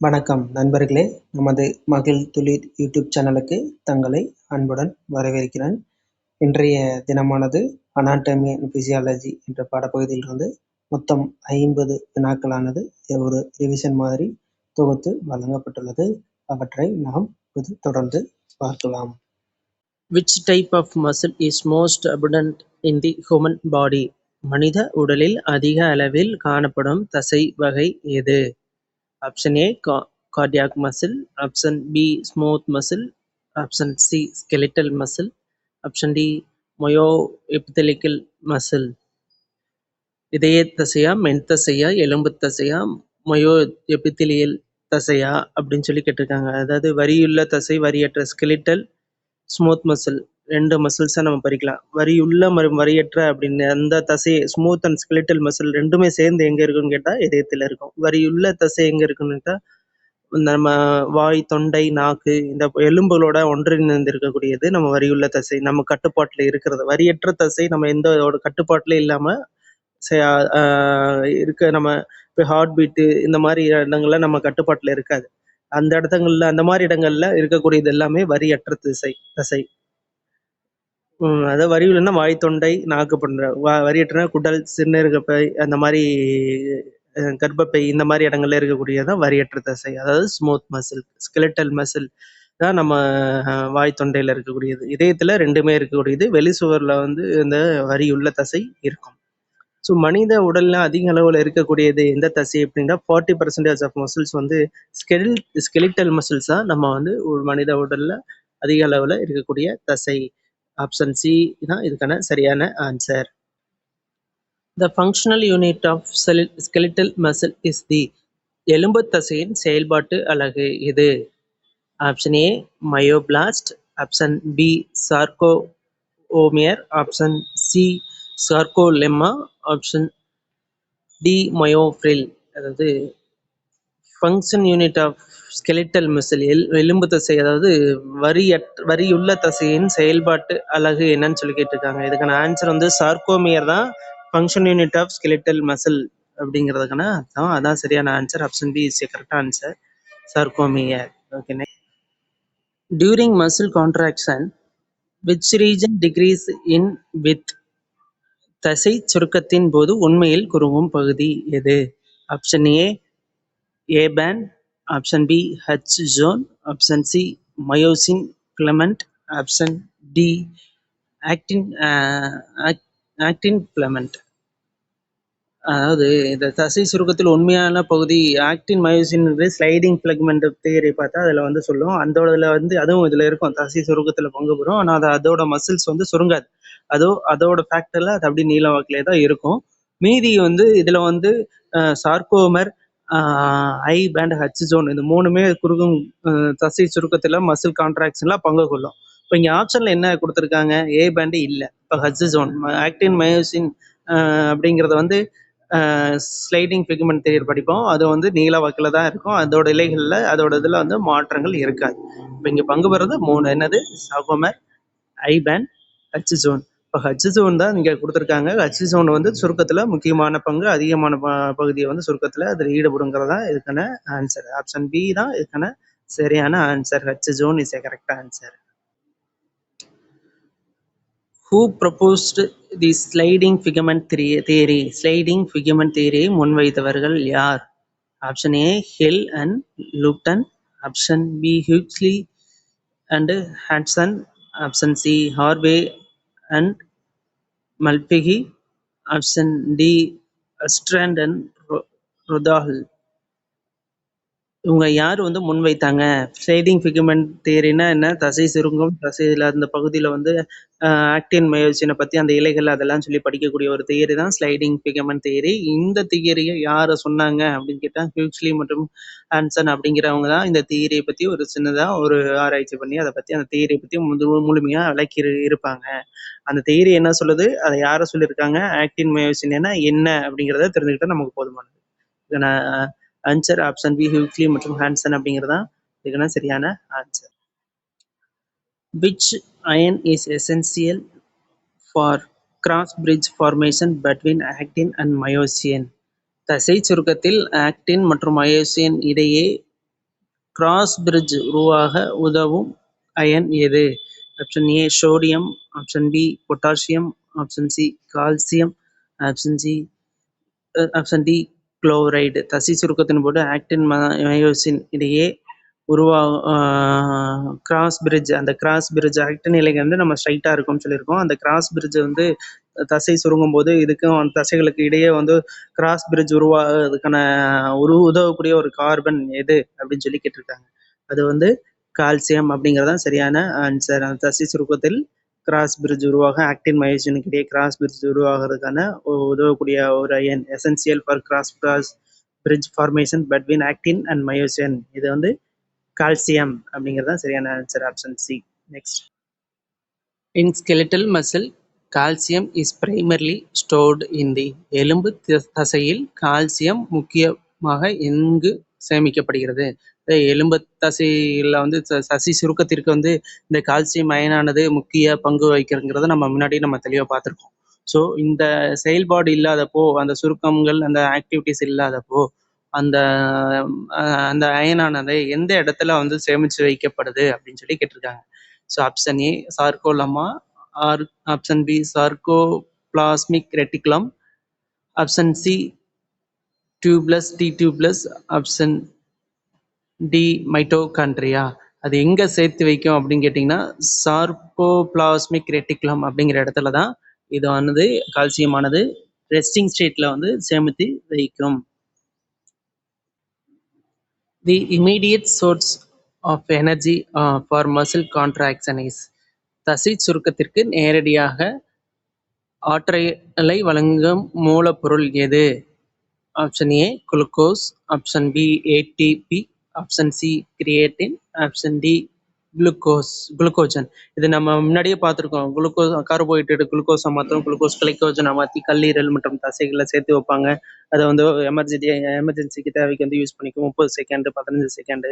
வணக்கம் நண்பர்களே, நமது மகிழ் துளிர் யூடியூப் சேனலுக்கு தங்களை அன்புடன் வரவேற்கிறேன். இன்றைய தினமானது அனாட்டமி அண்ட் பிசியாலஜி என்ற பாடப்பகுதியிலிருந்து மொத்தம் 50 வினாக்களானது ஒரு ரிவிஷன் மாதிரி தொகுத்து வழங்கப்பட்டுள்ளது. அவற்றை நாம் தொடர்ந்து பார்க்கலாம். Which type of muscle is most abundant in the human body? மனித உடலில் அதிக அளவில் காணப்படும் தசை வகை எது? Option A cardiac muscle, option B smooth muscle, option C skeletal muscle, option D myoepithelial muscle. இதய தசையா, மென் தசையா, எலும்பு தசையா, மயோ எபித்திலியல் தசையா அப்படின்னு சொல்லி கேட்டிருக்காங்க. அதாவது வரியுள்ள தசை, வரியற்ற skeletal, ஸ்மூத் மசில், ரெண்டு மசில்ஸை நம்ம பறிக்கலாம். வரியுள்ள வரியற்ற அப்படின்னு அந்த தசை ஸ்மூத் அண்ட் ஸ்கெலிட்டல் மசில் ரெண்டுமே சேர்ந்து எங்கே இருக்குன்னு கேட்டால் இதயத்தில் இருக்கும். வரியுள்ள தசை எங்கே இருக்குன்னு கேட்டால் நம்ம வாய், தொண்டை, நாக்கு இந்த எலும்புகளோட ஒன்றிணைந்து இருக்கக்கூடியது நம்ம வரியுள்ள தசை, நம்ம கட்டுப்பாட்டில் இருக்கிறது. வரியற்ற தசை நம்ம எந்த கட்டுப்பாட்டிலே இல்லாமல் இருக்க, நம்ம இப்போ ஹார்ட் பீட்டு இந்த மாதிரி இடங்கள்ல நம்ம கட்டுப்பாட்டில் இருக்காது. அந்த இடத்துங்கள்ல, அந்த மாதிரி இடங்கள்ல இருக்கக்கூடியது எல்லாமே வரியற்ற தசை. அதாவது வரியுள்ளன்னா வாய், தொண்டை, நாக்கு பண்ற, வரியற்றனா குடல், சிறுநீரகப்பை, அந்த மாதிரி கர்ப்பப்பை, இந்த மாதிரி இடங்கள்ல இருக்கக்கூடியதான் வரியற்ற தசை. அதாவது ஸ்மூத் மசில், ஸ்கெலட்டல் மசில் தான் நம்ம வாய், தொண்டையில இருக்கக்கூடியது. இதயத்துல ரெண்டுமே இருக்கக்கூடியது. வெளி சுவர்ல இந்த வரியுள்ள தசை இருக்கும். ஸோ மனித உடல்ல அதிக அளவில் இருக்கக்கூடியது எந்த தசை அப்படின்னா 40% ஆஃப் மசில்ஸ் ஸ்கெலிட்டல் மசில்ஸ் தான் நம்ம ஒரு மனித உடல்ல அதிக அளவில் இருக்கக்கூடிய தசை. ஆப்ஷன் சி தான் இதுக்கான சரியான answer. The functional unit of skeletal muscle is the. எலும்பு தசையின் செயல்பாட்டு அலகு எது? Option A myoblast, option B sarcomere, option C sarcolemma, option D myofibril. அதாவது function unit of skeletal muscle, எலும்பு தசை, அதாவது வரியுள்ள தசையின் செயல்பாட்டு அலகு என்னன்னு சொல்லி கேட்டிருக்காங்க. இதுக்கான ஆன்சர் சார்கோமியர் தான் function unit of skeletal muscle அப்படிங்கிறதுக்கான அதான் சரியான answer. Option B is correct answer, sarcomere. Okay. During muscle contraction which region decrease in width? தசை சுருக்கத்தின் போது உண்மையில் குறுகும் பகுதி எது? Option A band, option B H zone, option C myosin filament, option D actin filament. அதாவது இந்த தசை சுருக்கத்தில் உண்மையான பகுதி actin myosin sliding filament theory பார்த்தா அதில் சொல்லும். அதுவும் இதில் இருக்கும், தசை சுருக்கத்தில் பங்கு பெறும். ஆனால் அதோட மசில்ஸ் சுருங்காது. அதோட ஃபேக்டர்ல அது அப்படி நீள வாக்கிலே தான் இருக்கும். மீதி இதில் சார்கோமர், ஐ பேண்ட், ஹச் ஜோன், இந்த மூணுமே குறுகும் தசை சுருக்கத்தில் மசில் கான்ட்ராக்ஷன்ல பங்கு கொள்ளும். இப்போ இங்கே ஆப்ஷன்ல என்ன கொடுத்துருக்காங்க? ஏ பேண்டு இல்லை. இப்போ ஹச் ஜோன், ஆக்டின் மயோசின் அப்படிங்கிறது ஸ்லைடிங் ஃபிகமெண்ட் தியரி படிப்போம். அது நீல வாக்கில் தான் இருக்கும். அதோட இலைகளில் அதோட இதில் மாற்றங்கள் இருக்காது. இப்போ இங்கே பங்கு பெறுறது மூணு. என்னது? சார்கோமர், ஐ பேண்ட், ஹச் ஜோன். இப்போ ஹச் ஜோன் தான் இங்கே கொடுத்துருக்காங்க. ஹச் ஜோன் சுருக்கத்தில் முக்கியமான பங்கு, அதிகமான பகுதியை சுருக்கத்தில் அதில் ஈடுபடுங்கிறதா இதுக்கான ஆன்சர். ஆப்ஷன் பி தான் இதுக்கான சரியான answer. H zone is a correct answer. Who proposed the sliding figament theory? Sliding filament தியரியை முன்வைத்தவர்கள் யார்? Option A Hill and Lupton, option B Huxley and Hanson, option C Harvey and Malpighi, option D Astrand and Rodahl. இவங்க யார் முன்வைத்தாங்க? Sliding ஃபிகமெண்ட் தியரினா என்ன? தசை சுருங்கும், தசையில் அந்த பகுதியில் ஆக்டின் மயோசினை பற்றி அந்த இலைகள் அதெல்லாம் சொல்லி படிக்கக்கூடிய ஒரு தியரி தான் ஸ்லைடிங் ஃபிகமெண்ட் தியரி. இந்த தியரியை யாரை சொன்னாங்க அப்படின்னு கேட்டால் ஹியூக்ஸ்லி மற்றும் ஹான்சன் அப்படிங்கிறவங்க தான் இந்த தியரியை பற்றி ஒரு சின்னதாக ஒரு ஆராய்ச்சி பண்ணி அதை பற்றி அந்த தியரியை பற்றி முழுமையாக விளக்கி இருப்பாங்க. அந்த தியரி என்ன சொல்லுது, அதை யாரை சொல்லியிருக்காங்க, ஆக்டின் மயோசின் என்ன அப்படிங்கிறத தெரிஞ்சுக்கிட்டா நமக்கு போதுமானது. இதை நான் ஆன்சர் ஆப்ஷன் பி ஹியூக்ஸ்லி மற்றும் ஹான்சன் அப்படிங்கிறது தான் இதுக்கான சரியான answer. Which ion is essential for cross bridge formation between actin and myosin? தசை சுருக்கத்தில் ஆக்டின் மற்றும் மயோசின் இடையே கிராஸ் பிரிட்ஜ் உருவாக உதவும் அயன் எது? Option A sodium, option B potassium, option C calcium, option D chloride. தசை சுருக்கத்தின் போது ஆக்டின் மயோசின் இடையே கிராஸ் பிரிட்ஜ், அந்த கிராஸ் பிரிட்ஜ் ஆக்டின் இலைகள் வந்து நம்ம ஸ்ட்ரைட்டாக இருக்கும்னு சொல்லியிருக்கோம். அந்த கிராஸ் பிரிட்ஜ் வந்து தசை சுருங்கும் போது இதுக்கும் அந்த தசைகளுக்கு இடையே வந்து கிராஸ் பிரிட்ஜ் உருவாகிறதுக்கான உதவக்கூடிய ஒரு கார்பன் எது அப்படின்னு சொல்லி கேட்டிருக்காங்க. அது வந்து கால்சியம் அப்படிங்கிறதான் சரியான ஆன்சர். அந்த தசை சுருக்கத்தில் கிராஸ் பிரிட்ஜ் உருவாக ஆக்டின் மயோசினுக்கு இடையே கிராஸ் பிரிட்ஜ் உருவாகிறதுக்கான உதவக்கூடிய ஒரு ion essential for cross bridge formation between actin and myosin. இது வந்து கால்சியம் அப்படிங்கிறது தான் சரியான answer. Option C. Next. In skeletal muscle calcium is primarily stored in the எலும்பு தசையில் கால்சியம் முக்கியமாக எங்கு சேமிக்கப்படுகிறது? எலும்பு தசையில் வந்து தசை சுருக்கத்திற்கு வந்து இந்த கால்சியம் அயனானது முக்கிய பங்கு வகிக்கிறதுங்கிறத நம்ம தெளிவாக பார்த்துருக்கோம். ஸோ இந்த செயல்பாடு இல்லாதப்போ, அந்த சுருக்கங்கள் அந்த ஆக்டிவிட்டிஸ் இல்லாதப்போ அந்த அந்த அயனானது எந்த இடத்துல வந்து சேமித்து வைக்கப்படுது அப்படின்னு சொல்லி கேட்டிருக்காங்க. So option A sarcolemma, or option B sarcoplasmic reticulum, option C tubules T tubules, option D mitochondria. அது எங்கே சேர்த்து வைக்கும் அப்படின்னு கேட்டிங்கன்னா சார்கோபிளாஸ்மிக் ரெட்டிகுலம் அப்படிங்கிற இடத்துல தான் இது வந்து கால்சியமானது ரெஸ்டிங் ஸ்டேட்டில் வந்து சேமித்து வைக்கும். The immediate source of energy for muscle contraction is தசை சுருக்கத்திற்கு நேரடியாக ஆற்றலை வழங்கும் மூலப்பொருள் எது? Option A glucose, option B ATP, option C creatine, option D glycogen. இது நம்ம முன்னாடியே பார்த்துருக்கோம். குளுக்கோஸ் கார்போஹைட்ரேட் குளுக்கோஸை மாற்றும், குளுக்கோஸ் கிளைக்கோஜனை மாற்றி கல்லீரல் மற்றும் தசைகளை சேர்த்து வைப்பாங்க. அதை வந்து எமர்ஜென்சிக்கு தேவைக்கு வந்து யூஸ் பண்ணிக்கும். 30 second, 15 second,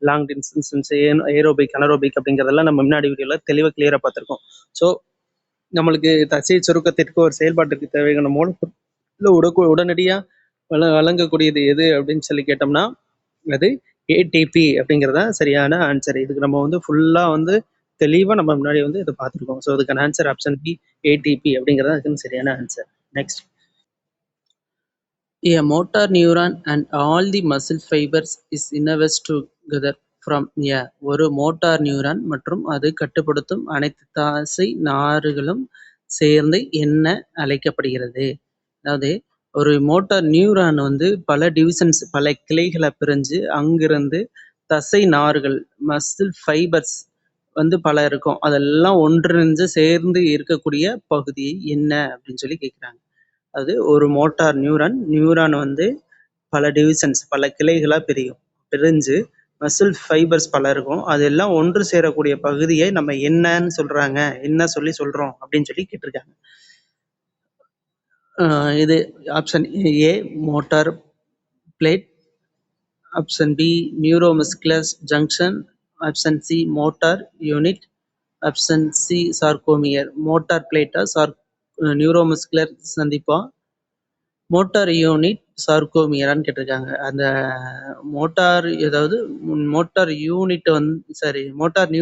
long distance, aerobic, anaerobic அப்படிங்கிறதெல்லாம் நம்ம முன்னாடி வீடியோவில் தெளிவாக கிளியராக பார்த்துருக்கோம். ஸோ நம்மளுக்கு தசை சுருக்கத்திற்கு ஒரு செயல்பாட்டிற்கு தேவையான மூலப்பொருள் உடனடியாக வழங்கக்கூடியது எது அப்படின்னு சொல்லி கேட்டோம்னா அது ஏடிபி அப்படிங்கிறதா சரியான ஆன்சர். இதுக்கு நம்ம வந்து ஃபுல்லாக வந்து தெளிவாக நம்ம முன்னாடி வந்து இதை பார்த்துருக்கோம். ஸோ அதுக்கான ஆன்சர் ஆப்ஷன் பி ஏடிபி அப்படிங்கிறதா அதுக்கு சரியான answer. Next. A motor neuron and all the muscle fibers is innerved together from a. ஒரு மோட்டார் நியூரான் மற்றும் அது கட்டுப்படுத்தும் அனைத்து தசை நாறுகளும் சேர்ந்து என்ன அழைக்கப்படுகிறது? அதாவது ஒரு மோட்டார் நியூரான் வந்து பல டிவிஷன்ஸ், பல கிளைகளை பிரிஞ்சு அங்கிருந்து தசை நார்கள் மசில் ஃபைபர்ஸ் வந்து பல இருக்கும். அதெல்லாம் ஒன்றிணைஞ்சு சேர்ந்து இருக்கக்கூடிய பகுதி என்ன அப்படின்னு சொல்லி கேட்குறாங்க. அது ஒரு மோட்டார் நியூரான் வந்து பல டிவிஷன்ஸ், பல கிளைகளாக பிரிஞ்சு மசில் ஃபைபர்ஸ் பல இருக்கும். அதெல்லாம் ஒன்று சேரக்கூடிய பகுதியை நம்ம என்னன்னு சொல்றாங்க, என்ன சொல்றோம் அப்படின்னு சொல்லி கேட்டிருக்காங்க. இது option A motor plate, option B neuromuscular junction, option C motor unit, option C sarcomere. Motor பிளேட்டா நியூரோமஸ்குலர் சந்திப்பா, மோட்டார் யூனிட் சார்கோமியரான்னு கேட்டிருக்காங்க. அந்த மோட்டார் யூனிட் மோட்டார்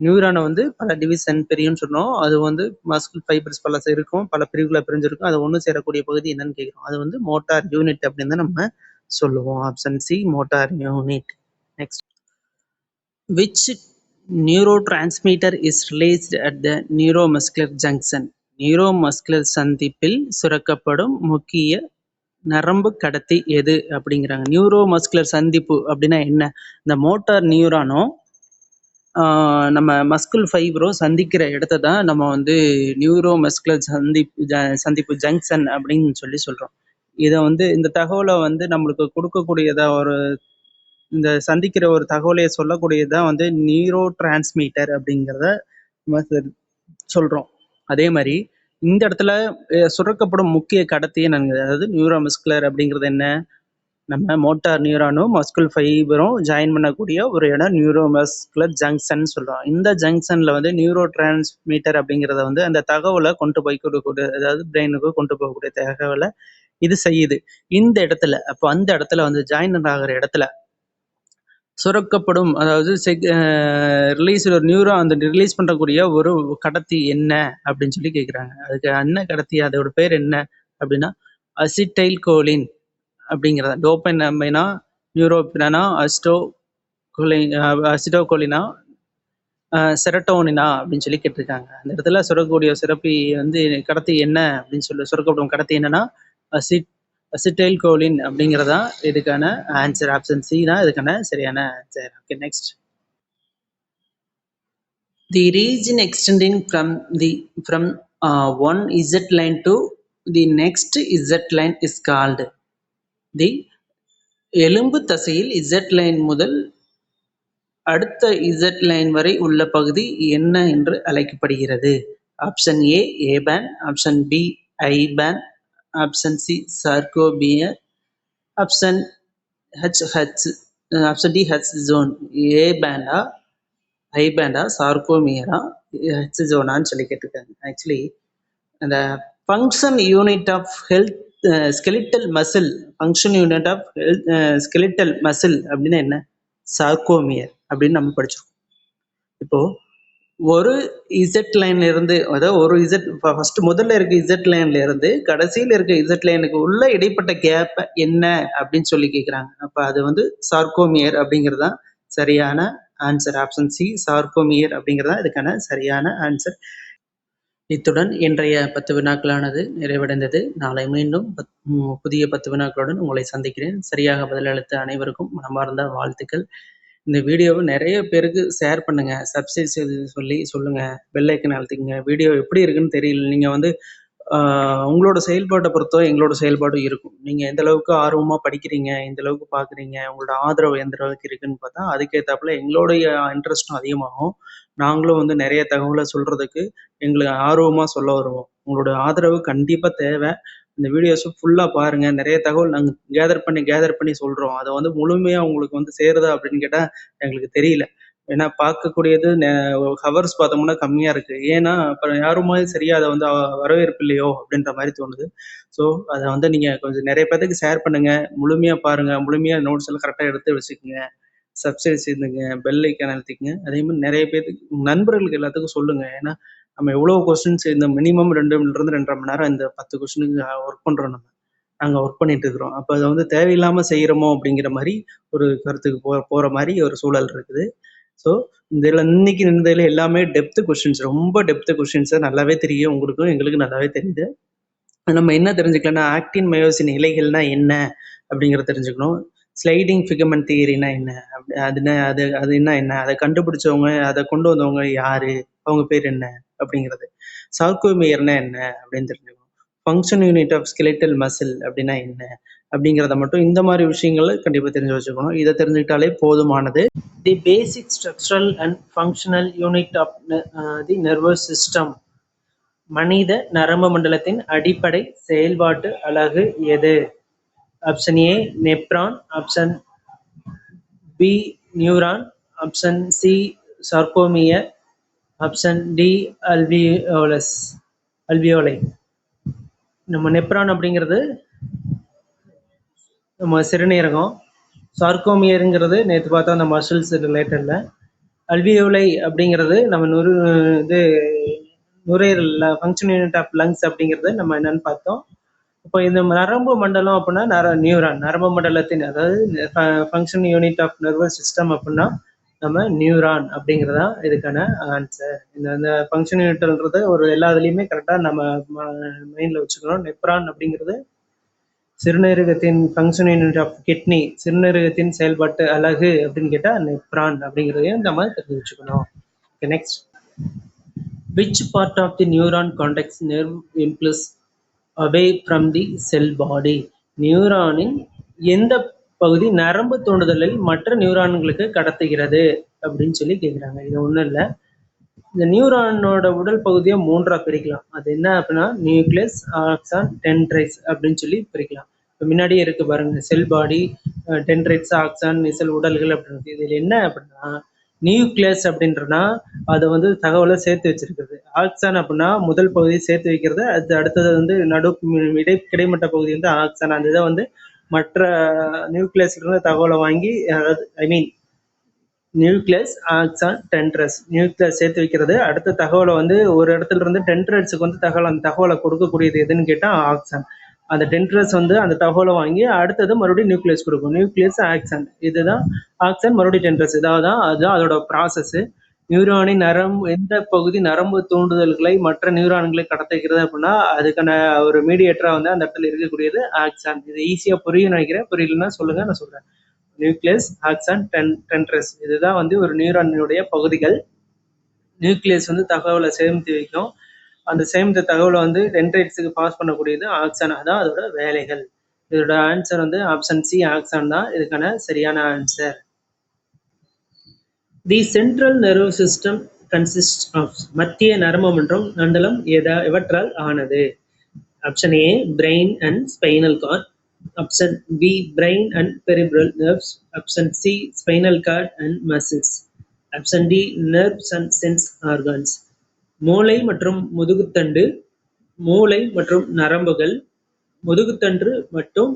நியூரானை வந்து பல டிவிஷன் பிரியும்னு சொன்னோம். அது வந்து மஸ்குல் ஃபைபர்ஸ் பல இருக்கும், பல பிரிவுகளை பிரிஞ்சிருக்கும். அது ஒன்று சேரக்கூடிய பகுதி என்னன்னு கேட்குறோம். அது வந்து மோட்டார் யூனிட் அப்படின்னு தான் நம்ம சொல்லுவோம். Option C motor unit. Next. Which neurotransmitter is released at the neuromuscular junction? Neuromuscular சந்திப்பில் சுரக்கப்படும் முக்கிய நரம்பு கடத்தி எது அப்படிங்கிறாங்க. நியூரோமஸ்குலர் சந்திப்பு அப்படின்னா என்ன? இந்த மோட்டார் நியூரானும் நம்ம மஸ்குல் ஃபைபரும் சந்திக்கிற இடத்த தான் நம்ம வந்து நியூரோமஸ்குலர் சந்திப்பு ஜங்ஷன் அப்படின்னு சொல்கிறோம். இதை வந்து இந்த தகவலை வந்து நம்மளுக்கு கொடுக்கக்கூடியதா இந்த சந்திக்கிற ஒரு தகவலையை சொல்லக்கூடியதான் வந்து நியூரோ டிரான்ஸ்மிட்டர் அப்படிங்கிறத சொல்கிறோம். அதே மாதிரி இந்த இடத்துல சுரக்கப்படும் முக்கிய கடத்தியே அதாவது நியூரோமஸ்குலர் அப்படிங்கிறது என்ன? நம்ம மோட்டார் நியூரானும் மஸ்குல் ஃபைபரும் ஜாயின் பண்ணக்கூடிய ஒரு இடம் நியூரோமஸ்குலர் ஜங்ஷன் சொல்கிறோம். இந்த ஜங்ஷனில் வந்து நியூரோ டிரான்ஸ்மிட்டர் அப்படிங்கிறத வந்து அந்த தகவலை கொண்டு போய் கொடுக்கக்கூடிய, அதாவது பிரெயினுக்கு கொண்டு போகக்கூடிய தகவலை இது செய்யுது இந்த இடத்துல. அப்போ அந்த இடத்துல வந்து ஜாயின் ஆகிற இடத்துல சுரக்கப்படும், அதாவது ரிலீஸ் ஒரு நியூரான் அந்த ரிலீஸ் பண்ணக்கூடிய ஒரு கடத்தி என்ன அப்படின்னு சொல்லி கேட்குறாங்க. அதுக்கு என்ன கடத்தி, அதோட பேர் என்ன அப்படின்னா அசிட்டைல் கோலின் அப்படிங்கிறதா. டோபமைனா, நியூரோபினா, அசிட்டோகோலினா, செரட்டோனினா அப்படின்னு சொல்லி கேட்டிருக்காங்க. அந்த இடத்துல சுரக்கக்கூடிய சுரப்பி வந்து கடத்தி என்ன அப்படின்னு சொல்லி சுரக்கப்படும் கடத்தி என்னன்னா அசிட்டைல் கோலின் அப்படிங்கிறதா இதுக்கான ஆன்சர். ஆப்ஷன் சி தான் இதுக்கான சரியான answer. Okay, next. The region extending from one Z line to the next Z line is called the எலும்பு தசையில் Z லைன் முதல் அடுத்த Z லைன் வரை உள்ள பகுதி என்ன என்று அழைக்கப்படுகிறது? Option A A band, option B I band, option C sarcomere, option option D H zone. A பேண்டா, ஐ பேண்டா, சார்கோமியரா, ஹச் ஜோனான்னு சொல்லி கேட்டிருக்காங்க. ஆக்சுவலி அந்த function unit of health skeletal muscle, function unit of skeletal muscle அப்படின்னா என்ன? சார்கோமியர் அப்படின்னு நம்ம படிச்சிருக்கோம். இப்போ ஒரு இசட் லைன்ல இருந்து, அதாவது ஒரு இசட் ஃபர்ஸ்ட் முதல்ல இருக்க இசட் லைன்ல இருந்து கடைசியில் இருக்க இசட் லைனுக்கு உள்ள இடைப்பட்ட கேப் என்ன அப்படின்னு சொல்லி கேட்குறாங்க. அப்ப அது வந்து சார்கோமியர் அப்படிங்கிறது தான் சரியான ஆன்சர். ஆப்ஷன் சி சார்கோமியர் அப்படிங்கிறது தான் இதுக்கான சரியான ஆன்சர். இத்துடன் இன்றைய 10 வினாக்களானது நிறைவடைந்தது. நாளை மீண்டும் புதிய 10 வினாக்களுடன் உங்களை சந்திக்கிறேன். சரியாக பதிலளித்த அனைவருக்கும் மனமார்ந்த வாழ்த்துக்கள். இந்த வீடியோவை நிறைய பேருக்கு ஷேர் பண்ணுங்க, சப்ஸ்கிரைப் செய்து சொல்லுங்க, பெல் ஐக்கன் அழுத்திக்கங்க. வீடியோ எப்படி இருக்குன்னு தெரியல, நீங்க வந்து உங்களோட செயல்பாட்டை பொறுத்தோ எங்களோட செயல்பாடும் இருக்கும். நீங்க எந்த அளவுக்கு ஆர்வமா படிக்கிறீங்க, எந்த அளவுக்கு பாக்குறீங்க, உங்களோட ஆதரவு எந்த அளவுக்கு இருக்குன்னு பார்த்தா அதுக்கேற்றாப்புல எங்களுடைய இன்ட்ரெஸ்டும் அதிகமாகும். நாங்களும் வந்து நிறைய தகவலை சொல்றதுக்கு எங்களுக்கு ஆர்வமா சொல்ல வருவோம். உங்களோட ஆதரவு கண்டிப்பா தேவை. இந்த வீடியோஸை ஃபுல்லா பாருங்க. நிறைய தகவல் நாங்கள் கேதர் பண்ணி சொல்றோம். அதை வந்து முழுமையா உங்களுக்கு வந்து சேருதா அப்படின்னு கேட்டா எங்களுக்கு தெரியல. ஏன்னா பார்க்கக்கூடியது ஹவர்ஸ் பார்த்தோம்னா கம்மியா இருக்கு. ஏன்னா அப்புறம் யாருமே சரியா அதை வந்து வரவேற்பு இல்லையோ அப்படின்ற மாதிரி தோணுது. ஸோ அதை வந்து நீங்க கொஞ்சம் நிறைய பேருக்கு ஷேர் பண்ணுங்க, முழுமையா பாருங்க, முழுமையா நோட்ஸ் எல்லாம் கரெக்டாக எடுத்து வச்சுக்கோங்க, சப்ஸ்கிரைப் செய்துங்க, பெல் ஐக்கான் அழுத்திக்கங்க. அதே மாதிரி நிறைய பேருக்கு நண்பர்களுக்கு எல்லாத்துக்கும் சொல்லுங்க. ஏன்னா நம்ம எவ்வளோ கொஸ்டின்ஸ் இந்த மினிமம் 2 2.5 மணி நேரம் இந்த 10 கொஸ்டினுக்கு ஒர்க் பண்றோம். நாங்கள் ஒர்க் பண்ணிட்டு இருக்கிறோம். அப்போ அதை வந்து தேவையில்லாமல் செய்கிறோமோ அப்படிங்கிற மாதிரி ஒரு கருத்துக்கு போகிற மாதிரி ஒரு சூழல் இருக்குது. ஸோ இன்னைக்கு இருந்ததில் எல்லாமே டெப்த் கொஸ்டின்ஸ், ரொம்ப டெப்த் கொஸ்டின்ஸை நல்லாவே தெரியும். உங்களுக்கும் எங்களுக்கு நல்லாவே தெரியுது. நம்ம என்ன தெரிஞ்சுக்கலாம்னா ஆக்டின் மயோசின் இலைகள்னா என்ன அப்படிங்கிறத தெரிஞ்சுக்கணும். ஸ்லைடிங் ஃபிகமெண்ட் தியரினா என்ன, அது என்ன, அதை கண்டுபிடிச்சவங்க, அதை கொண்டு வந்தவங்க யாரு, அவங்க பேர் என்ன அப்படிங்கிறது. சார்கோமியர்னா என்ன அப்படின்னு தெரிஞ்சுக்கணும். Function unit of skeletal muscle அப்படின்னா என்ன அப்படிங்கிறத மட்டும் இந்த மாதிரி விஷயங்களை கண்டிப்பாக தெரிஞ்சு வச்சுக்கணும். இதை தெரிஞ்சுக்கிட்டாலே போதுமானது. The basic structural and functional unit of the nervous system. மனித நரம்பு மண்டலத்தின் அடிப்படை செயல்பாட்டு அலகு எது? Option A nephron, option B neuron, option C sarcomere, option D alveoli. நம்ம நெப்ரான் அப்படிங்கிறது நம்ம சிறுநீரகம், சார்கோமியருங்கிறது நேற்று பார்த்தா அந்த மசில்ஸ் ரிலேட்டடில், அல்வியோலை அப்படிங்கிறது நம்ம நுரையீரல் ஃபங்க்ஷன் யூனிட் ஆஃப் லங்ஸ் அப்படிங்கிறது நம்ம என்னன்னு பார்த்தோம். இப்போ இந்த நரம்பு மண்டலம் அப்படின்னா நியூரான், நரம்பு மண்டலத்தின் அதாவது function unit of nervous system அப்படின்னா நம்ம நியூரான் அப்படிங்கிறதா இதுக்கான ஆன்சர். இந்த ஃபங்க்ஷன் யூனிட்ன்றது ஒரு எல்லா இதுலேயுமே கரெக்டாக நம்ம மைண்டில் வச்சுக்கணும். நெப்ரான் அப்படிங்கிறது சிறுநீரகத்தின் ஃபங்க்ஷன் யூனிட் ஆஃப் கிட்னி, சிறுநீரகத்தின் செயல்பாட்டு அலகு அப்படின்னு கேட்டால் நெப்ரான் அப்படிங்கிறதையும் நம்ம தெரிஞ்சு வச்சுக்கணும். Okay, next. Which part of the neuron conducts nerve impulse away from the cell body? நியூரானின் எந்த பகுதி நரம்பு தூண்டுதலில் மற்ற நியூரான்களுக்கு கடத்துகிறது அப்படின்னு சொல்லி கேட்குறாங்க. இது ஒன்றும் இல்லை, இந்த நியூரானோட உடல் பகுதியை 3ஆ பிரிக்கலாம். அது என்ன அப்படின்னா நியூக்ளியஸ், ஆக்சான், டென்ட்ரைட்ஸ் அப்படின்னு சொல்லி பிரிக்கலாம். இப்போ முன்னாடியே இருக்கு பாருங்க, செல் பாடி, டென்ட்ரைட்ஸ், ஆக்சான், செல் உடல்கள் அப்படின்னு. இதில் என்ன அப்படின்னா நியூக்ளியஸ் அப்படின்றனா அதை வந்து தகவலை சேர்த்து வச்சிருக்கிறது. ஆக்சான் அப்படின்னா முதல் பகுதியை சேர்த்து வைக்கிறது. அது அடுத்தது வந்து கிடைமட்ட பகுதி வந்து ஆக்சான். அந்த இதை வந்து மற்ற நியூக்ளியஸ்ல இருந்து தகவலை வாங்கி, அதாவது நியூக்ளியஸ், ஆக்சான், டென்ட்ரஸ். நியூக்ளியஸ் சேர்த்து வைக்கிறது, அடுத்த தகவலை வந்து ஒரு இடத்துல இருந்து டென்ட்ரஸுக்கு வந்து அந்த தகவலை கொடுக்கக்கூடியது எதுன்னு கேட்டால் ஆக்சான். அந்த டென்ட்ரஸ் வந்து அந்த தகவலை வாங்கி அடுத்தது மறுபடியும் நியூக்ளியஸ் கொடுக்கும். நியூக்ளியஸ், ஆக்சான், இதுதான் ஆக்சான், மறுபடியும் டென்ட்ரஸ். அதுதான் அதோட ப்ராசஸ். நியூரானின் எந்த பகுதி நரம்பு தூண்டுதல்களை மற்ற நியூரான்களை கடத்துகிறது அப்படின்னா அதுக்கான ஒரு மீடியேட்டரா வந்து அந்த இடத்துல இருக்கக்கூடியது ஆக்சான். இது ஈஸியா புரியும் நினைக்கிறேன். புரியலன்னா சொல்லுங்க, நான் சொல்றேன். நியூக்ளியஸ், ஆக்சான், டென்ட்ரஸ், இதுதான் வந்து ஒரு நியூரானுடைய பகுதிகள். நியூக்ளியஸ் வந்து தகவலை சேமித்து வைக்கும். அந்த சேமித்த தகவலை வந்து டென்ட்ரைட்ஸுக்கு பாஸ் பண்ணக்கூடியது ஆக்சான். அதான் அதோட வேலைகள். இதோட ஆன்சர் வந்து ஆப்ஷன் சி, ஆக்சான் தான் இதுக்கான சரியான answer. The central nervous system consist of. மத்திய நரம்பு மண்டலம் எவற்றால் ஆனது? Option A, brain and spinal cord. Option B, brain and peripheral nerves. Option C, spinal cord and muscles. Option D, nerves and sense organs. மூளை மற்றும் முதுகுத்தண்டு, மூளை மற்றும் நரம்புகள், முதுகுத்தண்டு மற்றும்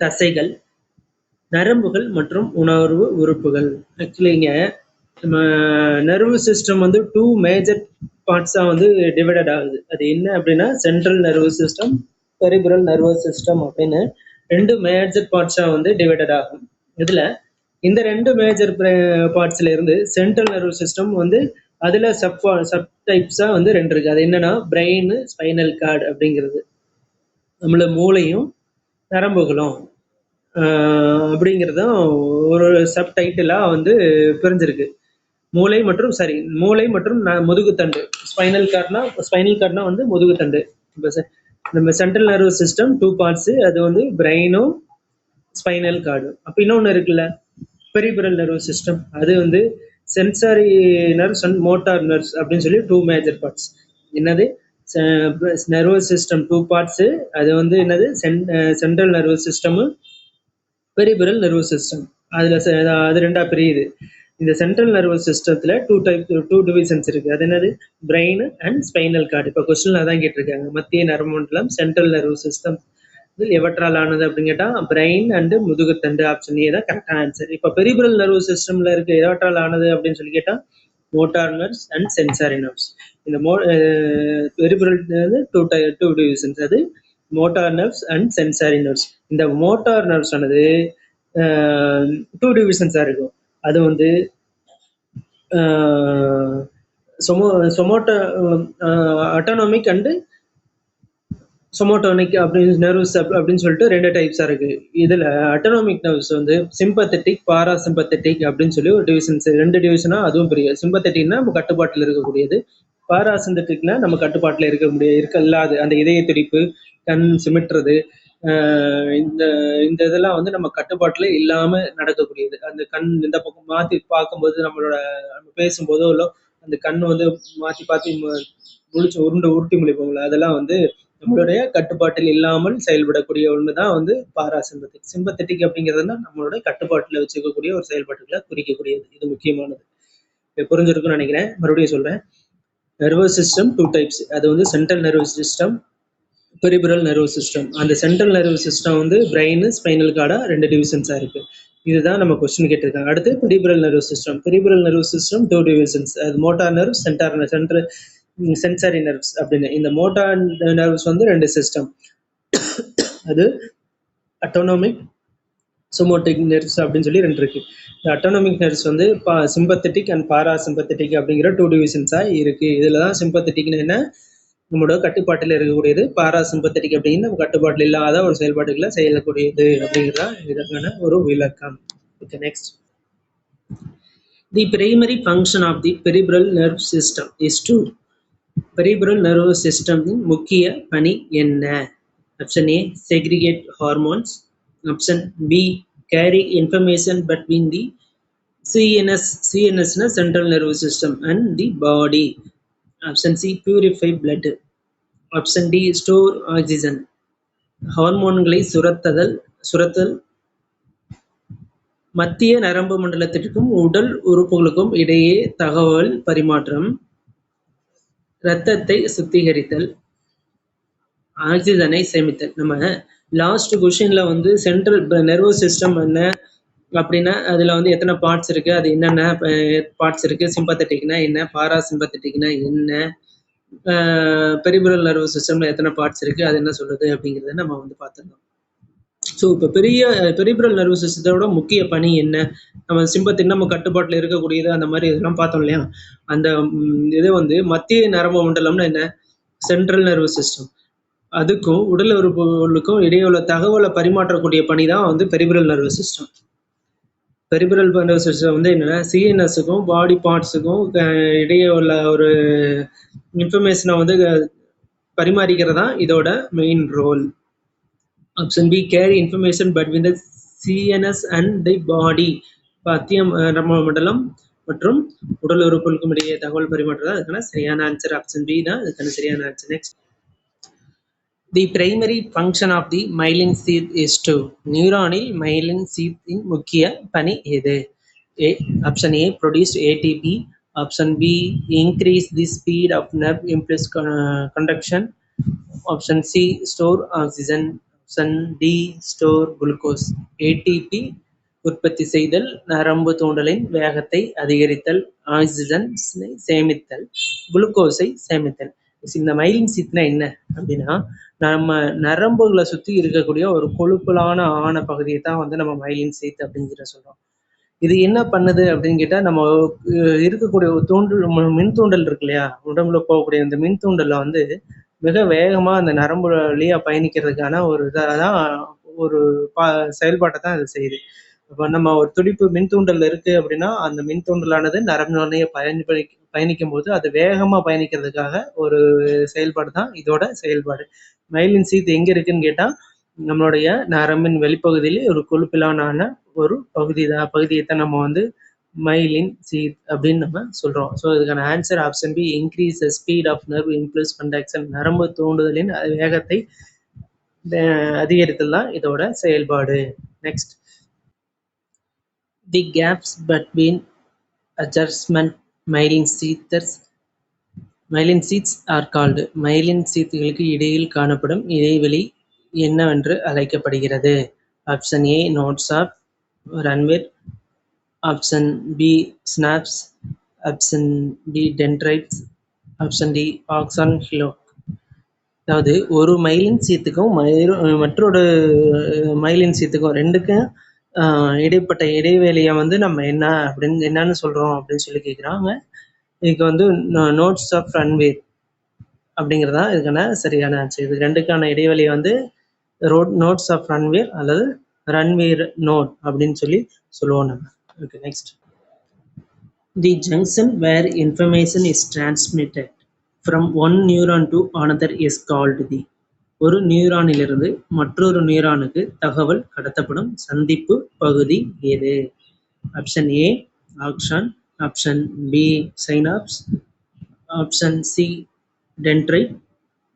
தசைகள், நரம்புகள் மற்றும் உணர்வு உறுப்புகள். ஆக்சுவலி இங்க நம்ம நர்வு சிஸ்டம் வந்து 2 மேஜர் பார்ட்ஸா வந்து டிவைடட் ஆகுது. அது என்ன அப்படின்னா central nervous system, peripheral nervous system அப்படின்னு 2 மேஜர் பார்ட்ஸா வந்து டிவைடட் ஆகும். இதுல இந்த 2 மேஜர் பார்ட்ஸ்ல இருந்து சென்ட்ரல் நர்வஸ் சிஸ்டம் வந்து அதுல சப் டைப்ஸா வந்து 2 இருக்கு. அது என்னன்னா பிரெயின், ஸ்பைனல் கார்டு அப்படிங்கிறது. நம்மள மூளையும் நரம்புகளும் அப்படிங்கிறதும் ஒரு சப் டைட்டிலா வந்து பிரிஞ்சிருக்கு. மூளை மற்றும் முதுகுத்தண்டு. ஸ்பைனல் கார்ட்னா வந்து முதுகுத்தண்டு. நம்ம சென்ட்ரல் நர்வஸ் சிஸ்டம் 2 பார்ட்ஸ். அது வந்து பிரெயினும் ஸ்பைனல் கார்டும். அப்ப இன்னொன்னு இருக்குல்ல, பெரிபரல் நர்வஸ் சிஸ்டம். அது வந்து sensory nerves and motor nerves அப்படின்னு சொல்லி 2 மேஜர் பார்ட்ஸ். என்னது, நர்வஸ் சிஸ்டம் 2 பார்ட்ஸ். அது வந்து என்னது, central nervous system, peripheral nervous system. அது 2ஆ பிரியுது. இந்த சென்ட்ரல் நர்வஸ் சிஸ்டத்துல 2 டிவிஷன்ஸ் இருக்கு. அது என்னது, பிரெயின் அண்ட் ஸ்பைனல் கார்டு. இப்போ கொஸ்டின்ல அதான் கேட்டிருக்காங்க. மத்திய நரம்பு மண்டலம் சென்ட்ரல் நர்வஸ் சிஸ்டம் எவற்றால் ஆனது அப்படின்னு கேட்டா பிரெயின் அண்ட் முதுகுத்தண்டு. ஆப்ஷன் ஏ தான் கரெக்டான ஆன்சர். இப்போ பெரிபரல் நர்வஸ் சிஸ்டம்ல இருக்க எவற்றால் ஆனது அப்படின்னு சொல்லி கேட்டா motor nerves and sensory nerves. இந்த பெரிபரல் 2 டிவிஷன்ஸ். அது motor nerves and sensory nerves. இந்த மோட்டார் நர்வ்ஸ் ஆனது 2 டிவிஷன்ஸா இருக்கும். அது வந்து அட்டானமிக் அண்ட் சொமோட்டோனிக் நர்வ்ஸ் அப்படின்னு சொல்லிட்டு 2 டைப்ஸா இருக்கு. இதுல அட்டானமிக் நர்வ்ஸ் வந்து சிம்பத்தட்டிக், பாராசிம்பத்தட்டிக் அப்படின்னு சொல்லி ஒரு டிவிஷன்ஸ். 2 டிவிஷனா அதுவும் பெரிய. சிம்பத்தட்டிக்னா நம்ம கட்டுப்பாட்டில் இருக்கக்கூடியது, பாராசிம்பத்தட்டிக்னா நம்ம கட்டுப்பாட்டில் இல்லாது. அந்த இதய துடிப்பு, கண் சிமிட்டுறது, இந்த இதெல்லாம் வந்து நம்ம கட்டுப்பாட்டுல இல்லாம நடக்கக்கூடியது. அந்த கண் இந்த பக்கம் மாத்தி பார்க்கும்போது, நம்ம பேசும்போதோ இல்லை அந்த கண்ணு வந்து மாத்தி முழிச்சு உருட்டி முழிப்போம்ல, அதெல்லாம் வந்து நம்மளுடைய கட்டுப்பாட்டில் இல்லாமல் செயல்படக்கூடிய ஒண்ணுதான் வந்து பாராசிம்பத்திக். சிம்பத்தட்டிக் அப்படிங்கிறதுனா நம்மளுடைய கட்டுப்பாட்டுல வச்சுக்கக்கூடிய ஒரு செயல்பாட்டுகளை குறிக்கக்கூடியது. இது முக்கியமானது. புரிஞ்சிருக்கும்னு நினைக்கிறேன். மறுபடியும் சொல்றேன். Nervous system 2 types. அது வந்து central nervous system, peripheral nervous system. அந்த சென்ட்ரல் நர்வஸ் சிஸ்டம் வந்து பிரெயின், ஸ்பைனல் கார்டா 2 டிவிஷன்ஸா இருக்கு. இதுதான் நம்ம கொஸ்டின் கேட்டிருக்காங்க. அடுத்து peripheral nervous system. Peripheral nervous system 2 divisions. அது மோட்டார் நர்வ்ஸ், சென்சாரி நர்வ்ஸ் அப்படின்னு. இந்த மோட்டார் நர்வ்ஸ் வந்து 2 சிஸ்டம். அது அட்டானமிக், சொமோட்டிக் நர்வ்ஸ் அப்படின்னு சொல்லி 2 இருக்கு. இந்த அட்டானமிக் நர்வ்ஸ் வந்து சிம்பத்தட்டிக் அண்ட் பாராசிம்பத்தட்டிக் அப்படிங்கிற 2 டிவிஷன்ஸா இருக்கு. இதுலதான் சிம்பத்தட்டிக்னு என்ன, நம்மளோட கட்டுப்பாட்டில் இருக்கக்கூடியது. பாராசிம்பத்தட்டிக் அப்படிங்கிறது நம்ம கட்டுப்பாட்டில் இல்லாத ஒரு செயல்பாடுகளை செய்யக்கூடியது அப்படிங்கிறதா இதற்கான ஒரு விளக்கம். Okay, next. The primary function of the peripheral nerve system is to. Peripheral nervous சிஸ்டமின் முக்கிய பணி என்ன? Option A, segregate hormones. Option B, carry information between the CNS central nervous system and the body. Option C, purify blood. Option D, store oxygen. ஹார்மோன்களை சுரத்தல். மத்திய நரம்பு மண்டலத்திற்கும் உடல் உறுப்புகளுக்கும் இடையே தகவல் பரிமாற்றம். இரத்தத்தை சுத்திகரித்தல், ஆக்சிஜனை சேமித்தல். நம்ம லாஸ்ட் கொஸ்டின்ல வந்து சென்ட்ரல் நர்வஸ் சிஸ்டம் என்ன, அப்படின்னா அதில் வந்து எத்தனை பார்ட்ஸ் இருக்குது, அது என்னென்ன பார்ட்ஸ் இருக்குது, சிம்பத்தட்டிக்னா என்ன, பாராசிம்பத்தட்டிக்னா என்ன, பெரிபரல் நர்வஸ் சிஸ்டமில் எத்தனை பார்ட்ஸ் இருக்குது, அது என்ன சொல்லுது அப்படிங்கிறத நம்ம வந்து பார்த்துருந்தோம். ஸோ இப்போ பெரிபரல் நர்வஸ் சிஸ்டத்தோட முக்கிய பணி என்ன, நம்ம சிம்பத்தின் நம்ம கட்டுப்பாட்டில் இருக்கக்கூடியது அந்த மாதிரி இதெல்லாம் பார்த்தோம் இல்லையா. அந்த இது வந்து மத்திய நரம்பு மண்டலம்னு என்ன, சென்ட்ரல் நர்வஸ் சிஸ்டம், அதுக்கும் உடல் உறுப்புகளுக்கும் இடையே உள்ள தகவலை பரிமாற்றக்கூடிய பணி தான் வந்து peripheral nervous system. Peripheral nervous system வந்து என்னன்னா சிஎன்எஸ்ஸுக்கும் பாடி பார்ட்ஸுக்கும் இடையே உள்ள ஒரு இன்ஃபர்மேஷனை வந்து பரிமாறிக்கிறதா இதோட main role. Option B, carry information between the CNS and the body. மத்திய நரம்பு மண்டலம் மற்றும் உடல் உறுப்புகளுக்கும் இடையே தகவல் பரிமாற்றம். அதுக்கான சரியான ஆன்சர் ஆப்ஷன் பி தான் அதுக்கான சரியான answer. Next, the primary function of the myelin sheath is to. நியூரானில் மைலின் சீத்தின் முக்கிய பணி எது? Option A, produce ATP. Option B, increase the speed of nerve impulse conduction. Option C, store oxygen. Option D, store glucose. ATP உற்பத்தி செய்தல், நரம்பு தூண்டலின் வேகத்தை அதிகரித்தல், ஆக்சிஜனை சேமித்தல், குளுக்கோஸை சேமித்தல். இந்த மைலின் சீத்னா என்ன அப்படின்னா, நம்ம நரம்புகளை சுற்றி இருக்கக்கூடிய ஒரு கொழுப்பலான ஆன பகுதியை தான் வந்து நம்ம மைலின் சீத் அப்படிங்கிற சொல்கிறோம். இது என்ன பண்ணுது அப்படின்னு கேட்டால், நம்ம இருக்கக்கூடிய மின் தூண்டல் இருக்கு இல்லையா, உடம்புல போகக்கூடிய இந்த மின் தூண்டலை வந்து மிக வேகமாக அந்த நரம்பு வழியாக பயணிக்கிறதுக்கான ஒரு இதாக தான் ஒரு செயல்பாட்டை தான் இது செய்யுது. இப்போ நம்ம ஒரு துடிப்பு மின் தூண்டல் இருக்குது அப்படின்னா, அந்த மின் தூண்டலானது நரம்பு வழியாக பயணிக்கும் போது அது வேகமாக பயணிக்கிறதுக்காக ஒரு செயல்பாடு தான் இதோட செயல்பாடு. மைலின் சீத் எங்கே இருக்குன்னு கேட்டால், நம்மளுடைய நரம்பின் வெளிப்பகுதியிலே ஒரு கொழுப்பிலான ஒரு பகுதியை தான் நம்ம வந்து மைலின் சீத் அப்படின்னு நம்ம சொல்கிறோம். ஸோ இதுக்கான answer option B, increase the speed of nerve impulse conduction. நரம்பு தூண்டுதலின் வேகத்தை அதிகரித்தல் தான் இதோட செயல்பாடு. Next, the gaps between adjustment myelin sheaths are called. Myelin சீத்துகளுக்கு இடையில் காணப்படும் இடைவெளி என்னவென்று அழைக்கப்படுகிறது? Option A, nodes of Ranvier. Option B, synapse. Option B, dendrites. Option D, axon hillock. அதாவது ஒரு மைலின் சீத்துக்கும் மற்றொரு மைலின் சீத்துக்கும் ரெண்டுக்கும் இடைப்பட்ட இடைவேளையை வந்து நம்ம என்னன்னு சொல்கிறோம் அப்படின்னு சொல்லி கேட்குறாங்க. இதுக்கு வந்து நோட்ஸ் ஆஃப் ரன்வேர் அப்படிங்கிறதா இதுக்கான சரியான ஆன்சர். இது ரெண்டுக்கான இடைவெளியை வந்து நோட்ஸ் ஆஃப் ரன்வேர் அல்லது ரன்வேர் நோட் அப்படின்னு சொல்லி சொல்லுவோம் நம்ம. Okay, next, the junction where information is transmitted from one neuron to another is called the. ஒரு நியூரானிலிருந்து மற்றொரு நியூரானுக்கு தகவல் கடத்தப்படும் சந்திப்பு பகுதி எது? Option A, axon. Option B, synapse. Option C, dendrite.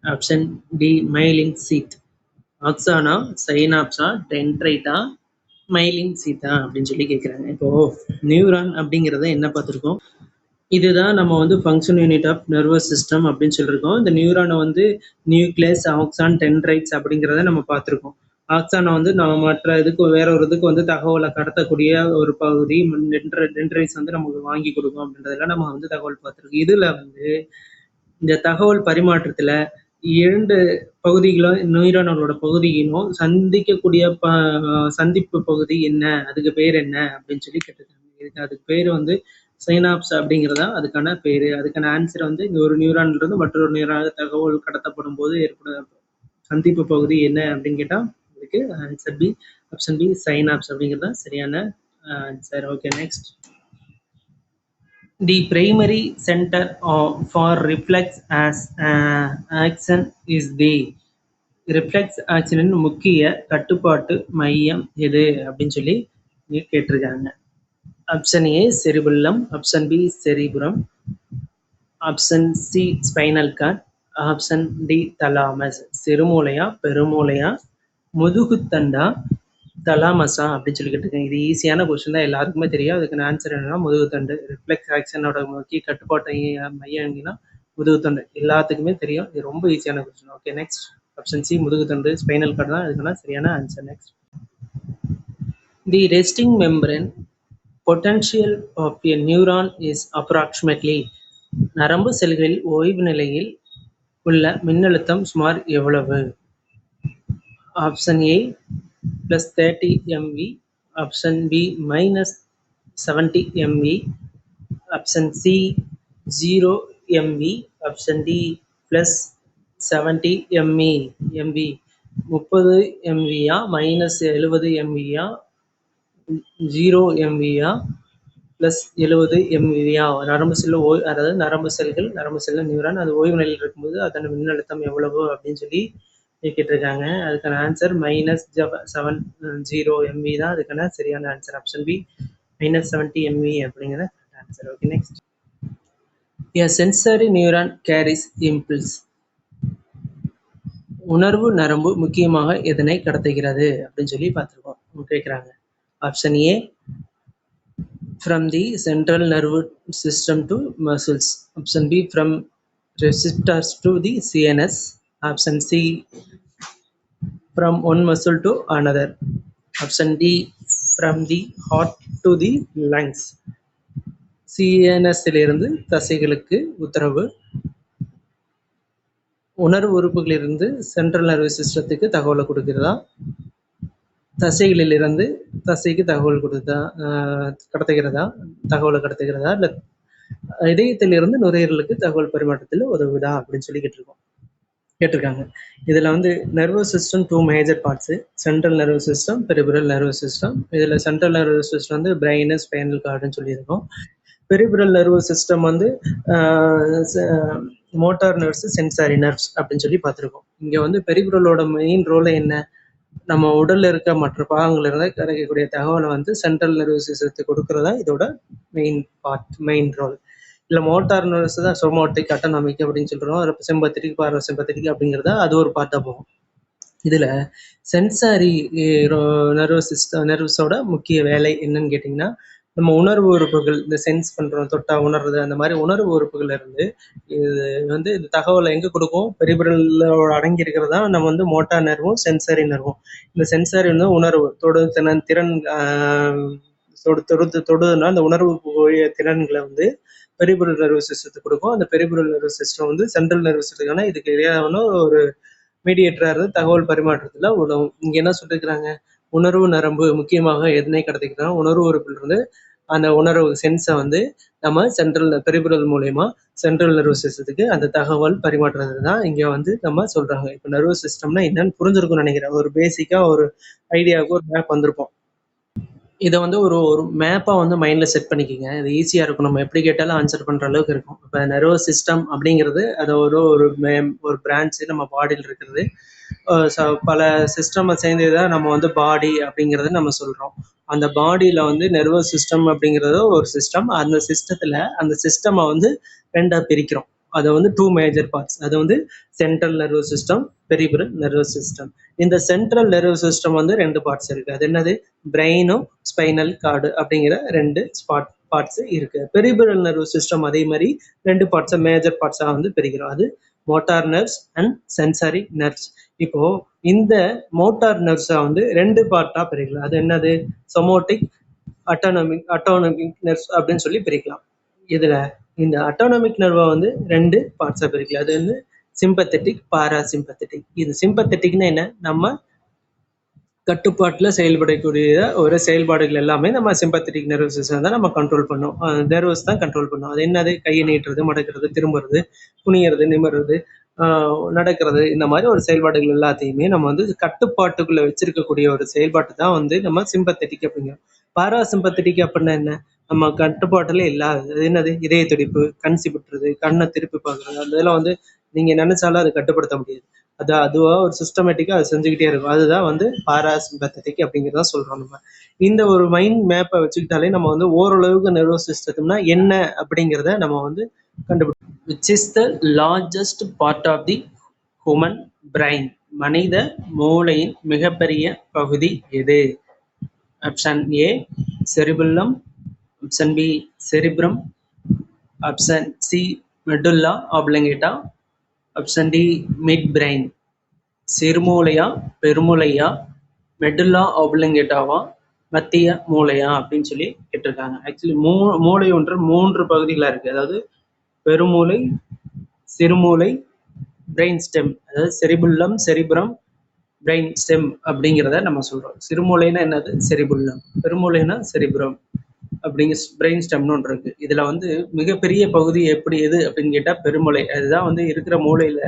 Option D, myelin sheath. ஆக்சானா, சைனாப்ஸா, டென்ட்ரைட்டா, மைலின் சீத்தா அப்படின்னு சொல்லி கேட்குறாங்க. இப்போது நியூரான் அப்படிங்கிறத என்ன பார்த்துருக்கோம், இதுதான் நம்ம வந்து function unit of nervous system அப்படின்னு சொல்லியிருக்கோம். இந்த நியூரானை வந்து நியூக்ளியஸ், ஆக்சான், டென்ட்ரைட்ஸ் அப்படிங்கிறத நம்ம பார்த்துருக்கோம். ஆக்சானை வந்து நம்ம மற்ற இதுக்கு வேற ஒரு இதுக்கு வந்து தகவலை கடத்தக்கூடிய ஒரு பகுதி. டென்ட்ரைட்ஸ் வந்து நமக்கு வாங்கி கொடுக்கும் அப்படின்றதெல்லாம் நம்ம வந்து தகவல் பார்த்துருக்கோம். இதில் வந்து இந்த தகவல் பரிமாற்றத்தில் 2 பகுதிகளும் நியூரானோட பகுதியிலும் சந்திக்கக்கூடிய சந்திப்பு பகுதி என்ன, அதுக்கு பேர் என்ன அப்படின்னு சொல்லி கேட்டிருக்காங்க. அதுக்கு பேர் வந்து சைனாப்ஸ் அப்படிங்கிறதா அதுக்கான பேர். அதுக்கான ஆன்சர் வந்து இந்த ஒரு நியூரான்லேருந்து மற்றொரு நியூரான் தகவல் கடத்தப்படும் போது ஏற்படும் சந்திப்பு பகுதி என்ன அப்படின்னு கேட்டால் அதுக்கு answer B, option B, synapse அப்படிங்கிறதா சரியான answer. Okay, next, the primary center for reflex action is the. Reflex ஆக்ஷனின் முக்கிய கட்டுப்பாட்டு மையம் எது அப்படின்னு சொல்லி கேட்டிருக்காங்க. Option A, cerebellum. Option B, cerebrum. Option C, spinal cord. Option D, thalamus. சிறுமூளையா, பெருமூளையா, முதுகுத்தண்டா, தலாமஸா அப்படின்னு சொல்லி கேட்டிருக்கேன். இது ஈஸியான கொஸ்டின் தான், எல்லாருக்குமே தெரியும். அதுக்கான ஆன்சர் என்னன்னா முதுகுத்தண்டு. ரிஃப்ளெக்ஸ் ஆக்ஷனோட முக்கிய கட்டுப்பாட்டு மையம் எங்கன்னா முதுகுத்தண்டு. எல்லாத்துக்குமே தெரியும், இது ரொம்ப ஈஸியான question. Okay, next, option C, முதுகுத்தண்டு, ஸ்பைனல் கார்டு தான் இதுக்கான சரியான answer. Next, The resting membrane potential of a neuron is approximately நரம்பு செல்களில் ஓய்வு நிலையில் உள்ள மின்னழுத்தம் சுமார் எவ்வளவு? Option A +30 MV, option B -70 MV, option C 0 MV, option D +70 MV. 30 MVயா -70 MVயா 0 MVயா +70 MVயா? நரம்பு செல் அதாவது நரம்பு செல்கள் நியூரான் அது ஓய்வு நிலையில் இருக்கும்போது அதன் மின்னழுத்தம் எவ்வளவு அப்படின்னு சொல்லி கேட்டிருக்காங்க. அதுக்கான ஆன்சர் -70 MV தான் அதுக்கான சரியான ஆன்சர். ஆப்ஷன் பி -70 MV அப்படிங்கிற answer. Okay, next. A sensory neuron carries impulse. உணர்வு நரம்பு முக்கியமாக எதனை கடத்துகிறது அப்படின்னு சொல்லி பார்த்துருக்கோம் கேட்குறாங்க. Option A from the central nervous system to muscles. Option B from receptors to the CNS. Option C from one muscle to another. Option D from the heart to the lungs. CNS இலிருந்து தசைகளுக்கு உத்தரவு, உணர்வு உறுப்புகளிலிருந்து central nervous சிஸ்டத்துக்கு தகவலை கொடுக்கிறதா, தசைகளிலிருந்து தசைக்கு தகவல் கடத்துகிறதா, இல்லை இதயத்திலிருந்து நுரையீரலுக்கு தகவல் பரிமாற்றத்தில் உதவுதா அப்படின்னு சொல்லி கேட்டிருக்காங்க. இதில் வந்து nervous system 2 major parts: central nervous system, peripheral nervous system. இதில் சென்ட்ரல் நர்வஸ் சிஸ்டம் வந்து பிரெயின், ஸ்பைனல் கார்டுன்னு சொல்லியிருக்கோம். பெரிபரல் நர்வஸ் சிஸ்டம் வந்து மோட்டார் நர்வ்ஸ், சென்சாரி நர்வ்ஸ் அப்படின்னு சொல்லி பார்த்துருக்கோம். இங்கே வந்து பெரிபரலோட மெயின் ரோல் என்ன? நம்ம உடல்ல இருக்க மற்ற பாகங்கள்ல இருந்து கிடைக்கக்கூடிய தகவலை வந்து சென்ட்ரல் நர்வஸ் சிஸ்டத்துக்கு கொடுக்கறதா இதோட மெயின் ரோல். இல்லை மோட்டார் நர்வ்ஸ் தான் சொமோட்டிக், அட்டானமிக் அப்படின்னு சொல்கிறோம். சிம்பத்தட்டிக், பாராசிம்பத்தட்டிக் அப்படிங்கிறத அது ஒரு பார்ட்டாக போகும். இதில் சென்சாரி நர்வ்ஸோட முக்கிய வேலை என்னன்னு கேட்டிங்கன்னா, நம்ம உணர்வு உறுப்புகள், இந்த சென்ஸ் பண்ணுறோம், தொட்டா உணர்றது, அந்த மாதிரி உணர்வு உறுப்புகள் இருந்து இது வந்து இந்த தகவலை எங்கே கொடுக்கும்? பெரிபரல்ல அடங்கி இருக்கிறதா நம்ம வந்து மோட்டார் நர்வும் சென்சாரி நர்வும். இந்த சென்சாரி வந்து உணர்வு திறன் தொடுதுன்னா அந்த உணர்வு திறன்களை வந்து பெரிபரல் நர்வஸ் சிஸ்டத்துக்கு கொடுக்கும். அந்த பெரிபரல் நர்வஸ் சிஸ்டம் வந்து சென்ட்ரல் நர்வஸ் சிஸ்டம்னா இதுக்கு இடையான ஒரு மீடியேட்டராக இருந்து தகவல் பரிமாற்றத்தில் உதவும். இங்கே என்ன சொல்லியிருக்கிறாங்க? உணர்வு நரம்பு முக்கியமாக எதனை கடத்திக்கிறாங்க? உணர்வு உறுப்பிலிருந்து அந்த உணர்வு சென்ஸை வந்து நம்ம பெரிபரல் மூலயமா சென்ட்ரல் நர்வஸ் சிஸ்டத்துக்கு அந்த தகவல் பரிமாற்றுறது தான் இங்கே வந்து நம்ம சொல்கிறாங்க. இப்போ நர்வஸ் சிஸ்டம்னா என்னன்னு புரிஞ்சிருக்கும்னு நினைக்கிறேன். ஒரு பேசிக்காக ஒரு ஐடியாவுக்கு ஒரு மேப் வந்திருப்போம். இதை வந்து ஒரு மேப்பாக வந்து மைண்டில் செட் பண்ணிக்கிங்க. இது ஈஸியாக இருக்கும், நம்ம எப்படி கேட்டாலும் ஆன்சர் பண்ணுற அளவுக்கு இருக்கும். இப்போ நர்வஸ் சிஸ்டம் அப்படிங்கிறது அது ஒரு பிரான்ச்சு நம்ம பாடியில் இருக்கிறது. பல சிஸ்டம் சேர்ந்தது தான் நம்ம வந்து பாடி அப்படிங்கிறத நம்ம சொல்கிறோம். அந்த பாடியில் வந்து நர்வஸ் சிஸ்டம் அப்படிங்கிறது ஒரு சிஸ்டம். அந்த சிஸ்டமை வந்து ரெண்டாக பிரிக்கிறோம். அதை வந்து 2 மேஜர் பார்ட்ஸ். அது வந்து central nervous system, peripheral nervous system. இந்த சென்ட்ரல் நர்வஸ் சிஸ்டம் வந்து 2 பார்ட்ஸ் இருக்குது. அது என்னது? பிரெயினும் ஸ்பைனல் கார்டு அப்படிங்கிற 2 பார்ட்ஸ் இருக்குது. பெரிபரல் நர்வஸ் சிஸ்டம் அதே மாதிரி 2 பார்ட்ஸை மேஜர் பார்ட்ஸாக வந்து பிரிக்கிறோம். அது motor nerves and sensory nerves. இப்போ இந்த மோட்டார் நர்வ்ஸை வந்து 2 பார்ட்டாக பிரிக்கலாம். அது என்னது? சொமோட்டிக், அட்டானமிக் நர்வ்ஸ் அப்படின்னு சொல்லி பிரிக்கலாம். இதில் இந்த அட்டானமிக் நர்வை வந்து 2 பார்ட்ஸாக பிரிக்கலாம். அது வந்து சிம்பத்தட்டிக், பாராசிம்பத்தட்டிக். இது சிம்பத்தட்டிக்னா என்ன? நம்ம கட்டுப்பாட்டில் செயல்படக்கூடிய ஒரு செயல்பாடுகள் எல்லாமே நம்ம சிம்பத்தட்டிக் நர்வஸ் சிஸ்டம் தான் நம்ம கண்ட்ரோல் பண்ணோம். நர்வஸ் தான் கண்ட்ரோல் பண்ணோம். அது என்னது? கையை நீட்டுறது, மடக்கிறது, திரும்புறது, குனியறது, நிமிர்றது, நடக்கிறது, இந்த மாதிரி ஒரு செயல்பாடுகள் எல்லாத்தையுமே நம்ம வந்து கட்டுப்பாட்டுக்குள்ள வச்சிருக்கக்கூடிய ஒரு செயல்பாட்டு தான் வந்து நம்ம சிம்பத்தட்டிக் அப்படிங்கிறோம். பாராசிம்பத்தட்டிக் அப்படின்னா என்ன? நம்ம கட்டுப்பாட்டுல இல்லாதது. அது என்னது? இதய துடிப்பு, கண் சிமிட்டுறது, கண்ணை திருப்பி பார்க்கறது, அதெல்லாம் வந்து நீங்க நினைச்சாலும் அதை கட்டுப்படுத்த முடியாது. அதுவா ஒரு சிஸ்டமேட்டிக்கா அது செஞ்சுக்கிட்டே இருக்கும். அதுதான் வந்து பாராசிம்பத்தட்டிக் அப்படிங்கிறத சொல்றோம். நம்ம இந்த ஒரு மைண்ட் மேப்பை வச்சுக்கிட்டாலே நம்ம வந்து ஓரளவுக்கு நர்வஸ் சிஸ்டம்னா என்ன அப்படிங்கிறத நம்ம வந்து கண்டுபிடிச்சோம். Which is the largest part of the human brain? மனித மூளையின் மிகப்பெரிய பகுதி எது? Option A cerebellum, option B cerebrum, option C medulla oblongata, option D midbrain. சிறுமூளையா, பெருமூளையா, மெடுல்லா ஆப்லங்கேட்டாவா, மத்திய மூளையா அப்படின்னு சொல்லி கேட்டிருக்காங்க. ஆக்சுவலி மூளை ஒன்று 3 பகுதிகளா இருக்கு. அதாவது பெருமூளை, சிறுமூளை, பிரெயின் ஸ்டெம். அதாவது செரிபுல்லம், செரிப்ரம், பிரெயின் ஸ்டெம் அப்படிங்கிறத நம்ம சொல்றோம். சிறுமூளைனா என்னது? செரிபுல்லம். பெருமூளைனா செரிப்ரம் அப்படிங்க பிரெயின் ஸ்டெம்னு ஒன்று இருக்கு. இதுல வந்து மிகப்பெரிய பகுதி எது அப்படின்னு கேட்டா பெருமூளை. அதுதான் வந்து இருக்கிற மூளையில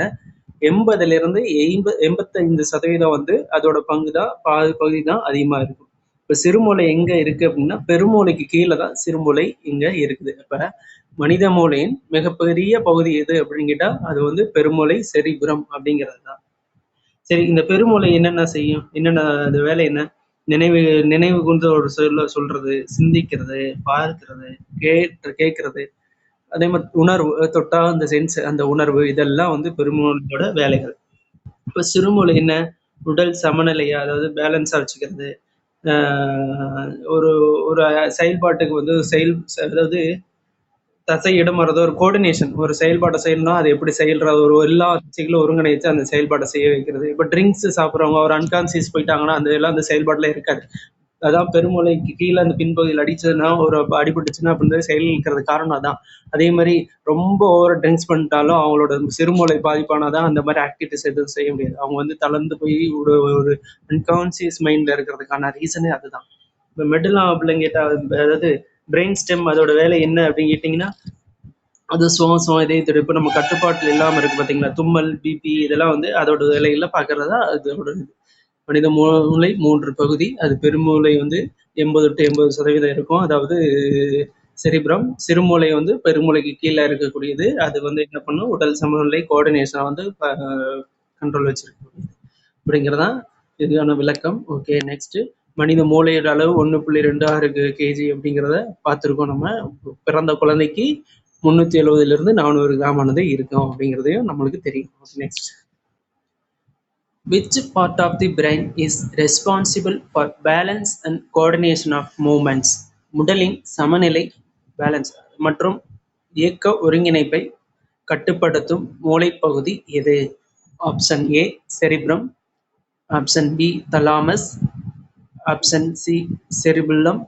80லிருந்து 85% வந்து அதோட பங்கு தான், பகுதி தான் அதிகமா இருக்கும். இப்ப சிறுமூளை எங்க இருக்கு அப்படின்னா பெருமூளைக்கு கீழே தான் சிறுமூளை இங்க இருக்குது. அப்ப மனித மூளையின் மிகப்பெரிய பகுதி எது அப்படின்னு கேட்டா அது வந்து பெருமூளை செரிபுரம் அப்படிங்கிறது தான். சரி, இந்த பெருமூளை என்னென்ன செய்யும்? என்னென்ன அது வேலை என்ன? நினைவு நினைவு கூர்ந்து ஒரு சொல்றது, சிந்திக்கிறது, பார்க்கிறது, கேட்கறது, அதே மாதிரி உணர்வு, தொட்டா அந்த சென்ஸ், அந்த உணர்வு, இதெல்லாம் வந்து பெருமூளையோட வேலைகள். இப்போ சிறுமூளை என்ன? உடல் சமநிலையா, அதாவது பேலன்ஸா வச்சுக்கிறது, ஒரு ஒரு செயல்பாட்டுக்கு வந்து அதாவது தசை இடமாறதோ ஒரு கோஆர்டினேஷன், ஒரு செயல்பாட்டை செய்யணும்னா அது எப்படி செயல்றது, ஒரு எல்லா தசைகளும் ஒருங்கிணைச்சு அந்த செயல்பாட்டை செய்ய வைக்கிறது. இப்போ ட்ரிங்க்ஸ் சாப்பிட்றவங்க ஒரு அன்கான்சியஸ் போயிட்டாங்கன்னா அந்த எல்லாம் அந்த செயல்பாட்டில் இருக்காது. அதான் பெருமூளைக்கு கீழே அந்த பின்பகுதியில் அடிச்சதுன்னா, ஒரு அடிபட்டுச்சுன்னா அப்படின்னு செயல்கிறது காரணம் அதான். அதே மாதிரி ரொம்ப ஓவர் ட்ரிங்க்ஸ் பண்ணிட்டாலும் அவங்களோட சிறுமூளை பாதிப்பானாதான் அந்த மாதிரி ஆக்டிவிட்டிஸ் எதுவும் செய்ய முடியாது. அவங்க வந்து தளர்ந்து போய் ஒரு அன்கான்சியஸ் மைண்ட்ல இருக்கிறதுக்கான ரீசனே அதுதான். இப்போ மெடுலா ஆப்லங்கேட்டா, அதாவது பிரெயின் ஸ்டெம், அதோட வேலை என்ன அப்படின்னு கேட்டிங்கன்னா, அது சுவாசம், இதய துடிப்பு நம்ம கட்டுப்பாட்டில் இல்லாமல் இருக்கு பார்த்தீங்களா, தும்மல், பிபி, இதெல்லாம் வந்து அதோட வேலைகளை பார்க்கறதா அதோட இது. மனித மூளை 3 பகுதி. அது பெருமூளை வந்து 80 to 80% இருக்கும். அதாவது செரிப்ரம். சிறுமூளை வந்து பெருமூளைக்கு கீழே இருக்கக்கூடியது. அது வந்து என்ன பண்ணும்? உடல் சமநிலை, கோஆர்டினேஷனை வந்து கண்ட்ரோல் வச்சிருக்கு அப்படிங்கிறதான் இதுக்கான விளக்கம். Okay, next. மனித மூளையோட அளவு 1.26 kg அப்படிங்கிறத பார்த்துருக்கோம். நம்ம பிறந்த குழந்தைக்கு 370 to 400 கிராம் ஆனது இருக்கும் அப்படிங்கிறதையும் நம்மளுக்கு தெரியும். Next. Which part of the brain is responsible for balance and coordination of movements? உடலின் சமநிலை, பேலன்ஸ் மற்றும் இயக்க ஒருங்கிணைப்பை கட்டுப்படுத்தும் மூளைப்பகுதி எது? Option A cerebrum, option B thalamus, option C cerebellum,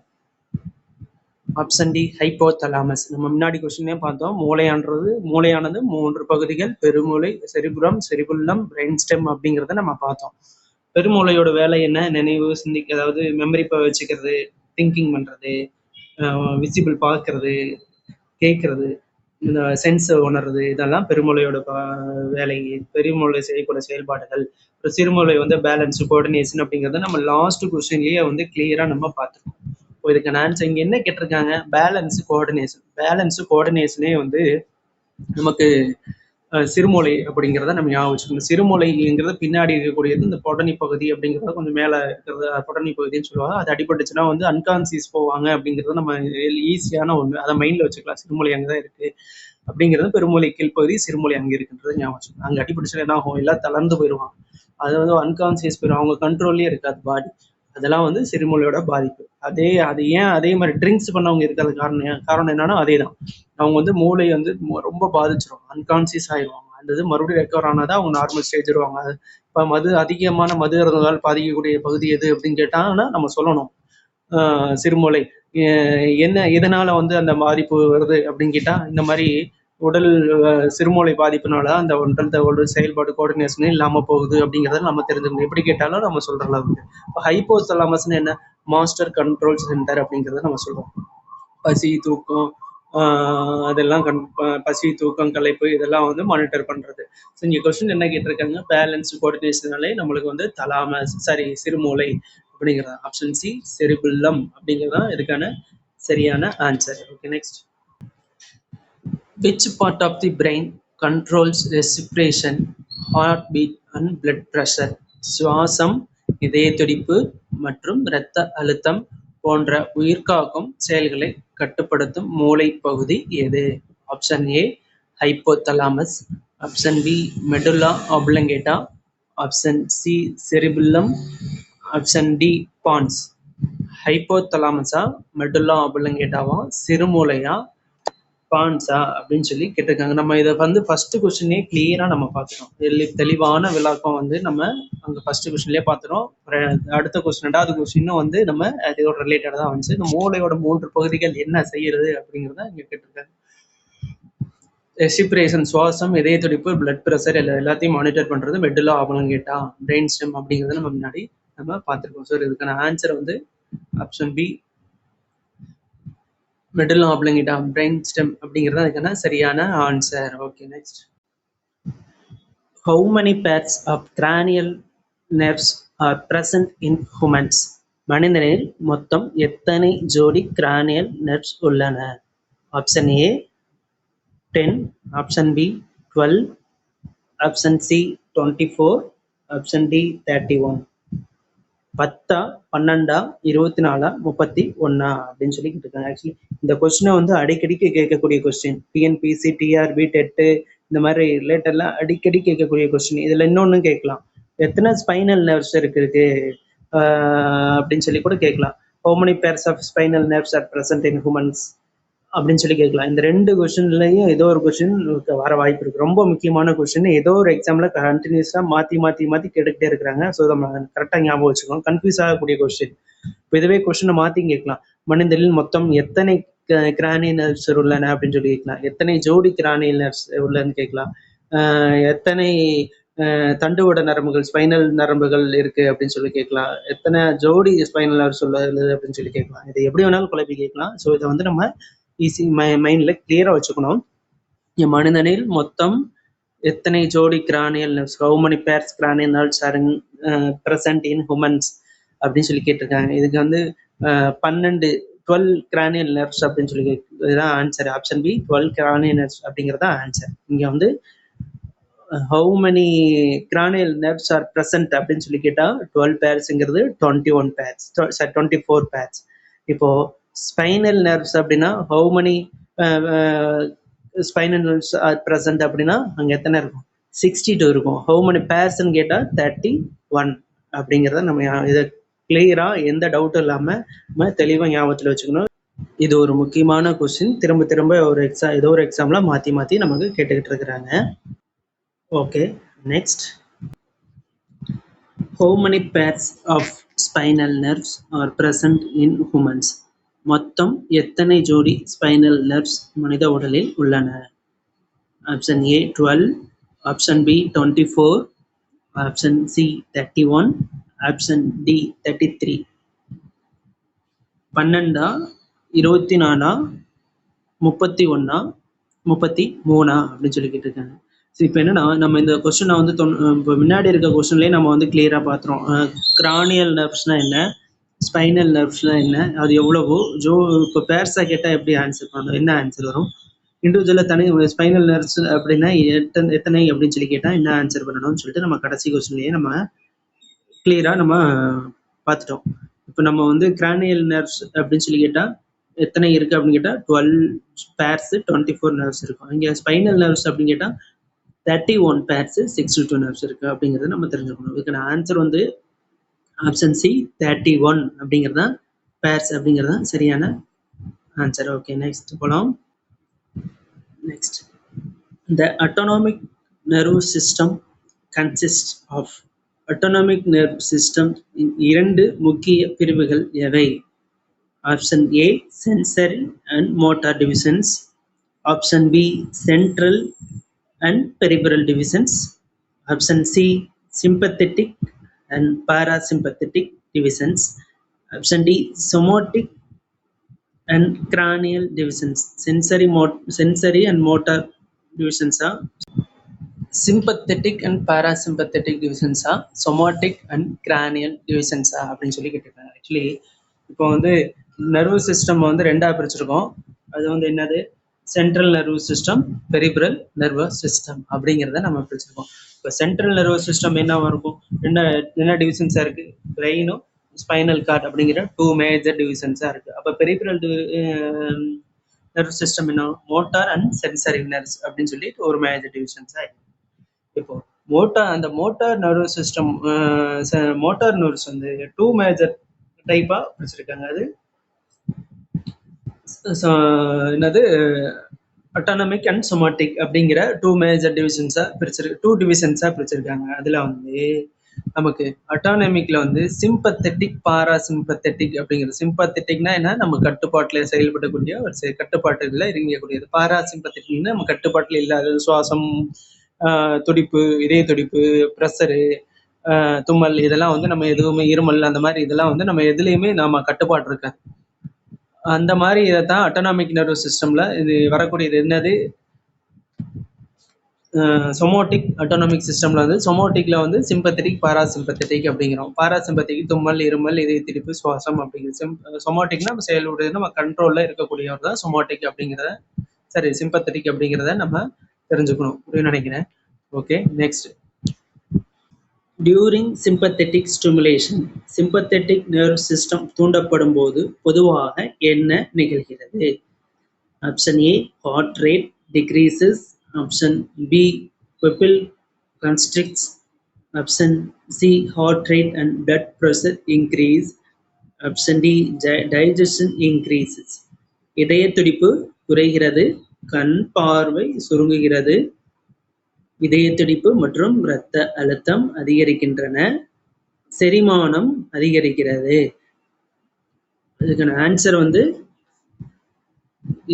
option D hypothalamus. நம்ம முன்னாடி கொஸ்டினே பார்த்தோம். மூளையானது 3 பகுதிகள்: பெருமூளை, செரிபுரம், செரிபுல்லம், பிரெயின் ஸ்டெம் அப்படிங்கிறத நம்ம பார்த்தோம். பெருமூளையோட வேலை என்ன? நினைவு, சிந்திக்க, அதாவது மெமரி வச்சுக்கிறது, திங்கிங் பண்றது, விசிபிள் பார்க்கறது, கேட்கறது, இந்த சென்ஸ் உணர்றது, இதெல்லாம் பெருமூளையோட வேலை. பெருமூளை செய்யக்கூடிய செயல்பாடுகள். சிறுமூளை வந்து பேலன்ஸ், கோஆர்டினேஷன் அப்படிங்கிறத நம்ம லாஸ்ட் கொஸ்டின்லயே வந்து கிளியரா நம்ம பார்த்துருக்கோம். இதுக்கான ஆன்சர் இங்க என்ன கேட்டிருக்காங்க? Balance, coordination. பேலன்ஸ், கோஆர்டினேஷனே வந்து நமக்கு சிறுமூளை அப்படிங்கிறத நம்ம ஞாபகம் வச்சுக்கணும். சிறுமூளைங்கிறது பின்னாடி இருக்கக்கூடியது இந்த பொடனி பகுதி அப்படிங்கிறத கொஞ்சம் மேலே இருக்கிறது பொடனி பகுதின்னு சொல்லுவாங்க. அது அடிபட்டுச்சுன்னா வந்து அன்கான்சியஸ் போவாங்க அப்படிங்கிறது நம்ம ஈஸியான ஒன்று. அதை மைண்டில் வச்சுக்கலாம். சிறுமூளை அங்கே தான் இருக்கு அப்படிங்கிறது. பெருமூளை கீழ்ப்பகுதி, சிறுமூளை அங்கே இருக்குன்றது ஞாபகம் வச்சுக்கணும். அங்கே அடிபட்டுச்சுன்னா என்ன ஆகும்? எல்லாம் தளர்ந்து போயிடுவாங்க. அது வந்து அன்கான்சியஸ் போயிடும். அவங்க கண்ட்ரோல்லே இருக்காது பாடி. அதெல்லாம் வந்து சிறுமூளையோட பாதிப்பு. அது ஏன் அதே மாதிரி ட்ரிங்க்ஸ் பண்ணவங்க இருக்காது காரணம் என்னன்னா அதே தான். அவங்க வந்து மூளை வந்து ரொம்ப பாதிச்சிடும், அன்கான்சியஸ் ஆயிடுவாங்க. அந்த இது மறுபடியும் ரெக்கவர் ஆனாதான் அவங்க நார்மல் ஸ்டேஜ் வருவாங்க. இப்போ அதிகமான மது இருந்ததால் பாதிக்கக்கூடிய பகுதி எது அப்படின்னு கேட்டாங்கன்னா நம்ம சொல்லணும் சிறுமூளை. எதனால வந்து அந்த பாதிப்பு வருது அப்படின்னு கேட்டா, இந்த மாதிரி உடல் சிறுமூளை பாதிப்புனால அந்த உடல் செயல்பாடு, கோஆர்டினேஷன் இல்லாம போகுது அப்படிங்கிறத நம்ம தெரிஞ்சுக்கணும். எப்படி கேட்டாலும் நம்ம சொல்ற அளவுக்கு. இப்போ ஹைப்போதலாமஸ்ன்னு என்ன? மாஸ்டர் கண்ட்ரோல் சென்டர் அப்படிங்கிறத நம்ம சொல்றோம். பசி, தூக்கம், அதெல்லாம் பசி, தூக்கம், களைப்பு, இதெல்லாம் வந்து மானிட்டர் பண்றது. ஸோ இங்கே கொஸ்டின் என்ன கேட்டிருக்காங்க? பேலன்ஸ், கோஆர்டினேஷனாலே நம்மளுக்கு வந்து சிறுமூளை அப்படிங்கிறது. ஆப்ஷன் சி செரிபுல்லம் அப்படிங்கிறதான் இதுக்கான சரியான answer. Okay, next. Which part of the brain controls respiration, heartbeat and blood pressure? சுவாசம், இதய துடிப்பு மற்றும் இரத்த அழுத்தம் போன்ற உயிர்காக்கும் செயல்களை கட்டுப்படுத்தும் மூளை பகுதி எது? Option A hypothalamus, option B medulla oblongata, option C cerebellum, option D pons. ஹைப்போதலாமஸா, மெடுல்லா ஆப்லங்கேட்டாவா, சிறுமூளையா, பான்ஸா அப்படின்னு சொல்லி கேட்டிருக்காங்க. நம்ம இதை வந்து ஃபர்ஸ்ட் கொஸ்டினே கிளியரா நம்ம பார்த்துட்டோம். தெளிவான விளக்கம் வந்து நம்ம அங்க ஃபர்ஸ்ட் கொஸ்டின்லயே பார்த்துட்டோம். அடுத்த கொஸ்டின், ரெண்டாவது கொஸ்டினும் வந்து நம்ம அதோட ரிலேட்டடா தான் வந்துச்சு. இந்த மூளையோட 3 பகுதிகள் என்ன செய்யறது அப்படிங்கிறத இங்க கேட்டிருக்காங்க. ரெஸ்பிரேஷன், சுவாசம், இதய துடிப்பு, பிளட் ப்ரெஷர் எல்லாத்தையும் மானிட்டர் பண்றது மெடுலா ஆப்லாங்கேட்டா, பிரெயின் ஸ்டெம் அப்படிங்கிறத நம்ம முன்னாடி நம்ம பார்த்துருக்கோம். ஸோ இதுக்கான ஆன்சர் வந்து option B, medulla oblongata, brain stem அப்படிங்கிறது அதுக்கான சரியான answer. Okay, next. How many pairs of cranial nerves are present in humans? மனிதனில் மொத்தம் எத்தனை ஜோடி கிரானியல் நர்வ்ஸ் உள்ளன? Option A 10, option B 12, option C 24, option D 31. 10, 12, 24, 31 அப்படின்னு சொல்லி கேட்டிருக்காங்க. ஆக்சுவலி இந்த கொஸ்டினை வந்து அடிக்கடிக்கு கேட்கக்கூடிய கொஸ்டின். டிஎன்பிசி, டிஆர்பி, டெட்டு இந்த மாதிரி ரிலேட்டட்லாம் அடிக்கடி கேட்கக்கூடிய கொஸ்டின். இதுல இன்னொன்னு கேட்கலாம், எத்தனை ஸ்பைனல் நர்வ்ஸ் இருக்கு அப்படின்னு சொல்லி கூட கேட்கலாம். How many pairs of spinal nerves are present in humans அப்படின்னு சொல்லி கேட்கலாம். இந்த 2 கொஸ்டின்லயும் ஏதோ ஒரு கொஸ்டின் வர வாய்ப்பு இருக்கு. ரொம்ப முக்கியமான கொஸ்டின், ஏதோ ஒரு எக்ஸாம்ல கண்டினியூஸா மாத்தி கேட்டுக்கிட்டே இருக்கிறாங்க. ஸோ நம்ம கரெக்டா ஞாபகம் வச்சுக்கோங்க. கன்ஃபியூஸ் ஆகக்கூடிய கொஸ்டின். இப்போ இதுவே கொஸ்டினை மாத்தி கேட்கலாம், மனிதனில் மொத்தம் எத்தனை கிரானியல் நர்வ்ஸ் உள்ளன அப்படின்னு சொல்லி கேட்கலாம். எத்தனை ஜோடி கிரானியல் நர்வ்ஸ் உள்ளன்னு கேட்கலாம். எத்தனை தண்டுவட நரம்புகள், ஸ்பைனல் நரம்புகள் இருக்கு அப்படின்னு சொல்லி கேட்கலாம். எத்தனை ஜோடி ஸ்பைனல் நர்வ்ஸ் உள்ளது அப்படின்னு சொல்லி கேட்கலாம். இது எப்படி வேணாலும் குழப்பி கேட்கலாம். ஸோ இதை வந்து நம்ம ஈஸி மைண்ட்ல கிளியரா வச்சுக்கணும். மனிதனில் மொத்தம் எத்தனை ஜோடி cranial nerves, how many pairs கிரானியல் nerves are present in humans அப்படின்னு சொல்லி கேட்டிருக்காங்க. இதுக்கு வந்து 12 கிரானியல் நர்வ்ஸ் அப்படின்னு சொல்லி இதுதான் answer. Option B 12 cranial nerves அப்படிங்கிறது தான் ஆன்சர். இங்க வந்து how many cranial nerves are present அப்படின்னு சொல்லி கேட்டா 12 பேர்ஸ்ங்கிறது 21 பேர்ஸ், 24 பேர்ஸ். இப்போ ஸ்பைனல் நர்வ்ஸ் அப்படின்னா how many spinal nerves are present அப்படின்னா அங்க எத்தனை இருக்கும்? 62 இருக்கும். ஹவு மெனி பேர்ஸ்ன்னு கேட்டா 31 அப்படிங்கிறத நம்ம இதை கிளியரா எந்த டவுட்டும் இல்லாம நம்ம தெளிவா ஞாபகத்துல வச்சுக்கணும். இது ஒரு முக்கியமான கொஸ்டின். திரும்ப ஒரு ஏதோ ஒரு எக்ஸாம்ல மாத்தி நமக்கு கேட்டுக்கிட்டு இருக்கிறாங்க. Okay, next. How many pairs of spinal nerves are present in humans? மொத்தம் எத்தனை ஜோடி ஸ்பைனல் நர்வ்ஸ் மனித உடலில் உள்ளன? Option A 12, option B 24, option C 31, option D 33. 12, 24, 31, 33 அப்படின்னு சொல்லி கேட்டிருக்காங்க. இப்போ என்னன்னா, நம்ம இந்த கொஸ்டினை வந்து இப்போ முன்னாடி இருக்க கொஸ்டின்லேயே நம்ம வந்து கிளியரா பார்த்துறோம். கிரானியல் நர்வ்ஸ்னா என்ன, ஸ்பைனல் நர்வ்ஸ்னா என்ன, அது எவ்வளவோ இப்போ பேர்ஸா கேட்டால் எப்படி ஆன்சர் பண்ணணும், என்ன ஆன்சர் வரும்? இண்டிவிஜுவலாக தனி ஸ்பைனல் நர்வ்ஸ் அப்படின்னா எத்தனை அப்படின்னு சொல்லி கேட்டால் என்ன ஆன்சர் பண்ணணும்னு சொல்லிட்டு நம்ம கடைசி கொஸ்டின்லேயே நம்ம கிளியரா நம்ம பார்த்துட்டோம். இப்போ நம்ம வந்து கிரானியல் நர்வ்ஸ் அப்படின்னு சொல்லி கேட்டால் எத்தனை இருக்கு அப்படின்னு கேட்டால் 12 பேர்ஸ், 24 நர்வ்ஸ் இருக்கும். இங்கே ஸ்பைனல் நர்வ்ஸ் அப்படின்னு கேட்டால் 31 பேர்ஸ், 62 நர்வ்ஸ் இருக்கு அப்படிங்கிறத நம்ம தெரிஞ்சுக்கணும். இதுக்கான ஆன்சர் வந்து ஆப்ஷன் சி 31 அப்படிங்கிறதா பேர்ஸ் அப்படிங்கிறதா சரியான ஆன்சர். ஓகே, நெக்ஸ்ட் போலாம். Next, the autonomic nervous system consists of. autonomic nerve system இன் 2 முக்கிய பிரிவுகள் எவை? Option A sensory and motor divisions, option B central and peripheral divisions, option C sympathetic and parasympathetic divisions, option D somatic and cranial divisions. Sensory and motor divisions are sympathetic and parasympathetic divisions are somatic and cranial divisions are அப்படின்னு சொல்லி கேட்டிருக்காங்க. Actually இப்போ வந்து nervous system வந்து 2ஆக பிரிச்சிருக்கோம். அது வந்து என்னது? Central nervous system, peripheral nervous system அப்படிங்கிறத நம்ம பிரிச்சிருக்கோம். இப்போ சென்ட்ரல் நர்வஸ் சிஸ்டம் என்னவா இருக்கும்? என்ன டிவிஷன்ஸாக இருக்கு? பிரெயினும் ஸ்பைனல் கார்டு அப்படிங்கிற 2 மேஜர் டிவிஷன்ஸாக இருக்கு. அப்போ பெரிபிரல் நர்வஸ் சிஸ்டம் என்ன? மோட்டார் அண்ட் சென்சரி நர்வ்ஸ் அப்படின்னு சொல்லிட்டு ஒரு மேஜர் டிவிஷன்ஸாக இருக்கு. இப்போ motor nervous system, motor nerves வந்து 2 மேஜர் டைப்பா பிரிச்சிருக்காங்க. அது என்னது? அட்டானமிக் அண்ட் சொமாட்டிக் அப்படிங்கிற டூ டிவிஷன்ஸாக பிரிச்சிருக்காங்க. அதில் வந்து நமக்கு அட்டானமிக்ல வந்து சிம்பத்தட்டிக் பாராசிம்பத்தட்டிக் அப்படிங்கிறது. சிம்பத்தட்டிக்னா என்ன, நம்ம கட்டுப்பாட்டில் செயல்படக்கூடிய ஒரு கட்டுப்பாட்டுல இறங்கக்கூடியது. பாராசிம்பத்தட்டிக்னா நம்ம கட்டுப்பாட்டில் இல்லாத சுவாசம், துடிப்பு, இதய துடிப்பு, ப்ரெஷரு, தும்மல், இதெல்லாம் வந்து நம்ம எதுவுமே, இருமல், அந்த மாதிரி இதெல்லாம் வந்து நம்ம எதுலேயுமே நம்ம கட்டுப்பாடு இருக்காது. அந்த மாதிரி இதைத்தான் அட்டானமிக் நர்வஸ் சிஸ்டம்ல இது வரக்கூடியது. என்னது, சொமோட்டிக் அட்டானமிக் சிஸ்டம்ல வந்து சொமோட்டிக்ல வந்து சிம்பத்தட்டிக் பாராசிம்பத்தட்டிக் அப்படிங்கிறோம். பாராசிம்பத்திக் தும்மல், இருமல், இதய துடிப்பு, சுவாசம் அப்படிங்கிறது. சொமோட்டிக்னா நம்ம செயல்படுறது நம்ம கண்ட்ரோல்ல இருக்கக்கூடியவர் தான் சொமோட்டிக் அப்படிங்கிறத, சரி சிம்பத்தட்டிக் அப்படிங்கிறத நம்ம தெரிஞ்சுக்கணும். அப்படின்னு நினைக்கிறேன். Okay, next. During sympathetic stimulation, sympathetic nerve system தூண்டப்படும் போது பொதுவாக என்ன நிகழ்கிறது? Option A, heart rate decreases. Option B, pupil constricts. Option C, heart rate and blood pressure increase. Option D, digestion increases. இதய துடிப்பு குறைகிறது, கண் பார்வை சுருங்குகிறது, இதய துடிப்பு மற்றும் இரத்த அழுத்தம் அதிகரிக்கின்றன, செரிமானம் அதிகரிக்கிறது. இதுக்கான ஆன்சர் வந்து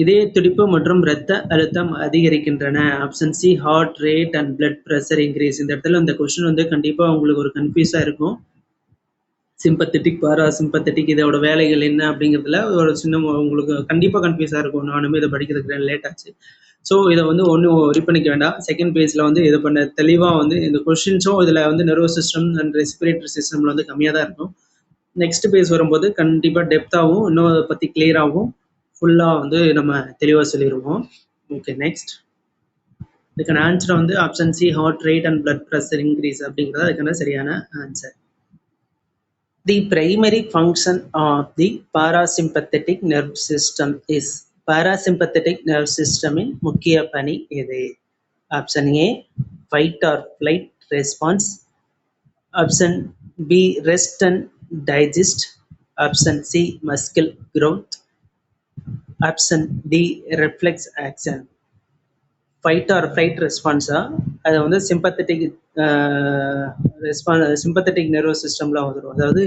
இதய துடிப்பு மற்றும் இரத்த அழுத்தம் அதிகரிக்கின்றன. Option C, heart rate and blood pressure increase. இந்த இடத்துல இந்த கொஸ்டின் வந்து கண்டிப்பாக உங்களுக்கு ஒரு கன்ஃபியூஸாக இருக்கும். சிம்பத்தட்டிக் பாராசிம்பத்தட்டிக் இதோட வேலைகள் என்ன அப்படிங்கிறதுல ஒரு சின்ன உங்களுக்கு கண்டிப்பாக கன்ஃபியூஸாக இருக்கும். நானுமே இதை படிக்கிறதுக்கு லேட் ஆச்சு. ஸோ இதை வந்து ஒன்றும் ஒரி பண்ணிக்க வேண்டாம். செகண்ட் பேஜில் வந்து இதை பண்ண தெளிவாக வந்து இந்த கொஸ்டின்ஸும் இதில் வந்து நர்வஸ் சிஸ்டம் அண்ட் ரெஸ்பிரேட்டரி சிஸ்டமில் வந்து கம்மியாக தான் இருக்கும். நெக்ஸ்ட் பேஜ் வரும்போது கண்டிப்பாக டெப்த்தாகவும் இன்னும் அதை பற்றி கிளியராகவும் ஃபுல்லாக வந்து நம்ம தெளிவாக சொல்லிடுவோம். Okay, next. இதுக்கான ஆன்சர் வந்து option C, heart rate and blood pressure increase அப்படிங்கிறது அதுக்கான சரியான answer. The primary function of the parasympathetic nerve system is. Parasympathetic nerve சிஸ்டமின் முக்கிய பணி எது? Option A, fight or flight response. Option B, rest and digest. Option C, muscle growth. Option D, reflex action. Fight or flight ரெஸ்பான்ஸா, அதை வந்து sympathetic nervous சிஸ்டம்ல வந்துடும். அதாவது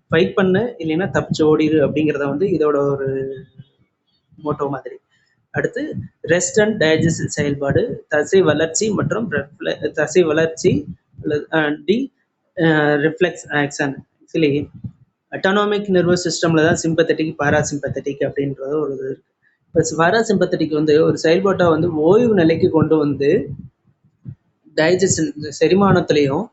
ஃபைட் பண்ணு இல்லைன்னா தப்பிச்சு ஓடிடு அப்படிங்கிறத வந்து இதோட ஒரு மோட்டோ மாதிரி. அடுத்து ரெஸ்ட் அண்ட் டைஜஸ்ட் செயல்பாடு, தசை வளர்ச்சி மற்றும் தசை வளர்ச்சி, D reflex action. Actually autonomic nervous சிஸ்டம்ல தான் சிம்பத்தட்டிக் பாராசிம்பத்தட்டிக் அப்படின்றது ஒரு இது இருக்கு. இப்போ பாராசிம்பத்தட்டிக் வந்து ஒரு செயல்பாட்டை வந்து ஓய்வு நிலைக்கு கொண்டு வந்து டைஜஷன் செரிமானத்திலையும்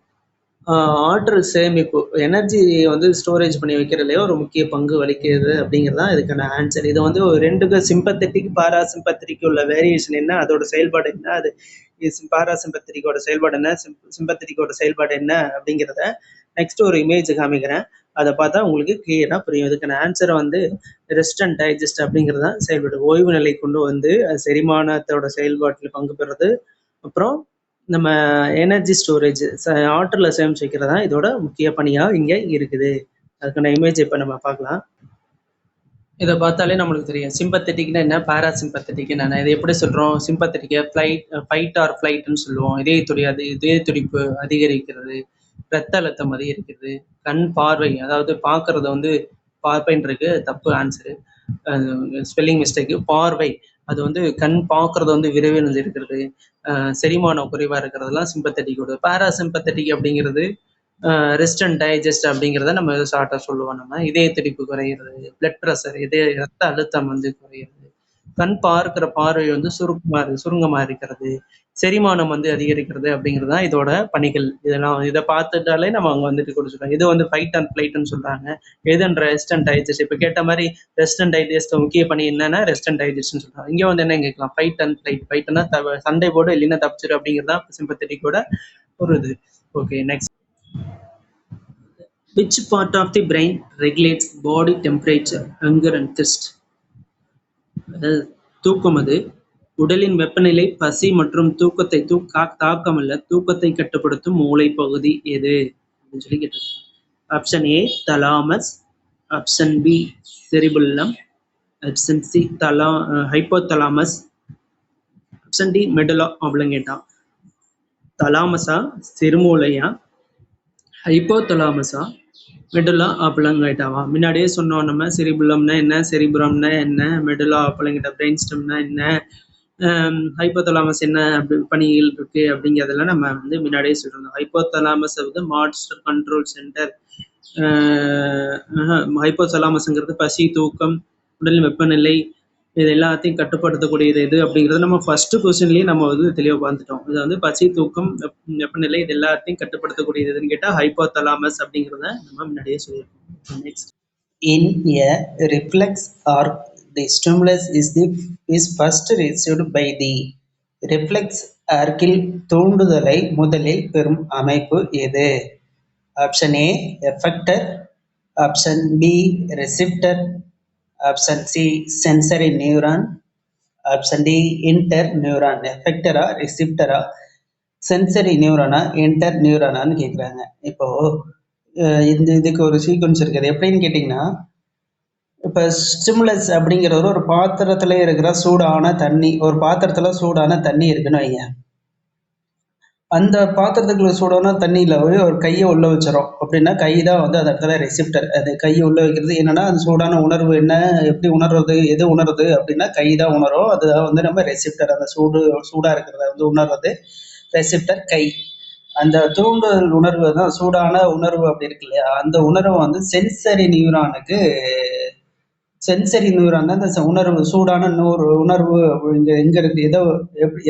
ஆற்றல் சேமிப்பு எனர்ஜி வந்து ஸ்டோரேஜ் பண்ணி வைக்கிறதுலையே ஒரு முக்கிய பங்கு வகிக்கிறது அப்படிங்கிறது தான் இதுக்கான ஆன்சர். இது வந்து ஒரு ரெண்டுக்கு சிம்பத்தட்டிக் பாராசிம்பத்தட்டிக் உள்ள வேரியேஷன் என்ன, அதோட செயல்பாடு என்ன, அது பாராசிம்பத்தட்டிக்கோட செயல்பாடு என்ன, சிம்பத்தட்டிக்கோட செயல்பாடு என்ன அப்படிங்கிறத நெக்ஸ்ட் ஒரு இமேஜ் காமிக்கிறேன். அதை பார்த்தா உங்களுக்கு கிளியராக புரியும். இதுக்கான ஆன்சரை வந்து ரெஸ்ட் அண்ட் டைஜஸ்ட் அப்படிங்கிறது தான் செயல்பாடு. ஓய்வு நிலை கொண்டு வந்து செரிமானத்தோட செயல்பாட்டில் பங்கு பெறுறது, அப்புறம் நம்ம எனர்ஜி ஸ்டோரேஜ் ஆற்றலை சேமிச்சு வைக்கிறது தான் இதோட முக்கிய பணியாக இங்கே இருக்குது. அதுக்கான இமேஜ் இப்போ நம்ம பார்க்கலாம். இதை பார்த்தாலே நம்மளுக்கு தெரியும் சிம்பத்தட்டிக்னா என்ன, பாராசிம்பத்தட்டிக் என்ன. இதை எப்படி சொல்கிறோம்? சிம்பத்தட்டிக்கை ஃபைட் ஆர் ஃப்ளைட்னு சொல்லுவோம். இதய துடிப்பு அதிகரிக்கிறது, ரத்த அழுத்தம் அதிகரிக்கிறது, கண் பார்வை, அதாவது பார்க்கறது வந்து பார்வைன்றிருக்கு தப்பு ஆன்சரு, ஸ்பெல்லிங் மிஸ்டேக்கு. பார்வை, அது வந்து கண் பார்க்கறது வந்து விரைவில் இருக்கிறது, செரிமானம் குறைவாக இருக்கிறதுலாம் சிம்பத்தட்டிக்கோட. பாராசிம்பத்தட்டிக் அப்படிங்கிறது ரெஸ்ட் அண்ட் டைஜஸ்ட் அப்படிங்கிறத நம்ம ஷார்ட்டாக சொல்லுவோம். நம்ம இதய துடிப்பு குறையிறது, பிளட் ப்ரெஷர், ரத்த அழுத்தம் வந்து குறையிறது, கண் பார்க்கிற பார்வை வந்து சுருங்கமாக இருக்கிறது, செரிமானம் வந்து அதிகரிக்கிறது அப்படிங்கிறது தான் இதோட பணிகள். இதை பார்த்துட்டாலே நம்ம அங்கே வந்துட்டு கொடுத்துருவோம். இது வந்து ஃபைட் அண்ட் ஃப்ளைட்னு சொல்கிறாங்க. எது ரெஸ்ட் அண்ட் டைஜஸ்ட். இப்போ கேட்ட மாதிரி ரெஸ்ட் அண்ட் டைஜஸ்ட் முக்கிய பணி என்னன்னா ரெஸ்ட் அண்ட் டைஜஸ்ட்னு சொல்கிறாங்க. இங்கே வந்து என்ன கேட்கலாம், ஃபைட் அண்ட் ஃப்ளைட். ஃபைட்னா சண்டை போடு இல்லைன்னா தப்பிச்சிரு அப்படிங்கிறது தான் சிம்பத்தட்டிக்கோட ஒரு இது. Okay, next. Which part of the brain regulates body temperature, hunger and thirst? தூக்கம் அது உடலின் வெப்பநிலை, பசி மற்றும் தூக்கத்தை தாக்கமல்ல தூக்கத்தை கட்டுப்படுத்தும் மூளை பகுதி எது அப்படின்னு சொல்லி கேட்டிருக்காங்க. Option A, thalamus. Option B, cerebellum. Option C, hypothalamus. Option D medulla oblongata. தலாமஸா, சிறுமூளையா, ஹைப்போதலாமஸா, மெடுலா ஆப்ளங்கேட்டாவா? முன்னாடியே சொன்னோம் நம்ம செரிபுலம்னா என்ன, செரிப்ரம்னா என்ன, மெடுலா ஆப்ளங்கேட்டா பிரெயின் ஸ்டெம்னா என்ன, ஹைப்போதலாமஸ் என்ன பணிகள் இருக்கு அப்படிங்கிறதெல்லாம் நம்ம வந்து முன்னாடியே சொல்லியிருந்தோம். ஹைப்போதலாமஸ் வந்து மாஸ்டர் கண்ட்ரோல் சென்டர். ஹைப்போதலாமஸ்ங்கிறது பசி, தூக்கம், உடல் வெப்பநிலை இது எல்லாத்தையும் கட்டுப்படுத்தக்கூடியது எது அப்படிங்கிறது நம்ம ஃபர்ஸ்ட் கொஸ்டின்லயே நம்ம வந்து தெளிவாக பார்த்துட்டோம். இது வந்து பசி, தூக்கம், வெப்பநிலை இது எல்லாத்தையும் கட்டுப்படுத்தக்கூடியது எதுன்னு கேட்டால் ஹைப்போதலாமஸ் அப்படிங்கிறத நம்ம முன்னாடியே சொல்லியிருக்கோம். Next, In a reflex arc, the stimulus is first received by the reflex arcல் தூண்டுதலை முதலில் பெறும் அமைப்பு எது? Option A effector, option B receptor, option C sensory neuron, option D inter neuron. எஃபெக்டரா, ரிசிப்டரா, சென்சரி நியூரானா, இன்டர் நியூரானான்னு கேட்குறாங்க. இப்போ இதுக்கு ஒரு சீக்வன்ஸ் இருக்குது. எப்படின்னு கேட்டிங்கன்னா, இப்போ ஸ்டிமுலஸ் அப்படிங்கிறது ஒரு பாத்திரத்துல இருக்கிற சூடான தண்ணி, ஒரு பாத்திரத்துல சூடான தண்ணி இருக்குன்னு வைங்க. அந்த பாத்திரத்துக்குள்ள சூடான தண்ணியில போய் ஒரு கையை உள்ள வச்சிடும் அப்படின்னா கை தான் வந்து அந்த இடத்துல ரெசிப்டர். அது கையை உள்ள வைக்கிறது என்னன்னா அந்த சூடான உணர்வு என்ன, எப்படி உணர்றது, எது உணர்றது அப்படின்னா கை தான் உணரும். அதுதான் வந்து நம்ம ரெசிப்டர். அந்த சூடா இருக்கிறத வந்து உணர்றது ரெசிப்டர் கை. அந்த தூண்டுதல் உணர்வு தான் சூடான உணர்வு அப்படி இருக்கு இல்லையா, அந்த உணர்வு வந்து சென்சரி நியூரானுக்கு. சென்சரி நியூரான் அந்த உணர்வு சூடான உணர்வு எங்க இருக்கு,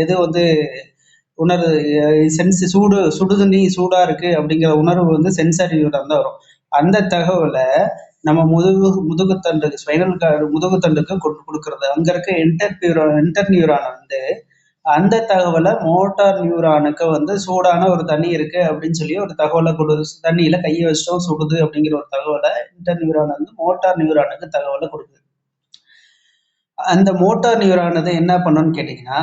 எது வந்து உணர்வு சுடு தண்ணி சூடா இருக்கு அப்படிங்கிற உணர்வு வந்து சென்சரி நியூரான் தான் வரும். அந்த தகவலை நம்ம முதுகுத்தண்டுக்கு ஸ்பைனல் கார்டு முதுகுத்தண்டுக்கு கொடுக்கறது. அங்க இருக்க இன்டர் நியூரான் வந்து அந்த தகவலை மோட்டார் நியூரானுக்கு வந்து சூடான ஒரு தண்ணி இருக்கு அப்படின்னு சொல்லி ஒரு தகவலை தண்ணியில கையை வச்சிட்டோம் சுடுது அப்படிங்கிற ஒரு தகவலை இன்டர் நியூரான் வந்து மோட்டார் நியூரானுக்கு தகவலை கொடுக்குது. அந்த மோட்டார் நியூரானது என்ன பண்ணுன்னு கேட்டீங்கன்னா,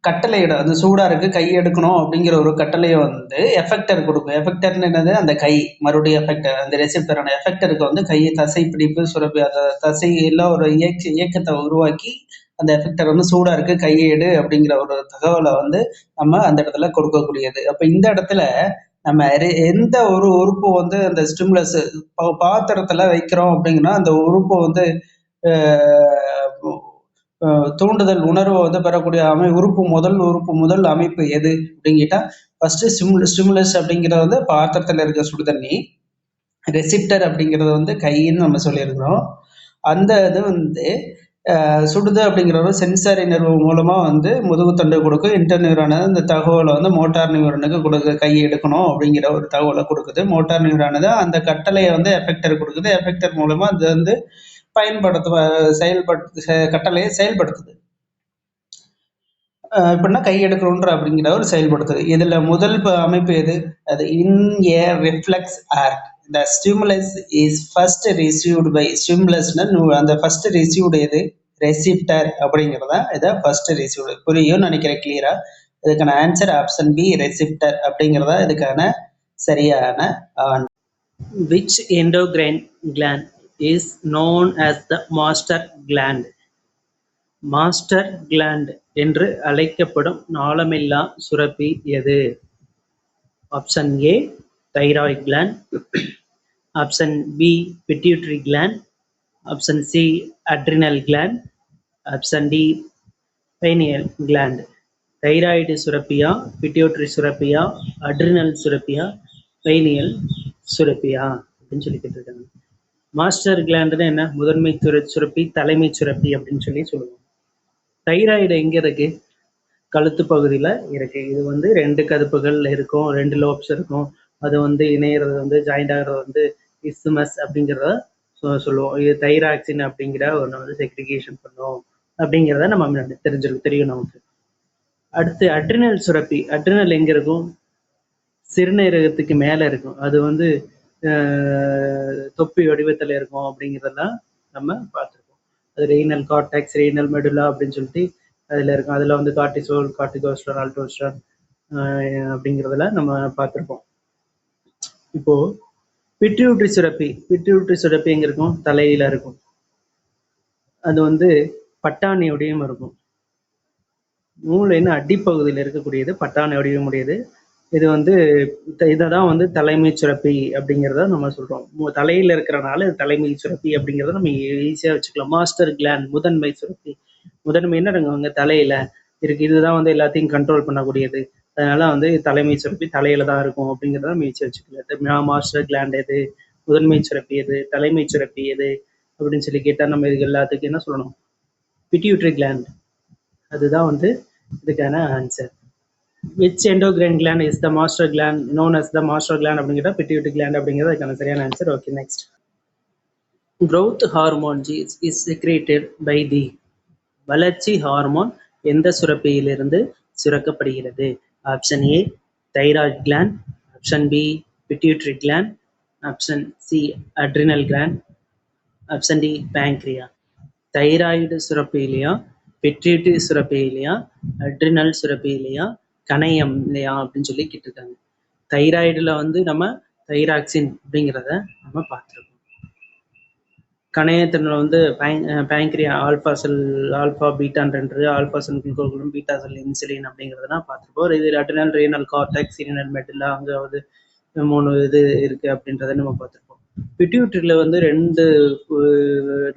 கட்டளையிட அந்த சூடா இருக்கு கை எடுக்கணும் அப்படிங்கிற ஒரு கட்டளையை வந்து எஃபெக்டர் கொடுக்கும். எஃபெக்டர்னு என்னது, அந்த கை மறுபடியும் எஃபெக்டர், அந்த ரெசிப்டரான எஃபெக்டருக்கு வந்து கையை தசை பிடிப்பு சுரப்பி அந்த தசையில ஒரு இயக்கத்தை உருவாக்கி அந்த எஃபெக்டர் வந்து சூடா இருக்கு கையை எடு அப்படிங்கிற ஒரு தகவலை வந்து நம்ம அந்த இடத்துல கொடுக்கக்கூடியது. அப்ப இந்த இடத்துல நம்ம எந்த ஒரு உறுப்பு வந்து அந்த ஸ்டிமுலஸ் பாத்திரத்துல வைக்கிறோம் அப்படிங்கன்னா அந்த உறுப்பு வந்து தூண்டுதல் உணர்வை வந்து பெறக்கூடிய முதல் அமைப்பு எது அப்படின்னு கேட்டா ஃபர்ஸ்ட் ஸ்டிமுலஸ் அப்படிங்கிறது வந்து பாத்திரத்துல இருக்க சுடுதண்ணி. ரெசிப்டர் அப்படிங்கிறது வந்து கைன்னு நம்ம சொல்லியிருக்கிறோம். அந்த இது வந்து சுடுது அப்படிங்கிறது சென்சாரி நர்வு மூலமா வந்து முதுகுத்தண்டை கொடுக்கும். இன்டர் நியூரானது இந்த தகவலை வந்து மோட்டார் நியூரானுக்கு கொடுக்குது, கையை எடுக்கணும் அப்படிங்கிற ஒரு தகவலை கொடுக்குது. மோட்டார் நியூரானது அந்த கட்டளையை வந்து எஃபெக்டர் கொடுக்குது. எஃபெக்டர் மூலமா அது வந்து கட்டளையை செயல்படுத்துது. இப்படின்னா கை எடுக்கணுன்ற அப்படிங்கிற ஒரு செயல்படுத்துது. இதுல முதல் அமைப்பு எது, அது in a reflex arc the stimulus is first received by. ஸ்டிமுலஸ்னா அந்த ஃபர்ஸ்ட் ரிசீவ்டு எது, ரெசிப்டர் அப்படிங்கிறதா இதை ஃபர்ஸ்ட் ரிசீவ்டு. புரியும் நினைக்கிறேன் கிளியரா. இதுக்கான ஆன்சர் ஆப்ஷன் பி ரெசிப்டர் அப்படிங்கிறதா இதுக்கான சரியான answer. Which endocrine gland is known as the master gland? Master gland என்று அழைக்கப்படும் நாளமில்லா சுரப்பி எது? Option A thyroid gland, option B pituitary gland, option C adrenal gland, option D pineal gland. Thyroid சுரப்பியா, pituitary சுரப்பியா, அட்ரினல் சுரப்பியா, pineal சுரப்பியா அப்படின்னு சொல்லி கேட்டிருக்காங்க. மாஸ்டர் கிளாண்டுன்னு என்ன, முதன்மை சுரப்பி, தலைமை சுரப்பி அப்படின்னு சொல்லி சொல்லுவோம். தைராய்டு எங்க இருக்கு, கழுத்து பகுதியில இருக்கு. இது வந்து 2 கதுப்புகள் இருக்கும், 2 லோப்ஸ் இருக்கும். அது வந்து இணையறது வந்து ஜாயிண்ட் ஆகிறது வந்து இஸ்துமஸ் அப்படிங்கிறத சொல்லுவோம். இது தைராக்சின் அப்படிங்கிற ஒன்று வந்து செக்ரிகேஷன் பண்ணும் அப்படிங்கிறத நம்ம தெரியும் நமக்கு. அடுத்து அட்ரினல் சுரப்பி. அட்ரினல் எங்க இருக்கும், சிறுநீரகத்துக்கு மேல இருக்கும். அது வந்து தொப்பி வடிவத்தில் இருக்கும் அப்படிங்கிறதெல்லாம் நம்ம பார்த்துருக்கோம். அது ரீனல் கார்டெக்ஸ், ரீனல் மெடுலா அப்படின்னு சொல்லிட்டு அதில் இருக்கும். அதில் வந்து கார்டிசோல், கார்டிகோஸ்டர், ஆல்டோஸ்டர் அப்படிங்கிறதுல நம்ம பார்த்துருப்போம். இப்போ பிட்யூட்டரி சுரப்பி எங்க இருக்கும், தலையில இருக்கும். அது வந்து பட்டாணியோடையும் இருக்கும். மூளையின் அடிப்பகுதியில் இருக்கக்கூடியது, பட்டாணி வடிவமுடையது. இது வந்து இதை தான் வந்து தலைமை சுரப்பி அப்படிங்கிறத நம்ம சொல்றோம். தலையில இருக்கிறனால இது தலைமை சுரப்பி அப்படிங்கிறத நம்ம ஈஸியா வச்சுக்கலாம். மாஸ்டர் கிளாண்ட் முதன்மை சுரப்பி. முதன்மைன்னா அங்க தலையில இருக்கு. இதுதான் வந்து எல்லாத்தையும் கண்ட்ரோல் பண்ணக்கூடியது. அதனால வந்து தலைமை சுரப்பி தலையில தான் இருக்கும் அப்படிங்கிறத நம்ம ஈஸியா வச்சுக்கலாம். மாஸ்டர் கிளாண்ட் எது, முதன்மை சுரப்பி எது, தலைமை சுரப்பி எது அப்படின்னு சொல்லி கேட்டா நம்ம இதுக்கு எல்லாத்துக்கும் என்ன சொல்லணும்? Pituitary gland. அதுதான் வந்து இதுக்கான answer. Which endocrine gland is the master gland known as the master gland அப்படிங்கிற பிட்யூட்டரி கிளாண்ட் அப்படிங்கிறது அதுக்கான சரியான answer. Okay, next. growth hormone is secreted by the வளர்ச்சி ஹார்மோன் எந்த சுரப்பியிலிருந்து சுரக்கப்படுகிறது? Option A thyroid gland, option B pituitary gland, option C adrenal gland, option D pancreas. Thyroid சுரப்பிலையா, pituitary சுரப்பிலையா, அட்ரினல் சுரப்பிலையா, கணையம் இல்லையா அப்படின்னு சொல்லி கேட்டிருக்காங்க. தைராய்டுல வந்து நம்ம தைராக்சின் அப்படிங்கிறத நம்ம பார்த்துருக்கோம். கணையத்தில வந்து பேங்க்ரியா ஆல்ஃபா செல், ஆல்ஃபா பீட்டான்றது alpha cell glucagon, beta cell insulin அப்படிங்கிறதெல்லாம் பார்த்துருப்போம். இது adrenal, renal cortex, renal medulla, அங்கே வந்து 3 இது இருக்கு அப்படின்றத நம்ம பார்த்துருப்போம். பிட்யூட்டரியில் வந்து 2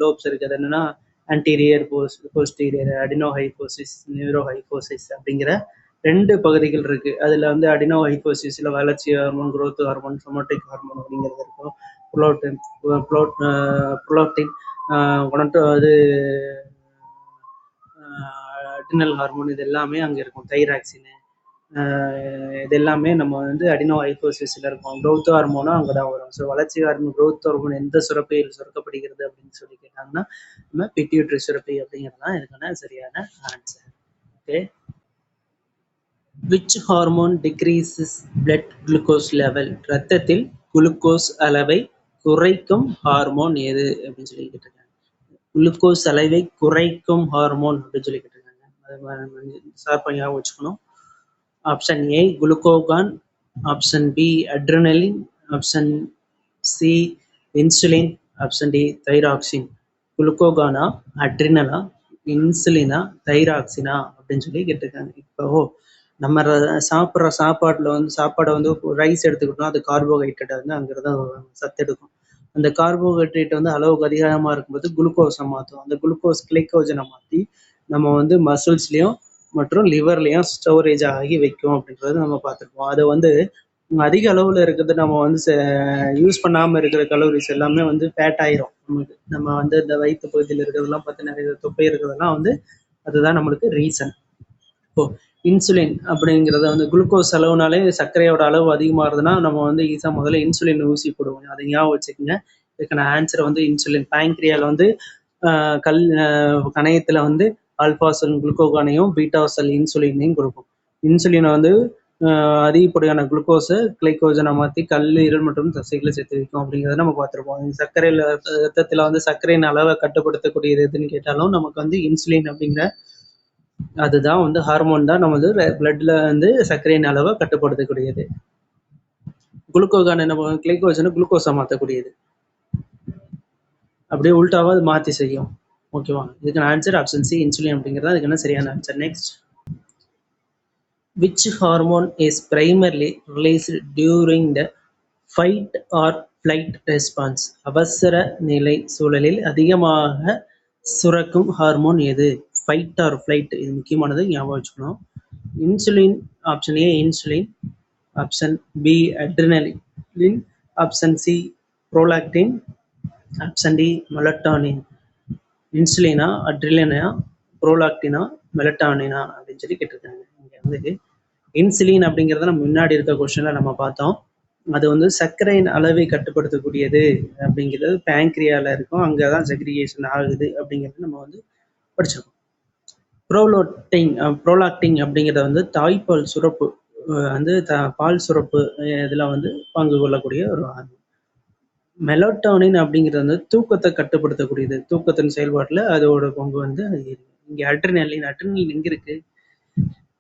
லோப்ஸ் இருக்குது. அது என்னன்னா ஆன்டீரியர், போஸ்டீரியர், அடினோஹைபோசிஸ், நியூரோஹைபோசிஸ் அப்படிங்கிற 2 பகுதிகள் இருக்கு. அதில் வந்து அடினோஹைபோசிஸில் வளர்ச்சி hormone, growth hormone, somatic hormone அப்படிங்கிறது இருக்கும். புரோலாக்டின், அது அட்ரினல் ஹார்மோன், இது எல்லாமே அங்கே இருக்கும். தைராக்சின், இது எல்லாமே நம்ம வந்து அடினோஹைபோசிஸில் இருக்கும். growth ஹார்மோனும் அங்கே தான் வரும். ஸோ வளர்ச்சி ஹார்மோன், growth ஹார்மோன் எந்த சுரப்பியில் சுரக்கப்படுகிறது அப்படின்னு சொல்லி கேட்டாங்கன்னா நம்ம பிட்யூட்டரி சுரப்பி அப்படிங்கிறது தான் இதுக்கான சரியான answer. Okay. Which hormone decreases blood glucose level? ரத்தத்தில் குளுக்கோஸ் அளவை குறைக்கும் ஹார்மோன் எது அப்படின்னு சொல்லி கேட்டிருக்காங்க. குளுக்கோஸ் அளவை குறைக்கும் ஹார்மோன் அப்படின்னு சொல்லி கேட்டிருக்காங்க. அது ஷார்ப்பாக ஞாபகம் வச்சுக்கணும். Option A glucagon, option B adrenaline, option C insulin, option D thyroxine. குளுக்கோகானா, அட்ரினலா, இன்சுலினா, தைராக்சினா அப்படின்னு சொல்லி கேட்டிருக்காங்க. இப்போ நம்ம சாப்பிட்ற சாப்பாட்டில் வந்து சாப்பாடை வந்து ரைஸ் எடுத்துக்கிட்டோம்னா அது கார்போஹைட்ரேட் வந்து அங்கிருந்த சத்து எடுக்கும். அந்த கார்போஹைட்ரேட் வந்து அளவுக்கு அதிகமாக இருக்கும்போது குளுக்கோஸை மாற்றும். அந்த குளுக்கோஸ் கிளைக்கோஜனை மாற்றி நம்ம வந்து மசில்ஸ்லையும் மற்றும் லிவர்லையும் ஸ்டோரேஜ் ஆகி வைக்கும் அப்படின்றது நம்ம பார்த்துருப்போம். அதை வந்து அதிக அளவில் இருக்கிறது நம்ம வந்து யூஸ் பண்ணாமல் இருக்கிற கலோரிஸ் எல்லாமே வந்து ஃபேட் ஆயிரும். நம்ம வந்து இந்த வயிற்று பகுதியில் இருக்கிறதெல்லாம் பார்த்து நிறைய தொப்பை இருக்கிறதெல்லாம் வந்து அதுதான் நம்மளுக்கு ரீசன். இப்போ இன்சுலின் அப்படிங்கிறத வந்து குளுக்கோஸ் அளவுனாலே சர்க்கரையோட அளவு அதிகமாகுதுன்னா நம்ம வந்து ஈஸியாக முதல்ல இன்சுலின் ஊசி போடுவோம். அதை ஞாபகம் வச்சுக்கோங்க. இதுக்கான ஆன்சர் வந்து இன்சுலின். பேங்க்ரியாவில் வந்து கணையத்தில் வந்து ஆல்ஃபா செல் குளுக்கோகானையும் பீட்டா செல் இன்சுலினையும் கொடுக்கும். இன்சுலினை வந்து அதிகப்படியான குளுக்கோஸை கிளைக்கோஜனை மாற்றி கல்லீரல் மற்றும் தசைகளை சேர்த்து வைக்கும் அப்படிங்கிறத நம்ம பார்த்துருப்போம். சர்க்கரையில் ரத்தத்தில் வந்து சர்க்கரையின் அளவை கட்டுப்படுத்தக்கூடியது எதுன்னு கேட்டாலும் நமக்கு வந்து இன்சுலின் அப்படிங்கிற அதுதான் வந்து ஹார்மோன் தான் நம்ம வந்து பிளட்ல வந்து சர்க்கரையின் அளவை கட்டுப்படுத்தக்கூடியது. குளுக்கோகான் என்ன பண்ணும்? கிளைக்கோஜனை குளுக்கோஸா மாற்றக்கூடியது. அப்படியே உல்டாவா அது மாற்றி செய்யும். ஓகேவா? இதுக்கான ஆன்சர் ஆப்ஷன் சி இன்சுலின் அப்படிங்கிறது அதுக்கான சரியான answer. Next. Which hormone is primarily released during the fight or flight response? அவசர நிலை சூழலில் அதிகமாக சுரக்கும் ஹார்மோன் எது? ஃபைட் ஆர் ஃப்ளைட், இது முக்கியமானது, ஞாபகம் வச்சுக்கணும். Insulin. Option A insulin, option B adrenaline, option C prolactin, option D melatonin. இன்சுலினா, அட்ரினலினா, ப்ரோலாக்டினா, மெலட்டானினா அப்படின்னு சொல்லி கேட்டிருக்காங்க. இங்கே வந்து இன்சுலின் அப்படிங்கிறத நம்ம முன்னாடி இருக்க கொஸ்டின்ல நம்ம பார்த்தோம். அது வந்து சர்க்கரையின் அளவை கட்டுப்படுத்தக்கூடியது அப்படிங்கிறது பேங்க்ரியால இருக்கும். அங்கே தான் செக்ரிகேஷன் ஆகுது அப்படிங்கிறது நம்ம வந்து படிச்சிருக்கோம். ப்ரோலாக்டின் அப்படிங்கிறத வந்து தாய்ப்பால் சுரப்பு வந்து பால் சுரப்பு இதில் வந்து பங்கு கொள்ளக்கூடிய ஒரு ஹார்மோன். மெலட்டோனின் அப்படிங்கிறது வந்து தூக்கத்தை கட்டுப்படுத்தக்கூடியது. தூக்கத்தின் செயல்பாட்டில் அதோட பங்கு வந்து இங்கே அட்ரினலின். அட்ரினலின் எங்கே இருக்கு?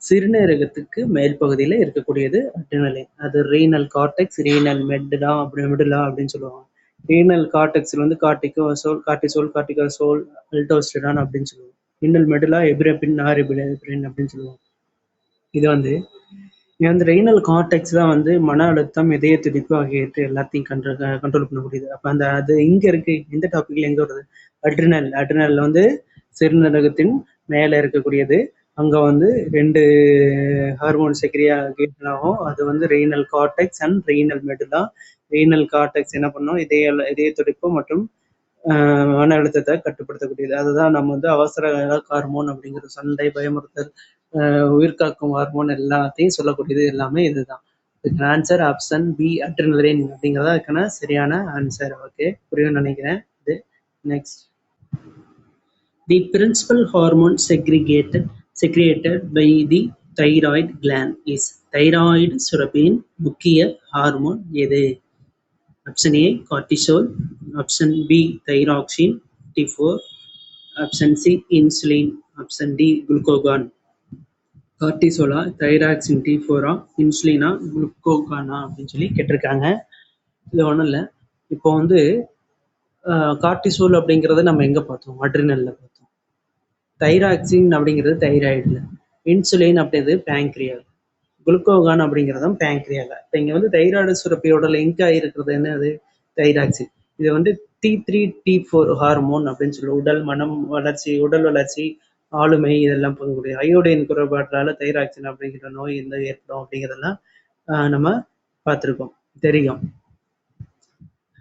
சிறுநீரகத்துக்கு மேல் பகுதியில் இருக்கக்கூடியது அட்ரினலின். அது ரீனல் கார்டெக்ஸ், ரீனல் மெடுலா அப்படின்னு சொல்லுவாங்க. ரீனல் கார்டெக்ஸில் வந்து கார்டிசோல், கார்டிகோசோல், அல்டோஸ்டெரான் அப்படின்னு சொல்லுவாங்க. ரீனல் மெடுலா, எபினெப்ரின், நார் எபினெப்ரின் அப்படின்னு சொல்லுவோம். இது வந்து ரெய்னல் கார்டெக்ஸ் தான் வந்து மன அழுத்தம், இதய துடிப்பு ஆகியவற்றை எல்லாத்தையும் கண்ட்ரோல் பண்ணக்கூடியது. அப்போ அது எங்கே இருக்கு, எந்த டாபிக்ல எங்கே வருது? அட்ரினல் வந்து சிறுநீரகத்தின் மேலே இருக்கக்கூடியது. அங்கே வந்து 2 ஹார்மோன் செக்ரியேஷன் ஆகும். அது வந்து ரெய்னல் கார்டெக்ஸ் அண்ட் ரெய்னல் மெடுலா. ரெய்னல் கார்டெக்ஸ் என்ன பண்ணும், இதய துடிப்பு மற்றும் மன அழுத்தத்தை கட்டுப்படுத்தக்கூடியது. அதுதான் நம்ம வந்து அவசர ஹார்மோன் அப்படிங்கிற சண்டை, பயமுறுத்தல், உயிர்காக்கும் ஹார்மோன் எல்லாத்தையும் சொல்லக்கூடியது எல்லாமே இதுதான். இதுக்கு ஆன்சர் ஆப்ஷன் பி அட்ரினலின் அப்படிங்கிறதா இதுக்கான சரியான ஆன்சர். ஓகே, புரியும்னு நினைக்கிறேன். இது next. The principal hormone secreted by the thyroid gland is தைராய்டு சுரப்பியின் முக்கிய ஹார்மோன் எது? Option A cortisol, option B thyroxine T4, option C insulin, option D glucagon. கார்டிசோலா, தைராக்சின் T4ஆ, இன்சுலினா, குளுக்கோகானா அப்படின்னு சொல்லி கேட்டிருக்காங்க. இது ஒன்றும் இல்லை. இப்போ வந்து கார்டிசோல் அப்படிங்கிறத நம்ம எங்கே பார்த்தோம்? அட்ரினல்ல பார்த்தோம். தைராக்சின் அப்படிங்கிறது தைராய்டில், இன்சுலின் அப்படிங்கிறது பேங்க்ரியால், குளுக்கோகான் அப்படிங்கிறதும் பேங்க்ரியால. இப்போ இங்கே வந்து தைராய்டு சுரப்பியோட லிங்க் ஆகிருக்கிறது என்னது? தைராக்சின். இது வந்து T3 T4 ஹார்மோன் அப்படின்னு சொல்லுவோம். உடல் வளர்ச்சி, ஆளுமை இதெல்லாம் போகக்கூடிய அயோடின் குறைபாட்டால தைராக்சின் அப்படிங்கிற நோய் எந்த ஏற்படும் அப்படிங்கிறதெல்லாம் நம்ம பார்த்துருக்கோம், தெரியும்.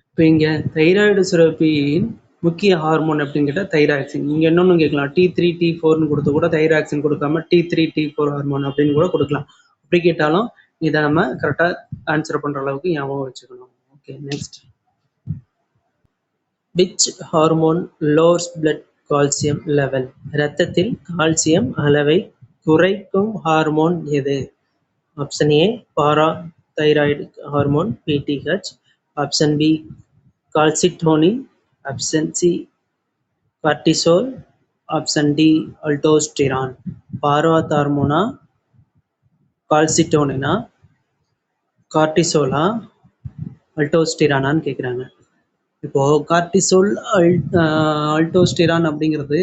இப்போ இங்கே தைராய்டு சுரப்பியின் முக்கிய ஹார்மோன் அப்படின்னு கேட்டால் தைராக்சின். நீங்கள் இன்னொன்று கேட்கலாம், T3 T4ன்னு கொடுத்து கூட தைராக்சின் கொடுக்காம T3 T4 ஹார்மோன் அப்படின்னு கூட கொடுக்கலாம். அப்படி கேட்டாலும் இதை நம்ம கரெக்டாக ஆன்சர் பண்ணுற அளவுக்கு ஞாபகம் வச்சுக்கணும். Okay, next. Which hormone lowers blood calcium level? இரத்தத்தில் கால்சியம் அளவை குறைக்கும் ஹார்மோன் எது? Option A parathyroid hormone PTH, option B calcitonin, option C cortisol, option D aldosterone. பாராத் ஹார்மோனா, கால்சிட்டோனினா, கார்டிசோலா, அல்டோஸ்டிரானான்னு கேட்குறாங்க. இப்போது கார்டிசோல், அல்டோஸ்டிரான் அப்படிங்கிறது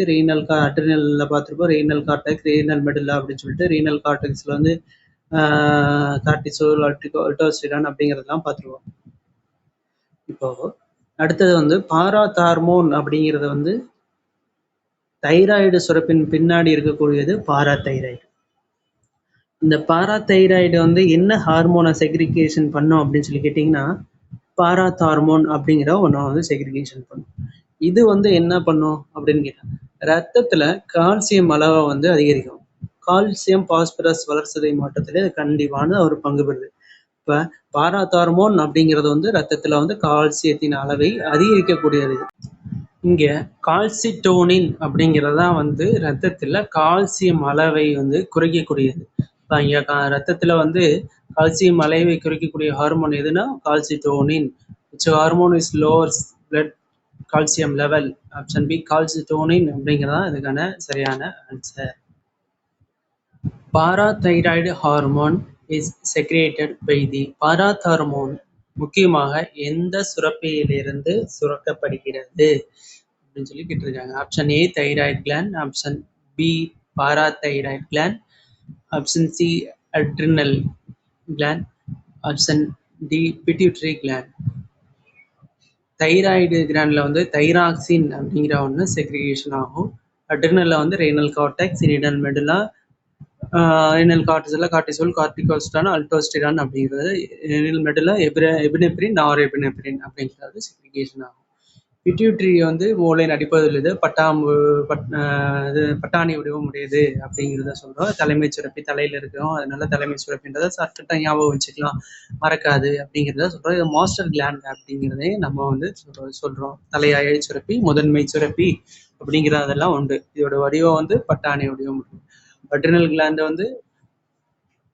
அட்ரினலில் பார்த்துருப்போம். ரீனல் கார்டெக்ஸ், ரீனல் மெடுலா அப்படின்னு சொல்லிட்டு ரீனல் கார்டெக்ஸில் வந்து கார்டிசோல், அல்டோஸ்டிரான் அப்படிங்கிறதெல்லாம் பார்த்துருவோம். இப்போ அடுத்தது வந்து பாராத் ஹார்மோன் அப்படிங்கிறது வந்து தைராய்டு சுரப்பின் பின்னாடி இருக்கக்கூடியது பாராதைராய்டு. இந்த பாராதைராய்டு வந்து என்ன ஹார்மோனை செக்ரிகேஷன் பண்ணும் அப்படின்னு சொல்லி கேட்டிங்கன்னா, பாராத் ஹார்மோன் அப்படிங்கிற ஒன்றை வந்து செக்ரிகேஷன் பண்ணும். இது வந்து என்ன பண்ணும் அப்படின்னு கேட்டால், ரத்தத்தில் கால்சியம் அளவை வந்து அதிகரிக்கும். கால்சியம் பாஸ்பரஸ் வளர்சிதை மாற்றத்தில் இது கண்டிப்பான ஒரு பங்கு பெறுது. இப்போ பாராத் ஹார்மோன் அப்படிங்கிறது வந்து ரத்தத்தில் வந்து கால்சியத்தின் அளவை அதிகரிக்கக்கூடியது. இங்கே கால்சிட்டோனின் அப்படிங்கிறது தான் வந்து ரத்தத்தில் கால்சியம் அளவை வந்து குறைக்கக்கூடியது. இப்போ இங்கே ரத்தத்தில் வந்து கால்சியம் அளவை குறைக்கக்கூடிய ஹார்மோன் எதுனா calcitonin. Which hormone is lowers blood calcium level? Option B calcitonin அப்படிங்கிறதா இதுக்கான சரியான answer. Parathyroid hormone is secreted by the. பாராத் ஹார்மோன் முக்கியமாக எந்த சுரப்பியிலிருந்து சுரக்கப்படுகிறது அப்படின்னு சொல்லி கேட்டிருக்காங்க. Option A thyroid gland, option B parathyroid gland, option C adrenal gland, option D pituitary gland. Thyroid கிளாண்டில் வந்து தைராக்சின் அப்படிங்கிற ஒன்று செக்ரிகேஷன் ஆகும். அட்ரினலில் வந்து renal cortex, renal medulla, renal cortisol, corticosterone, aldosterone அப்படிங்கிறது, ரீனல் மெடுலா, எபினெப்ரின், நார் எபினெப்ரின் அப்படிங்கிறது செக்ரிகேஷன் ஆகும். பிட்யூட்டரி வந்து மூளையின் அடிப்பகுதியில் இது பட்டாணி வடிவம் உடையது அப்படிங்கிறத சொல்கிறோம். தலைமை சுரப்பி தலையில் இருக்கிறோம், அதனால தலைமை சுரப்பின்றதை சர்க்கிட்ட ஞாபகம் வச்சுக்கலாம், மறக்காது அப்படிங்கிறத சொல்கிறோம். இது மாஸ்டர் கிளாண்ட் அப்படிங்கிறதே நம்ம வந்து சொல்கிறோம். தலையாய சுரப்பி, முதன்மை சுரப்பி அப்படிங்கிறதெல்லாம் உண்டு. இதோட வடிவம் வந்து பட்டாணி வடிவம் உண்டு. அட்ரினல் கிளாண்ட் வந்து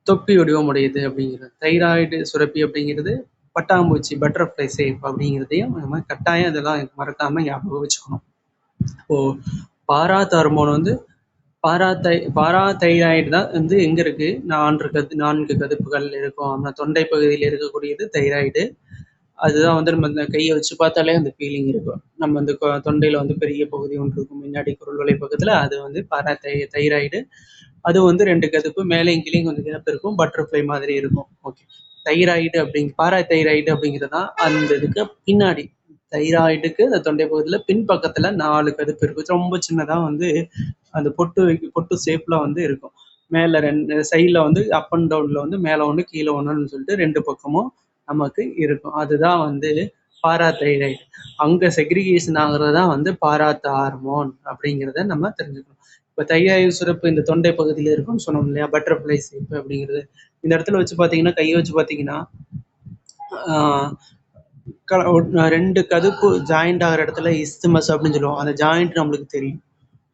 தொப்பி வடிவம் உடையது அப்படிங்கிறது. தைராய்டு சுரப்பி அப்படிங்கிறது பட்டாம்பூச்சி, பட்டர்ஃப்ளை ஷேப் அப்படிங்கிறதையும் நம்ம கட்டாயம் இதெல்லாம் மறக்காம ஞாபகம் வச்சுக்கணும். இப்போ பாராத் ஹார்மோன் வந்து பாராதைராய்டு தான் வந்து எங்க இருக்கு? 4 கதுப்புகள் இருக்கும். நம்ம தொண்டை பகுதியில் இருக்கக்கூடியது தைராய்டு. அதுதான் வந்து நம்ம இந்த கையை வச்சு பார்த்தாலே அந்த ஃபீலிங் இருக்கும். நம்ம அந்த தொண்டையில வந்து பெரிய பகுதி ஒன்று இருக்கும் முன்னாடி குரல் வலை பக்கத்துல. அது வந்து தைராய்டு. அது வந்து 2 கதுப்பு மேலேயும் கீழேயும் கொஞ்சம் கேப் இருக்கும். பட்டர்ஃப்ளை மாதிரி இருக்கும். ஓகே. பாராதைராய்டு அப்படிங்கிறது தான் அந்த இதுக்கு பின்னாடி. தைராய்டுக்கு அந்த தொண்டை பகுதியில பின்பக்கத்துல 4 கதுப்பு இருக்கும். ரொம்ப சின்னதா வந்து அந்த பொட்டு ஷேப்ல வந்து இருக்கும். மேல 2 சைட்ல வந்து அப் அண்ட் டவுன்ல வந்து மேல 1 கீழ 1ன்னு சொல்லிட்டு 2 பக்கமும் நமக்கு இருக்கும். அதுதான் வந்து பாராதைராய்டு. அங்க செக்ரிகேஷன் ஆகுறது தான் வந்து பாராத் ஹார்மோன் அப்படிங்கிறத நம்ம தெரிஞ்சுக்கணும். இப்போ தைராய்டு சுரப்பு இந்த தொண்டை பகுதியில் இருக்கும்னு சொன்னோம் இல்லையா, பட்டர்ஃப்ளை ஷேப் அப்படிங்கிறது. இந்த இடத்துல வச்சு பார்த்தீங்கன்னா, கையை வச்சு பார்த்தீங்கன்னா 2 கதுப்பு ஜாயிண்ட் ஆகிற இடத்துல இஸ்துமஸ் அப்படின்னு சொல்லுவோம். அந்த ஜாயிண்ட் நம்மளுக்கு தெரியும்.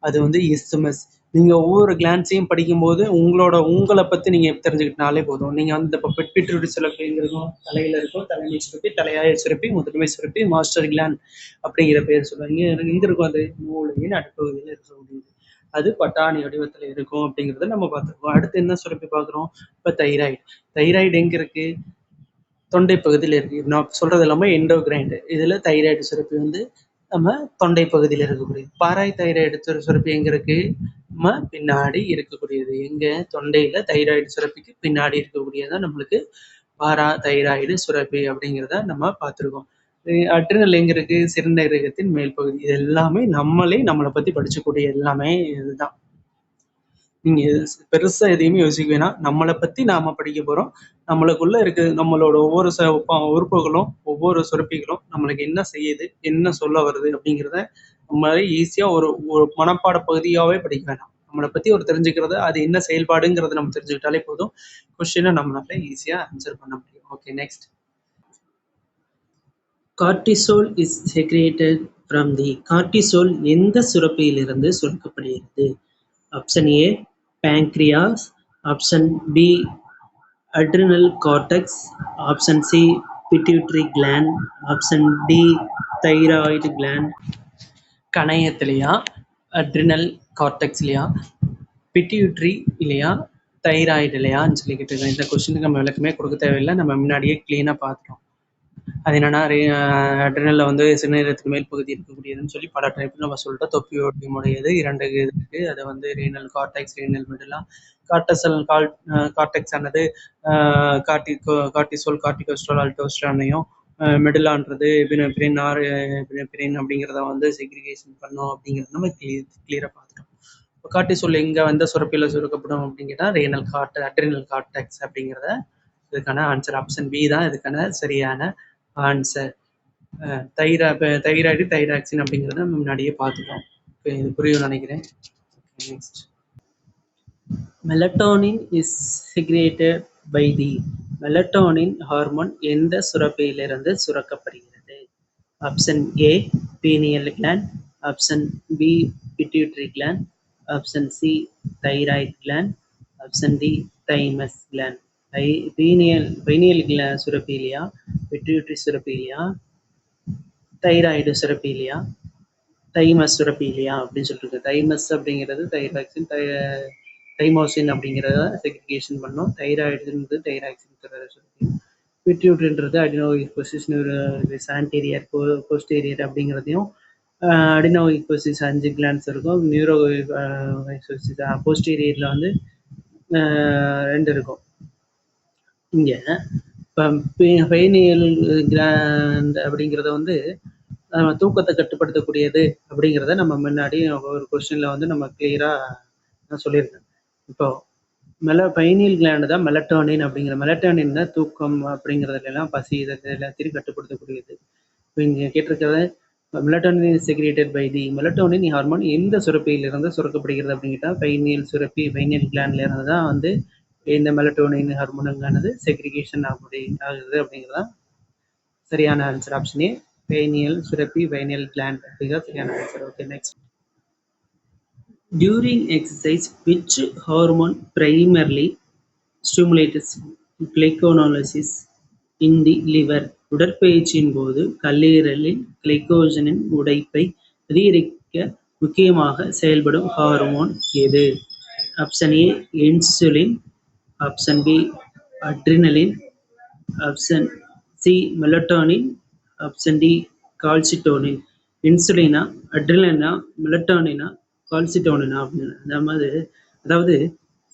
அது வந்து இஸ்துமஸ். நீங்க ஒவ்வொரு கிளான்ஸையும் படிக்கும்போது உங்களை பத்தி நீங்க தெரிஞ்சுக்கிட்டனாலே போதும். நீங்க வந்து இப்போ பிட்யூட்டரி சுரப்பி எங்க இருக்கும்? தலையில இருக்கும். தலைமை சுரப்பி, தலையாய சுரப்பி, முதன்மை சுரப்பி, மாஸ்டர் கிளாண்ட் அப்படிங்கிற பேர் சொல்லுவாங்க. எங்க இருக்கும்? அது மூளையின் அடிப்பகுதியில் இருக்கக்கூடியது. அது பட்டாணி வடிவத்தில் இருக்கும் அப்படிங்கிறத நம்ம பார்த்துருக்கோம். அடுத்து என்ன சுரப்பி பார்க்குறோம்? இப்போ தைராய்டு. தைராய்டு எங்க இருக்கு? தொண்டை பகுதியில் இருக்கு. நான் சொல்றது எல்லாமே எண்டோகிரைன். இதுல தைராய்டு சுரப்பி வந்து நம்ம தொண்டை பகுதியில் இருக்கக்கூடியது. பாராதைராய்டு சுரப்பி எங்க இருக்கு? நம்ம பின்னாடி இருக்கக்கூடியது. எங்க? தொண்டையில தைராய்டு சுரப்பிக்கு பின்னாடி இருக்கக்கூடியதான் நம்மளுக்கு பாராதைராய்டு சுரப்பி அப்படிங்கிறத நம்ம பார்த்துருக்கோம். அட்ரினல் எங்க இருக்கு? சிறுநீரகத்தின் மேல் பகுதி. இது எல்லாமே நம்மளை பத்தி படிச்சக்கூடிய எல்லாமே இதுதான். நீங்க பெருசா எதையுமே யோசிக்க வேணாம். நம்மளை பத்தி நாம படிக்க போறோம். நம்மளுக்குள்ள இருக்கு நம்மளோட ஒவ்வொரு உறுப்புகளும், ஒவ்வொரு சுரப்பிகளும் நம்மளுக்கு என்ன செய்யுது, என்ன சொல்ல வருது அப்படிங்கிறத நம்மளால ஈஸியா ஒரு ஒரு மனப்பாட பகுதியாவே படிக்க வேணாம். நம்மளை பத்தி ஒரு தெரிஞ்சுக்கிறது, அது என்ன செயல்பாடுங்கிறத நம்ம தெரிஞ்சுக்கிட்டாலே போதும். கொஸ்டினை நம்மளால ஈஸியா ஆன்சர் பண்ண முடியும். Okay, next. Cortisol is secreted from the. Cortisol எந்த சுரப்பியிலிருந்து சுரக்கப்படுகிறது? Option A pancreas, option B adrenal cortex, option C pituitary gland, option D thyroid gland. கணையத்திலையா, அட்ரினல் கார்டெக்ஸ்லையா, பிட்யூட்ரி இல்லையா, தைராய்டு இல்லையான்னு சொல்லிக்கிட்டு இருக்கேன். இந்த கொஸ்டினுக்கு நம்ம விளக்கமே கொடுக்க தேவையில்லை. நம்ம முன்னாடியே கிளீனாக பார்த்துட்டோம். அது என்னன்னா அட்ரினல்ல வந்து சிறுநீரகத்துக்கு மேல் பகுதி இருக்கக்கூடியதுன்னு சொல்லி பல டைப் நம்ம சொல்லிட்டோம். தொப்பியோட்டியுடையது 2 இருக்கு. அதை வந்து renal cortex, renal medulla. Cortex ஆனது கார்டிசோல், கார்டிகோஸ்ட்ரோல், அல்டோஸ்டரானையும், மெடுலான்றது எபினெப்ரின் அப்படிங்கிறத வந்து செக்ரிகேஷன் பண்ணும் அப்படிங்கிறத நம்ம கிளியராக பார்த்துட்டோம். இப்போ கார்டிசோல் எங்கே வந்து சுரப்பியில் சுரக்கப்படும் அப்படின்னு கேட்டால் அட்ரினல் கார்டெக்ஸ் அப்படிங்கிறத இதுக்கான ஆன்சர் ஆப்ஷன் பி தான் இதுக்கான சரியான ஆன்சர். தைராய்டு, தைராக்சின் அப்படிங்கிறத நம்ம முன்னாடியே பார்த்துட்டோம். இது புரியும் நினைக்கிறேன். Next. Melatonin is secreted by the. Melatonin hormone எந்த சுரப்பியிலிருந்து சுரக்கப்படுகிறது? Option A pineal gland, option B pituitary gland, option C thyroid gland, option D thymus gland. Pineal சுரப்பிலையா, பிட்யூட்டரி சுரப்பிலையா, தைராய்டு சுரப்பிலையா, தைமஸ் சுரப்பிலையா அப்படின்னு சொல்லிட்டு. தைமஸ் அப்படிங்கிறது தைராக்சின், தைமோசின் அப்படிங்கிறத செக்ரிகேஷன் பண்ணும். தைராய்டுன்றது தைராக்சின் சுரப்பி. பிட்யூட்டரின்றது அடினோயிகோசிஸ் ஆன்டீரியர், போஸ்டீரியர் அப்படிங்கிறதையும், அடினோயிகோசிஸ் 5 கிளான்ஸ் இருக்கும். நியூரோயிகோசிஸ் போஸ்டீரியரில் வந்து 2 இருக்கும். இங்கே பைனியல் கிளாண்ட் அப்படிங்கிறத வந்து தூக்கத்தை கட்டுப்படுத்தக்கூடியது அப்படிங்கிறத நம்ம முன்னாடி ஒரு கொஸ்டினில் வந்து நம்ம கிளியராக நான் சொல்லியிருக்கேன். இப்போ பைனியல் கிளாண்டு தான் மெலட்டோனின் அப்படிங்கிற. மெலட்டோனின் தான் தூக்கம் அப்படிங்கிறதுலாம் பசி எல்லாத்தையும் கட்டுப்படுத்தக்கூடியது. இப்போ இங்கே கேட்டிருக்கிறது melatonin secreted by the. Melatonin hormone எந்த சுரப்பியிலிருந்து சுரக்கப்படுகிறது அப்படின்னு கேட்டால் பைனியல் சுரப்பி, பைனியல் கிளாண்ட்ல இருந்து தான் வந்து இந்த மெலட்டோனின் ஹார்மோனுங்கானது செக்ரிகேஷன் ஆகுது அப்படிங்கிறதான் சரியான ஆன்சர். ஆப்ஷன் ஏ பைனியல் சுரப்பி, பைனியல் கிளாண்ட் அப்படிங்கிறது சரியான answer. Okay, next. During exercise, which hormone primarily stimulates glycolysis in the liver? உடற்பயிற்சியின் போது கல்லீரலில் கிளைகோஜனின் உடைப்பை அதிகரிக்க முக்கியமாக செயல்படும் ஹார்மோன் எது? Option A insulin, option B adrenaline, option C melatonin, option D calcitonin. இன்சுலினா, அட்ரினலினா, மெலட்டோனினா, கால்சிட்டோனினா அப்படின்னு. அதாவது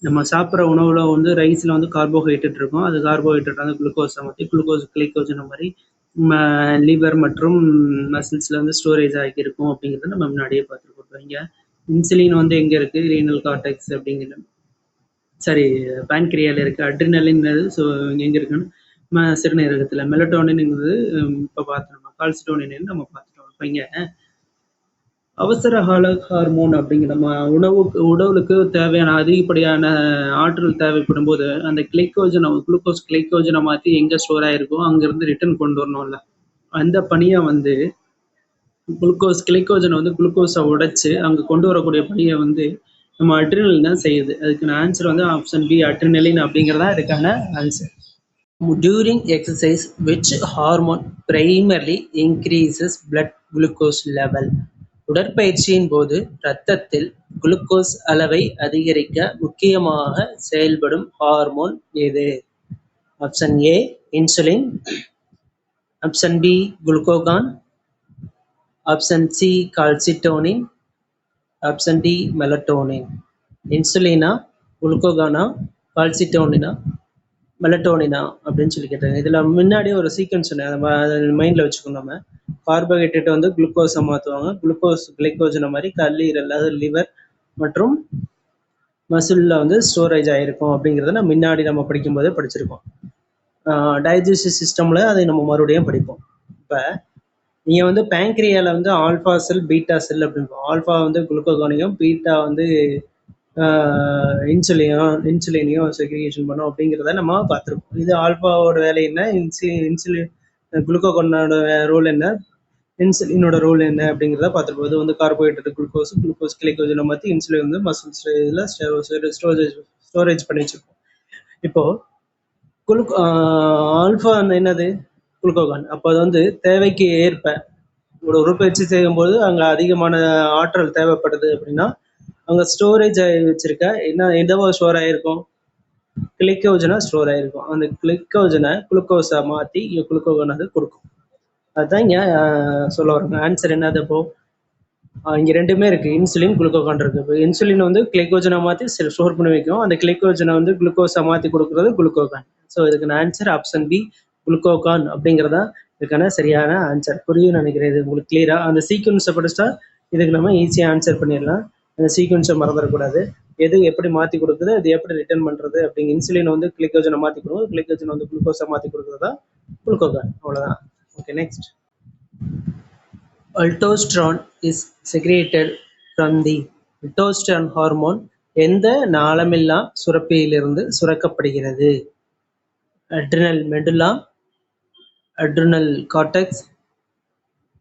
நம்ம சாப்பிட்ற உணவுல வந்து ரைஸ்ல வந்து கார்போஹைட்ரேட் இருக்கும். அது கார்போஹைட்ரேட் வந்து குளுக்கோஸை மாற்றி கிளைக்கோஜன் மாதிரி லிவர் மற்றும் மசில்ஸ்ல வந்து ஸ்டோரேஜ் ஆகியிருக்கும் அப்படிங்கிறத நம்ம முன்னாடியே பார்த்துருக்கோம். இப்போ இங்கே இன்சுலின் வந்து எங்கே இருக்குது? ரீனல் கார்டெக்ஸ் அப்படிங்கிற சாரி பேன்கிரியால இருக்குது. அட்ரினலின் ஸோ எங்கே இருக்குன்னு சிறுநீரகத்தில். மெலட்டோனின்ங்கிறது இப்போ பார்த்தோம். நம்ம கால்சிட்டோனின் நம்ம பார்த்துட்டோம். இப்போ இங்கே அவசர கால ஹார்மோன் அப்படிங்கிற நம்ம உடலுக்கு தேவையான அதிகப்படியான ஆற்றல் தேவைப்படும் போது அந்த குளுக்கோஸ் கிளைக்கோஜனை மாற்றி எங்கே ஸ்டோர் ஆகிருக்கோ அங்கேருந்து ரிட்டர்ன் கொண்டு வரணும்ல, அந்த பணியை வந்து கிளைக்கோஜனை வந்து குளுக்கோஸை உடைச்சு அங்கே கொண்டு வரக்கூடிய பணியை வந்து நம்ம அட்ரினலின் தான் செய்யுது. அதுக்கான ஆன்சர் வந்து ஆப்ஷன் பி அட்ரினலின் அப்படிங்கிறதா இதுக்கான answer. During exercise, which hormone primarily increases blood glucose level? உடற்பயிற்சியின் போது இரத்தத்தில் குளுக்கோஸ் அளவை அதிகரிக்க முக்கியமாக செயல்படும் ஹார்மோன் எது? Option A insulin, option B glucagon, option C calcitonin, option D melatonin. இன்சுலினா, குளுக்கோகானா, கால்சிட்டோனினா, மெலட்டோனினா அப்படின்னு சொல்லி கேட்டாங்க. இதில் முன்னாடியே ஒரு சீக்வன்ஸ் அதை மைண்டில் வச்சுக்கணும். நம்ம கார்போஹைட்ரேட்டை வந்து குளுக்கோஸை மாற்றுவாங்க. கிளைக்கோஜனை மாதிரி கல்லீரல், அதாவது லிவர் மற்றும் மசிலில் வந்து ஸ்டோரேஜ் ஆகிருக்கும் அப்படிங்கிறத நம்ம முன்னாடி நம்ம படிக்கும்போதே படிச்சிருக்கோம். டைஜஸ்டிவ் சிஸ்டமில் அதை நம்ம மறுபடியும் படிப்போம். இப்போ நீங்கள் வந்து பேங்க்ரியாவில் வந்து ஆல்ஃபா செல், பீட்டா செல் அப்படின்போம். ஆல்ஃபா வந்து குளுக்கோகானையும், பீட்டா வந்து இன்சுலினையும் செக்ரிகேஷன் பண்ணும் அப்படிங்கிறத நம்ம பார்த்துருக்கோம். இது ஆல்ஃபாவோட வேலை என்ன, இன்சுலின் குளுக்கோகானோட ரோல் என்ன, இன்சுலினோட ரோல் என்ன அப்படிங்கிறத பார்த்துருப்போம். இது வந்து கார்போஹைட்ரேட் குளுக்கோஸ் கிளைக்கோஜனை மாற்றி இன்சுலின் வந்து மசில்ஸ் இதில் ஸ்டோரேஜ் பண்ணி வச்சுருப்போம். இப்போது ஆல்ஃபா என்னது? குளுக்கோகான். அப்போ அது வந்து தேவைக்கு ஏற்ப ஒரு உடற்பயிற்சி செய்யும்போது அங்கே அதிகமான ஆற்றல் தேவைப்படுது அப்படின்னா அங்கே ஸ்டோரேஜ் ஆகி வச்சிருக்க என்னவோ ஸ்டோர் ஆகிருக்கும்? கிளைக்கோஜனா ஸ்டோர் ஆகிருக்கும். அந்த கிளைக்கோஜனை குளுக்கோஸை மாற்றி இங்கே குளுக்கோகான் அது கொடுக்கும். அதுதான் இங்கே சொல்ல வராங்க. ஆன்சர் என்னது? அப்போ இங்கே ரெண்டுமே இருக்குது, இன்சுலின் குளுக்கோகான் இருக்குது. இப்போ இன்சுலின் வந்து கிளைக்கோஜனை மாற்றி ஸ்டோர் பண்ணி வைக்கும். அந்த கிளைக்கோஜனை வந்து குளுக்கோஸை மாற்றி கொடுக்குறது குளுக்கோகான். ஸோ இதுக்கான ஆன்சர் ஆப்ஷன் பி குளுக்கோகான் அப்படிங்கிறதா இதுக்கான சரியான ஆன்சர். புரியும் நினைக்கிறேன். இது உங்களுக்கு கிளியராக அந்த சீக்வன்ஸை படிச்சா இதுக்கு நம்ம ஈஸியாக ஆன்சர் பண்ணிடலாம். அந்த சீக்வன்ஸை மறந்துடக்கூடாது. எது எப்படி மாற்றி கொடுக்குது, அது எப்படி ரிட்டர்ன் பண்ணுறது அப்படிங்க. இன்சுலின் வந்து கிளைக்கோஜனை மாற்றி கொடுக்கும், கிளைக்கோஜன் வந்து குளுக்கோஸை மாற்றி கொடுக்குறதா குளுக்கோகான். அவ்வளோதான். Okay, next. Aldosterone is secreted from the aldosterone hormone எந்த நாளமில்லா சுரப்பியிலிருந்து சுரக்கப்படுகிறது? Adrenal medulla, adrenal cortex,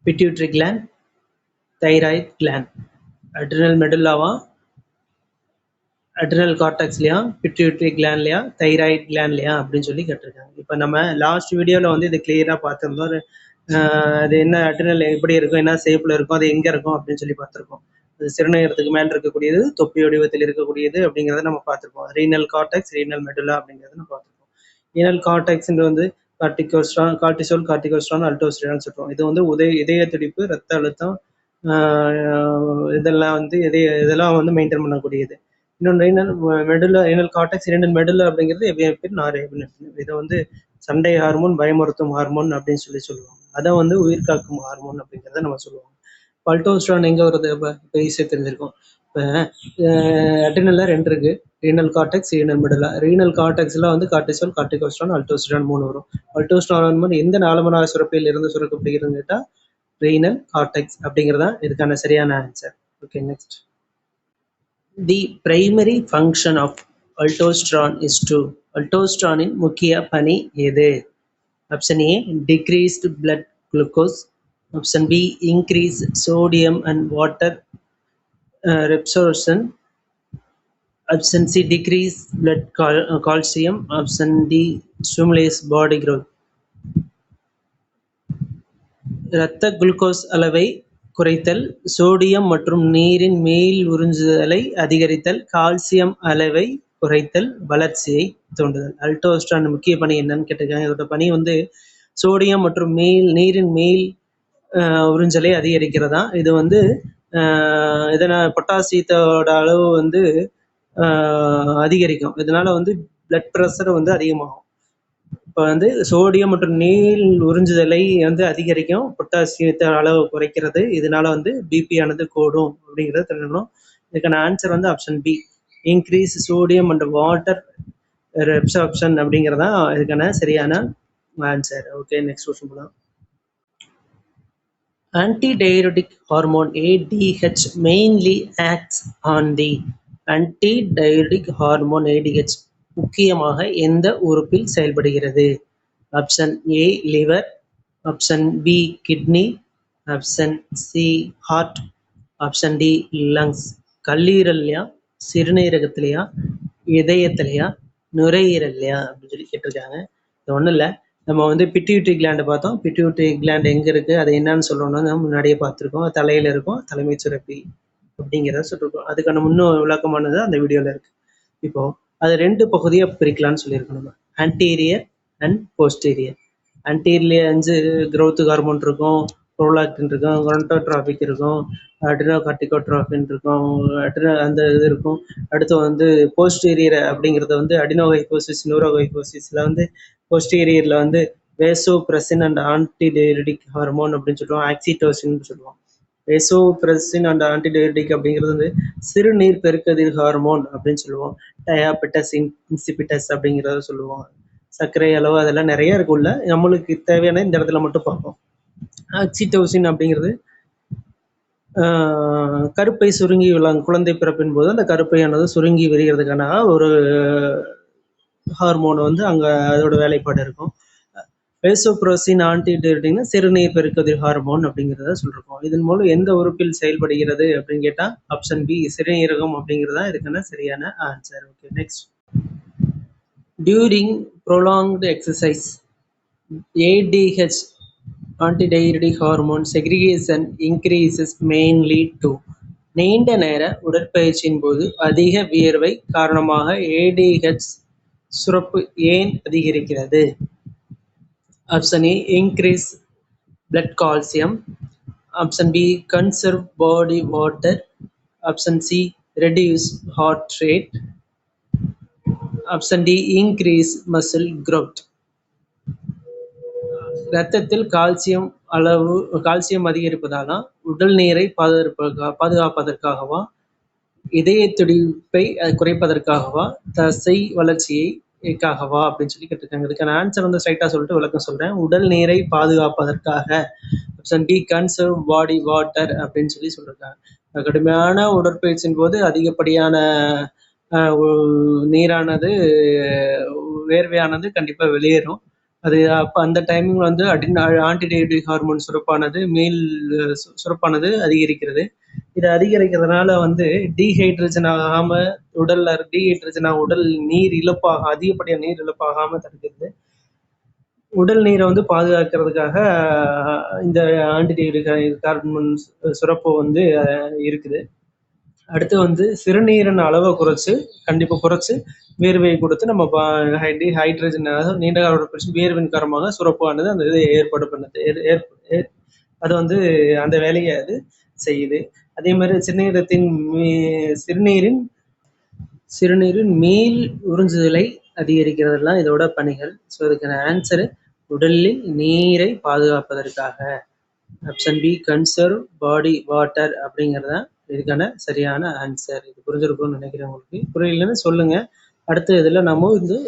pituitary gland, thyroid gland. Adrenal மெடுல்லாவா, அட்ரினல் கார்டெக்ஸ்லையா, பிட்யூட்டரி கிளாண்ட்லையா, தைராய்டு கிளாண்ட்லையா அப்படின்னு சொல்லி கேட்டிருக்காங்க. இப்போ நம்ம லாஸ்ட் வீடியோவில் வந்து இது கிளியராக பார்த்துருந்தோம். அது என்ன அட்ரினல் எப்படி இருக்கும், என்ன ஷேப்பில் இருக்கும், அது எங்கே இருக்கும் அப்படின்னு சொல்லி பார்த்துருக்கோம். அது சிறுநீரகத்துக்கு மேலே இருக்கக்கூடியது, தொப்பி வடிவத்தில் இருக்கக்கூடியது அப்படிங்கிறத நம்ம பார்த்துருக்கோம். ரீனல் கார்டெக்ஸ், ரீனல் மெடுல்லா அப்படிங்கிறத நம்ம பார்த்துருக்கோம். ரீனல் கார்டெக்ஸ்ன்றது வந்து கார்டிகோஸ்ட்ரான், அல்டோஸ்டிரான் சொல்லுவோம். இது வந்து இதய துடிப்பு, ரத்த அழுத்தம், இதெல்லாம் வந்து இதெல்லாம் வந்து மெயின்டைன் பண்ணக்கூடியது. இன்னொன்று ரீனல் கார்டெக்ஸ், ரீனல் மெடுல்லா அப்படிங்கிறது இதை வந்து சண்டை ஹார்மோன், பயமுறுத்தும் ஹார்மோன் அப்படின்னு சொல்லுவாங்க. அதை வந்து உயிர் காக்கும் ஹார்மோன் அப்படிங்கிறத நம்ம சொல்லுவாங்க. அல்டோஸ்டிரான் எங்கே வருது? இப்போ ஈஸியாக தெரிஞ்சிருக்கும். இப்போ அட்ரினல்ல 2 இருக்குது, renal cortex, renal medulla. Renal கார்டெக்ஸில் வந்து கார்டிசோல், கார்டிகோஸ்ட்ரான், அல்டோஸ்டிரான் 3 வரும். அல்டோஸ்டிரான் எந்த நாளமில்லா சுரப்பியில் இருந்து சுரக்கப்படுகிறதுன்னு கேட்டால் ரீனல் கார்டெக்ஸ் அப்படிங்கிறதா இதுக்கான சரியான answer. Okay, next. The primary function of aldosterone is to. அல்டோஸ்டிரானின் முக்கிய பணி எது? Option A decreased blood glucose, option B increase sodium and water reabsorption, option C decrease blood calcium, option D stimulates body growth. இரத்த glucose அளவை குறைத்தல், sodium மற்றும் நீரின் மீள் உறிஞ்சுதலை அதிகரித்தல், கால்சியம் அளவை குறைத்தல், வளர்ச்சியை தூண்டுதல். அல்டோஸ்டிரான் முக்கிய பணி என்னன்னு கேட்டிருக்காங்க. இதோட பணி வந்து சோடியம் மற்றும் நீரின் மேல் உறிஞ்சலை அதிகரிக்கிறதா. இது வந்து இதனால் பொட்டாசியத்தோட அளவு வந்து அதிகரிக்கும். இதனால வந்து பிளட் ப்ரெஷர் வந்து அதிகமாகும். இப்போ வந்து சோடியம் மற்றும் நீர் உறிஞ்சுதலை வந்து அதிகரிக்கும், பொட்டாசியத்தை அளவு குறைக்கிறது. இதனால வந்து பிபி ஆனது கூடும் அப்படிங்கிறத தெரிஞ்சுக்கணும். இதுக்கான ஆன்சர் வந்து option B, increase sodium and water reabsorption அப்படிங்கிறது தான் இதுக்கான சரியான ஆன்சர். ஓகே, நெக்ஸ்ட் கொஸ்டின் போகலாம். Antidiuretic hormone ADH mainly acts on the antidiuretic hormone ADH முக்கியமாக எந்த உறுப்பில் செயல்படுகிறது? Option A liver, option B kidney, option C heart, option D lungs. கல்லீரல்லையா, சிறுநீரகத்திலையா, இதயத்திலையா, நுரையீரல்லையா அப்படின்னு சொல்லி கேட்டிருக்காங்க. இது ஒன்றும் இல்லை, நம்ம வந்து பிட்யூட்டரி கிளாண்டை பார்த்தோம். பிட்யூட்டரி கிளாண்ட் எங்கே இருக்குது, அது என்னன்னு சொல்லணும்னு நம்ம முன்னாடியே பார்த்துருக்கோம். தலையில் இருக்கும், தலைமை சுரப்பி அப்படிங்கிறத சொல்லியிருக்கோம். அதுக்கான முன்னும் விளக்கமானது அந்த வீடியோவில் இருக்குது. இப்போது அது 2 பகுதியாக பிரிக்கலாம்னு சொல்லியிருக்கோம் நம்ம, ஆன்டீரியர் அண்ட் போஸ்டீரியர். ஆன்டீரியர்லேயே 5 growth ஹார்மோன் இருக்கும், ப்ரோலாக்டின் இருக்கும், குரோன்டோட்ராபிக் இருக்கும், அடினோகார்டிகோட்ரோபின் இருக்கும், அந்த இது இருக்கும். அடுத்து வந்து போஸ்டீரியர் அப்படிங்கிறது வந்து அடினோஹைபோசிஸ், நியூரோஹைபோசிஸில் வந்து போஸ்டீரியரில் வந்து வேசோப்ரெசின் அண்ட் ஆன்டிடையூரிட்டிக் ஹார்மோன் அப்படின்னு சொல்லுவோம், ஆக்சிடோசின் சொல்லுவோம். வேசோப்ரெசின் அண்ட் ஆன்டிடையூரிட்டிக் அப்படிங்கிறது வந்து சிறுநீர் பெருக்கதிர் ஹார்மோன் அப்படின்னு சொல்லுவோம். டயாபெட்டஸ் இன்சிபிட்டஸ் அப்படிங்கிறத சொல்லுவோம். சர்க்கரை அளவு அதெல்லாம் நிறைய இருக்குல்ல, நம்மளுக்கு தேவையான இந்த இடத்துல மட்டும் பார்ப்போம். ஆக்சிடோசின் அப்படிங்கிறது கருப்பை சுருங்கி குழந்தை பிறப்பின் போது அந்த கருப்பையானது சுருங்கி விரிகிறதுக்கான ஒரு ஹார்மோன் வந்து அங்கே அதோட வேலைப்பாடு இருக்கும். வேசோப்ரோசின் ஆன்டிடையூரிட்டிக்னா சிறுநீர் பெருக்கதிர் ஹார்மோன் அப்படிங்கிறத சொல்லியிருக்கோம். இதன் மூலம் எந்த உறுப்பில் செயல்படுகிறது அப்படின்னு கேட்டால் ஆப்ஷன் பி சிறுநீரகம் அப்படிங்கிறதா இதுக்கான சரியான answer. Okay, next. During prolonged exercise ADH antidiuretic hormone segregation increases mainly to. நீண்ட நேர உடற்பயிற்சியின் போது அதிக வியர்வை காரணமாக ADH சுரப்பு ஏன் அதிகரிக்கிறது? Option A increase blood calcium, option B conserve body water, option C reduce heart rate, option D increase muscle growth. இரத்தத்தில் கால்சியம் அதிகரிப்பதாலா, உடல் நீரை பாதுகாப்பதற்காகவா, இதய துடிப்பை குறைப்பதற்காகவா, தசை வளர்ச்சியைக்காகவா அப்படின்னு சொல்லி கேட்டிருக்காங்க. இதுக்கான ஆன்சர் வந்து ஸ்ட்ரைட்டாக சொல்லிட்டு விளக்கம் சொல்கிறேன். உடல் நீரை பாதுகாப்பதற்காக, option B conserve body water அப்படின்னு சொல்லி சொல்லியிருக்காங்க. கடுமையான உடற்பயிற்சியின் போது அதிகப்படியான நீரானது, வேர்வையானது கண்டிப்பாக வெளியேறும். அது அப்போ அந்த டைமிங் வந்து ஆன்டிடையூரிட்டிக் ஹார்மோன் சுரப்பானது அதிகரிக்கிறது. இது அதிகரிக்கிறதுனால வந்து டீஹைட்ரேஷன் ஆகாமல் உடல் நீர் இழப்பாக, அதிகப்படியான நீர் இழப்பாகாமல் தடுக்கிறது. உடல் நீரை வந்து பாதுகாக்கிறதுக்காக இந்த ஆன்டிடையூரிட்டிக் ஹார்மோன் சுரப்பு வந்து இருக்குது. அடுத்து வந்து சிறுநீரின் அளவை குறைச்சி வேர்வையை கொடுத்து நம்ம ஹைட்ரஜன், அதாவது நீண்ட கால உடற்பயிற்சி வேர்வின் காரணமாக சுரப்பானது அந்த இதை ஏற்பாடு பண்ணுது. அது வந்து அந்த வேலையை அது செய்யுது. அதே மாதிரி சிறுநீரின் மீள் உறிஞ்சுதலை அதிகரிக்கிறதெல்லாம் இதோட பணிகள். ஸோ இதுக்கான ஆன்சரு உடலில் நீரை பாதுகாப்பதற்காக, option B conserve body water அப்படிங்கிறது தான் இதுக்கான சரியான ஆன்சர். இது புரிஞ்சிருக்கும்னு நினைக்கிறேன். உங்களுக்கு புரியலன்னு சொல்லுங்க. அடுத்த இதில் நம்ம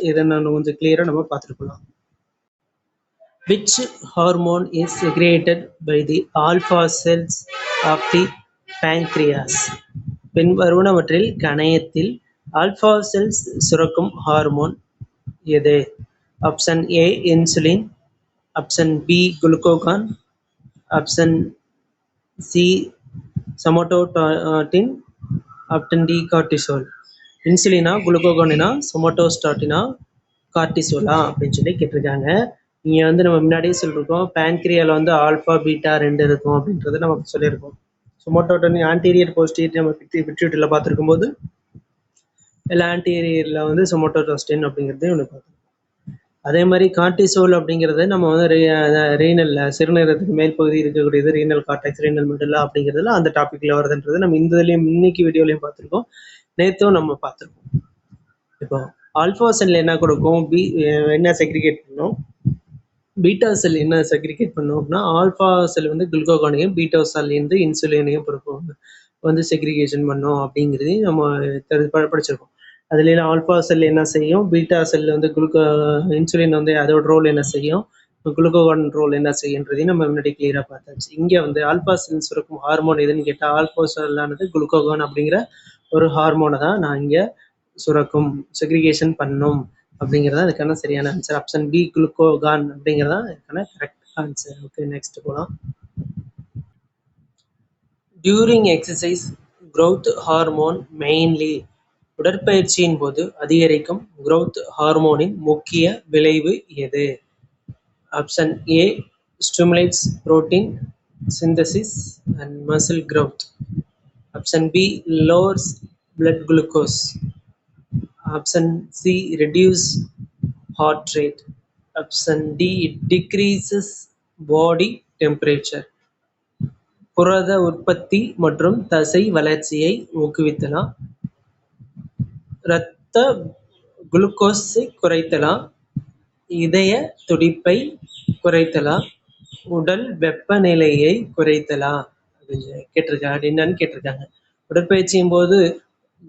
இதை கொஞ்சம் கிளியராக நம்ம பார்த்துருக்கலாம். Which hormone is secreted by the alpha cells of the pancreas? பின்வருவனவற்றில் கணையத்தில் ஆல்பா செல்ஸ் சுரக்கும் ஹார்மோன் எது? Option A insulin, option B glucagon, option C somatostatin, option D cortisol. இன்சுலினா, குளுக்கோகானினா, சொமட்டோஸ்டாட்டினா, கார்டிசோலா அப்படின்னு சொல்லி கேட்டிருக்காங்க. இங்கே வந்து நம்ம முன்னாடியே சொல்லியிருக்கோம், பேன்க்ரியாவில் வந்து ஆல்ஃபா பீட்டா 2 இருக்கும் அப்படின்றத நம்ம சொல்லியிருக்கோம். சொமட்டோடானின் ஆன்டீரியர் போஸ்டீரியர் நம்ம பிட்யூட்டரியில் பார்த்துருக்கும் போது இல்லை ஆன்டீரியரில் வந்து சொமட்டோஸ்டாட்டின் அப்படிங்கிறது ஒன்று பார்த்துருக்கோம். அதே மாதிரி கார்டிசோல் அப்படிங்கிறது நம்ம வந்து ரீனல் சிறுநீரகத்துக்கு மேல் பகுதி இருக்கக்கூடியது ரீனல் கார்டெக்ஸ் ரீனல் மெடுல்லா அப்படிங்கிறதுல அந்த டாபிக்ல வருதுன்றது நம்ம இந்த இதுலயும் இன்னைக்கு வீடியோலையும் பார்த்துருக்கோம், நேற்றும் நம்ம பார்த்துருக்கோம். இப்போ ஆல்ஃபா செல் என்ன கொடுக்கும், என்ன செக்ரிகேட் பண்ணும், பீட்டா செல் என்ன செக்ரிகேட் பண்ணும் அப்படின்னா ஆல்ஃபா செல் வந்து குளுக்கோகானையும் பீட்டா செல் வந்து இன்சுலினையும் வந்து செக்ரிகேஷன் பண்ணும் அப்படிங்கிறதையும் நம்ம படிச்சிருக்கோம். அதுல ஆல்ஃபா செல் என்ன செய்யும், பீட்டா செல் வந்து இன்சுலின் வந்து அதோட ரோல் என்ன செய்யும், குளுக்கோகான் ரோல் என்ன செய்யுன்றதையும் நம்ம முன்னாடி கிளியரா பார்த்தாச்சு. இங்க வந்து ஆல்ஃபா செல் சுரக்கும் ஹார்மோன் எதுன்னு கேட்டா ஆல்ஃபா செல்லானது குளுக்கோகான் அப்படிங்கிற ஒரு ஹார்மோனை தான் நான் இங்க சுரக்கும் செக்ரிகேஷன் பண்ணும் அப்படிங்கிறதா அதுக்கான சரியான ஆன்சர். ஆப்ஷன் பி குளுக்கோகான் அப்படிங்கிறதா இதுக்கான கரெக்ட் ஆன்சர். ஓகே, நெக்ஸ்ட் போகலாம். During exercise growth hormone mainly, உடற்பயிற்சியின் போது அதிகரிக்கும் growth ஹார்மோனின் முக்கிய விளைவு எது? Option A stimulates protein synthesis and muscle growth. Option B lowers blood glucose. Option C reduce heart rate. Option D decreases body temperature. புரத உற்பத்தி மற்றும் தசை வளர்ச்சியை ஊக்குவித்தலாம், இரத்த குளுக்கோஸை குறைத்தலாம், இதய துடிப்பை குறைத்தலாம், உடல் வெப்பநிலையை குறைத்தலாம் அப்படின்னு கேட்டிருக்காங்க. என்னன்னு கேட்டிருக்காங்க. உடற்பயிற்சியின் போது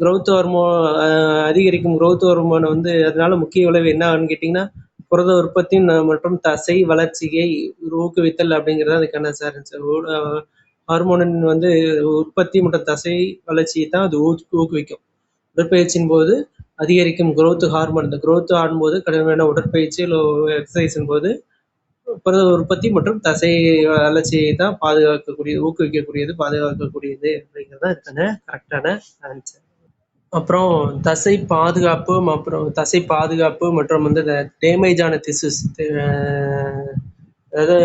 growth ஹார்மோன் அதிகரிக்கும் growth ஹார்மோன் வந்து அதனால முக்கிய விளைவு என்னன்னு கேட்டிங்கன்னா புரத உற்பத்தி மற்றும் தசை வளர்ச்சியை ஊக்குவித்தல் அப்படிங்கிறது அதுக்கான சார். ஹார்மோனின் வந்து உற்பத்தி மற்றும் தசை வளர்ச்சியை தான் அது ஊக்குவிக்கும். உடற்பயிற்சியின் போது அதிகரிக்கும் growth ஹார்மோன், இந்த growth ஆடும்போது கடுமையான உடற்பயிற்சி எக்ஸசைஸின் போது புரத உற்பத்தி மற்றும் தசை வளர்ச்சியை தான் ஊக்குவிக்கக்கூடியது பாதுகாக்கக்கூடியது அப்படிங்கிறது தான் இதுக்கான கரெக்டான ஆன்சர். அப்புறம் தசை பாதுகாப்பு மற்றும் வந்து இந்த டேமேஜ் ஆன திசுஸ், அதாவது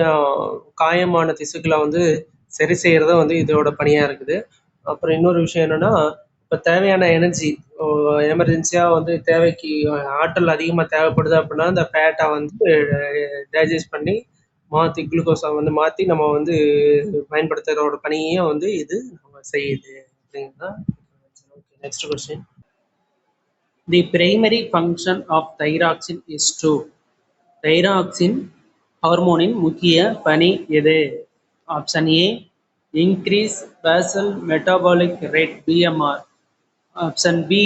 காயமான திசுக்களை வந்து சரி செய்யறத வந்து இதோட பணியா இருக்குது. அப்புறம் இன்னொரு விஷயம் என்னன்னா, இப்போ தேவையான எனர்ஜி எமர்ஜென்சியாக வந்து தேவைக்கு ஆற்றல் அதிகமாக தேவைப்படுது அப்படின்னா இந்த ஃபேட்டை வந்து டைஜஸ்ட் பண்ணி குளுக்கோஸை வந்து மாற்றி நம்ம வந்து பயன்படுத்துறதோட பணியையும் வந்து இது நம்ம செய்யுது அப்படிங்கிறது தான். Okay, next question. The primary function of thyroxine is to. Thyroxine ஹார்மோனின் முக்கிய பணி எது? Option A increase basal metabolic rate BMR. Option B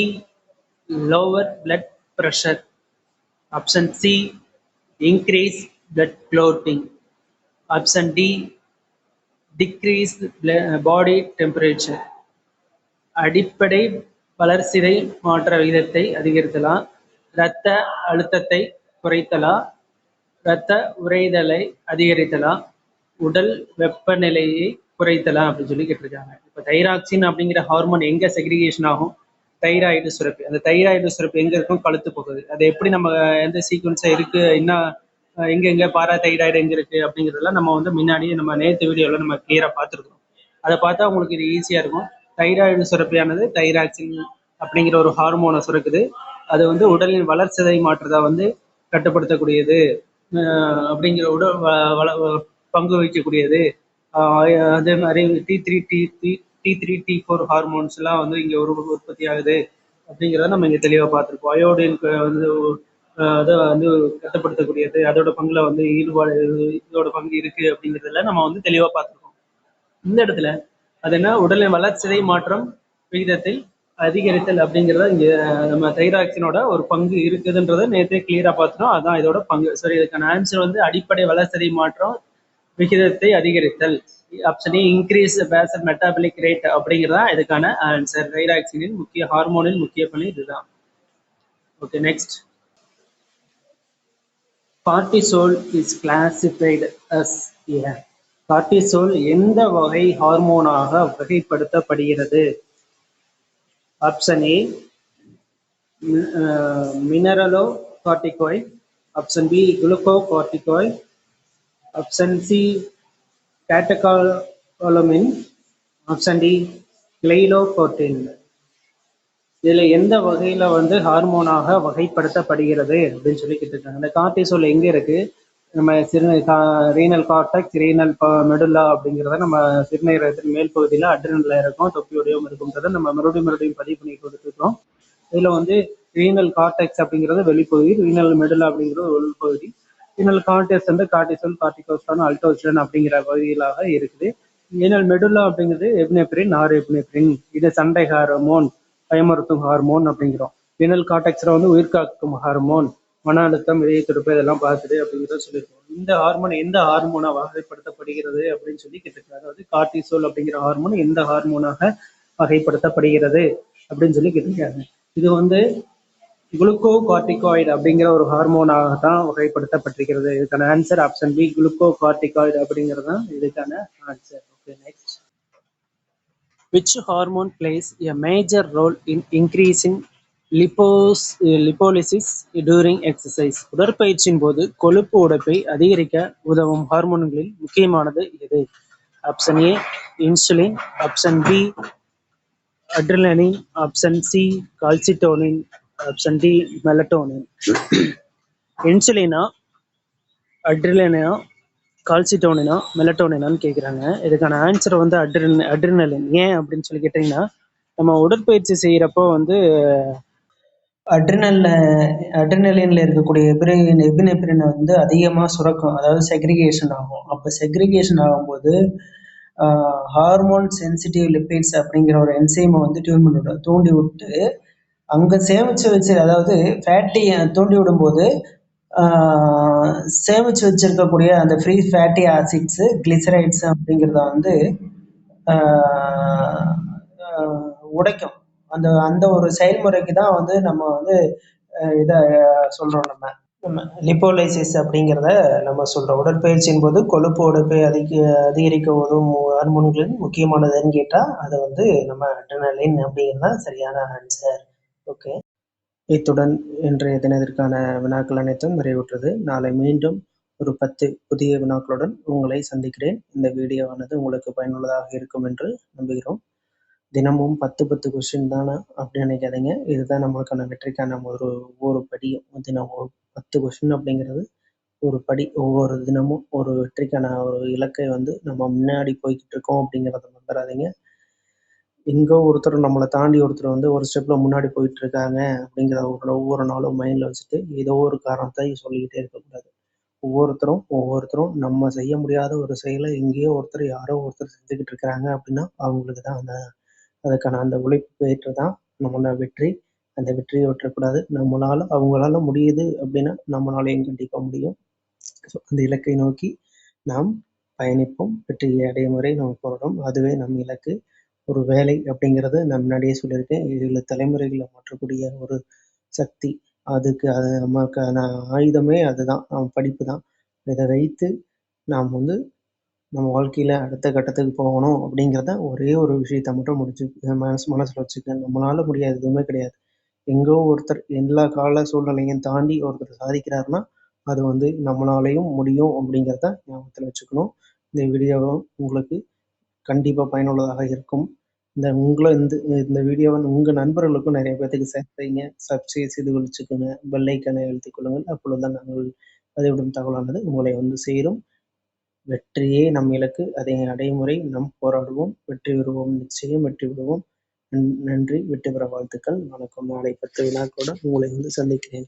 lower blood pressure. Option C increase blood clotting. Option D decrease body temperature. அடிப்படை வளர்சிதை மாற்ற விகிதத்தை அதிகரித்தலாம், இரத்த அழுத்தத்தை குறைத்தலாம், இரத்த உறைதலை அதிகரித்தலாம், உடல் வெப்பநிலையை குறைத்தலாம் அப்படின்னு சொல்லி கேட்டிருக்காங்க. இப்போ தைராக்சின் அப்படிங்கிற ஹார்மோன் எங்க செக்ரிகேஷன் ஆகும்? தைராய்டு சுரப்பி. அந்த தைராய்டு சுரப்பி எங்க இருக்கும்? கழுத்து பகுதி. அது எப்படி நம்ம எந்த சீக்வன்ஸா இருக்கு, என்ன எங்க பாரா தைராய்டு எங்க இருக்கு அப்படிங்கிறதெல்லாம் நம்ம வந்து முன்னாடியே நம்ம நேற்று வீடியோவில் நம்ம கிளியரா பார்த்துருக்கோம். அதை பார்த்தா உங்களுக்கு இது ஈஸியா இருக்கும். தைராய்டு சுரப்பியானது தைராக்சின் அப்படிங்கிற ஒரு ஹார்மோனை சுரக்குது. அது வந்து உடலின் வளர்ச்சிதை மாற்றத்தை வந்து கட்டுப்படுத்தக்கூடியது அப்படிங்கிற பங்கு வகிக்கக்கூடியது. அதே மாதிரி T3 T4 ஹார்மோன்ஸ் எல்லாம் வந்து இங்க உற்பத்தி ஆகுது அப்படிங்கிறத நம்ம இங்க தெளிவா பார்த்துருக்கோம். அயோடினுக்கு வந்து அதை வந்து கட்டுப்படுத்தக்கூடியது, அதோட பங்குல வந்து இதோட பங்கு இருக்கு அப்படிங்கிறதுல நம்ம வந்து தெளிவா பார்த்துருக்கோம். இந்த இடத்துல அது என்ன, உடலின் வளர்ச்சிதை மாற்றம் விகிதத்தில் அதிகரித்தல் அப்படிங்கிறத இங்க நம்ம தைராக்சினோட ஒரு பங்கு இருக்குதுன்றதை நேற்றே கிளியரா பார்த்துட்டோம். அதான் இதோட பங்கு. சரி, இதுக்கான ஆன்சர் வந்து அடிப்படை வளர்ச்சிதை மாற்றம் விகிதத்தை அதிகரித்தல். Option A increase basal metabolic rate அப்படிங்கிறதா இதுக்கான ஆன்சர். தைராக்சினின் முக்கிய ஹார்மோனின் முக்கிய பணி இதுதான். Okay, next. Cortisol is classified as a. Cortisol எந்த வகை ஹார்மோனாக வகைப்படுத்தப்படுகிறது? Option A mineralocorticoid. Option B glucocorticoid. Option C catecholamine. Option D கிளைலோகோட்டின். இதுல எந்த வகையில வந்து ஹார்மோனாக வகைப்படுத்தப்படுகிறது அப்படின்னு சொல்லி கேட்டிருக்காங்க. இந்த கார்டிசோல் எங்க இருக்கு? நம்ம ரீனல் கார்டெக்ஸ், ரீனல் மெடுல்லா அப்படிங்கிறத நம்ம சிறுநீரகத்தின் மேல் பகுதியில் அட்ரினல்ல இருக்கும், தொப்பி வடிவம் இருக்குன்றதை நம்ம மறுபடியும் பதிவு பண்ணி கொடுத்துருக்கோம். இதுல வந்து ரீனல் கார்டெக்ஸ் அப்படிங்கிறது வெளிப்பகுதி, ரீனல் மெடுல்லா அப்படிங்கிறது உள்பகுதி. ரீனல் கார்டெக்ஸ் வந்து கார்டிசோல், கார்டிகோஸ்டான், அல்டோஸ்டிரான் அப்படிங்கிற பகுதிகளாக இருக்குது. ரீனல் மெடுல்லா அப்படிங்கிறது எப்னெப்ரின், நார் எப்னெப்ரின், இது சண்டை ஹார்மோன், பயமுறுத்தும் ஹார்மோன் அப்படிங்கிறோம். ரீனல் கார்டெக்ஸ்ல வந்து உயிர்காக்கும் ஹார்மோன், மன அழுத்தம், இதய துடிப்பு இதெல்லாம் பார்க்குது அப்படிங்கிறத சொல்லியிருக்கோம். இந்த ஹார்மோன் எந்த ஹார்மோனா வகைப்படுத்தப்படுகிறது அப்படின்னு சொல்லி கேட்டிருக்காங்க. அதாவது கார்டிசோல் அப்படிங்கிற ஹார்மோன் எந்த ஹார்மோனாக வகைப்படுத்தப்படுகிறது அப்படின்னு சொல்லி கேட்டிருக்காங்க. இது வந்து குளுக்கோகார்டிகாய்டு அப்படிங்கிற ஒரு ஹார்மோனாக தான் வகைப்படுத்தப்பட்டிருக்கிறது. இதுக்கான ஆன்சர் ஆப்ஷன் பி, குளுக்கோகார்டிகாய்டு அப்படிங்கிறது தான் இதுக்கான answer. Okay, next. Which hormone plays a major role in increasing lipolysis during exercise? உடற்பயிற்சியின் போது கொழுப்பு உடைப்பை அதிகரிக்க உதவும் ஹார்மோன்களில் முக்கியமானது எது? Option A insulin, option B adrenaline, option C calcitonin, option D melatonin. இன்சுலினா, அட்ரினலினா, கால்சிட்டோனினா, மெலட்டோனினான்னு கேட்குறாங்க. இதுக்கான ஆன்சர் வந்து அட்ரினலின். ஏன் அப்படின்னு சொல்லி கேட்டிங்கன்னா, நம்ம உடற்பயிற்சி செய்கிறப்போ வந்து அட்ரினலின்ல இருக்கக்கூடிய எபினெப்ரின் வந்து அதிகமாக சுரக்கும், அதாவது செக்ரிகேஷன் ஆகும். அப்போ செக்ரிகேஷன் ஆகும்போது ஹார்மோன் சென்சிட்டிவ் லிப்பிட்ஸ் அப்படிங்கிற ஒரு என்சைமை வந்து தூண்டி விட்டு அங்கே சேமித்து வச்சு, அதாவது ஃபேட்டி தூண்டி விடும்போது சேமித்து வச்சிருக்கக்கூடிய அந்த ஃப்ரீ ஃபேட்டி ஆசிட்ஸு, கிளிசரைட்ஸ் அப்படிங்கிறத வந்து உடைக்கும். அந்த அந்த ஒரு செயல்முறைக்கு தான் வந்து நம்ம வந்து இதை சொல்கிறோம். நம்ம லிப்போலைசிஸ் அப்படிங்கிறத நம்ம சொல்கிறோம். உடற்பயிற்சியின் போது கொழுப்பு உடைப்பை அதிகரிக்க உதவும் ஹார்மோன்களின் முக்கியமானதுன்னு கேட்டால் அதை வந்து நம்ம அட்ரினலின் அப்படிங்கிறது தான் சரியான ஆன்சர். ஓகே, இத்துடன் இன்றைய தினத்திற்கான வினாக்கள் அனைத்தும் நிறைவுற்றது. நாளை மீண்டும் ஒரு 10 புதிய வினாக்களுடன் உங்களை சந்திக்கிறேன். இந்த வீடியோவானது உங்களுக்கு பயனுள்ளதாக இருக்கும் என்று நம்புகிறோம். தினமும் 10 கொஸ்டின் தானே அப்படின்னு நினைக்காதீங்க. இதுதான் நம்மளுக்கான வெற்றிக்கான ஒவ்வொரு படியும். தினமும் 10 கொஸ்டின் அப்படிங்கிறது ஒரு படி. ஒவ்வொரு தினமும் ஒரு வெற்றிக்கான ஒரு இலக்கை வந்து நம்ம முன்னாடி போய்கிட்டு இருக்கோம் அப்படிங்கிறத மறந்துடாதீங்க. எங்கோ ஒருத்தர் நம்மளை தாண்டி ஒருத்தர் வந்து ஒரு ஸ்டெப்ல முன்னாடி போயிட்டு இருக்காங்க அப்படிங்கிற ஒவ்வொரு நாளும் மைண்ட்ல வச்சுட்டு ஏதோ ஒரு காரணத்தை சொல்லிக்கிட்டே இருக்கக்கூடாது. ஒவ்வொருத்தரும் நம்ம செய்ய முடியாத ஒரு செயலை எங்கேயோ யாரோ ஒருத்தர் செஞ்சுக்கிட்டு இருக்கிறாங்க அப்படின்னா அவங்களுக்கு தான் அதுக்கான அந்த உழைப்பு ஏற்று தான் நம்மளோட வெற்றி. அந்த வெற்றியை விட்டுறக்கூடாது. அவங்களால முடியுது அப்படின்னா நம்மளாலையும் கண்டிப்பா முடியும். அந்த இலக்கை நோக்கி நாம் பயணிப்போம். வெற்றியை அடையும் வரை நம்ம போராடும். அதுவே நம் இலக்கு. ஒரு வேலை அப்படிங்கிறது நான் முன்னாடியே சொல்லியிருக்கேன். 7 தலைமுறைகளை மாற்றக்கூடிய ஒரு சக்தி. அதுக்கு அது நமக்கான ஆயுதமே அதுதான், படிப்பு தான். இதை வைத்து நாம் வந்து நம்ம வாழ்க்கையில அடுத்த கட்டத்துக்கு போகணும் அப்படிங்கிறத ஒரே ஒரு விஷயத்த மட்டும் மனசுல வச்சுக்க. நம்மளால முடியாது எதுவுமே கிடையாது. எங்கோ ஒருத்தர் எல்லா கால சூழ்நிலையும் தாண்டி ஒருத்தர் சாதிக்கிறாருன்னா அது வந்து நம்மளாலையும் முடியும் அப்படிங்கிறத ஞாபகத்தில் வச்சுக்கணும். இந்த வீடியோவும் உங்களுக்கு கண்டிப்பாக பயனுள்ளதாக இருக்கும். இந்த வீடியோவை உங்கள் நண்பர்களுக்கும் நிறைய பேர்த்துக்கு ஷேர் செய்யுங்க. சப்ஸ்கிரைப் செய்து வச்சுக்கோங்க. பெல் ஐக்கானை அழுத்திக் கொள்ளுங்கள். அப்பொழுதுதான் நாங்கள் பதிவிடும் தகவலானது உங்களை வந்து சேரும். வெற்றியே நம் இலக்கு. அதை அடையும் வரை நாம் போராடுவோம். வெற்றி பெறுவோம். நிச்சயம் வெற்றி பெறுவோம். நன்றி. வெற்றி பெற வாழ்த்துக்கள். வணக்கம். நாளை 10 வினாக்களுடன் உங்களை வந்து சந்திக்கிறேன்.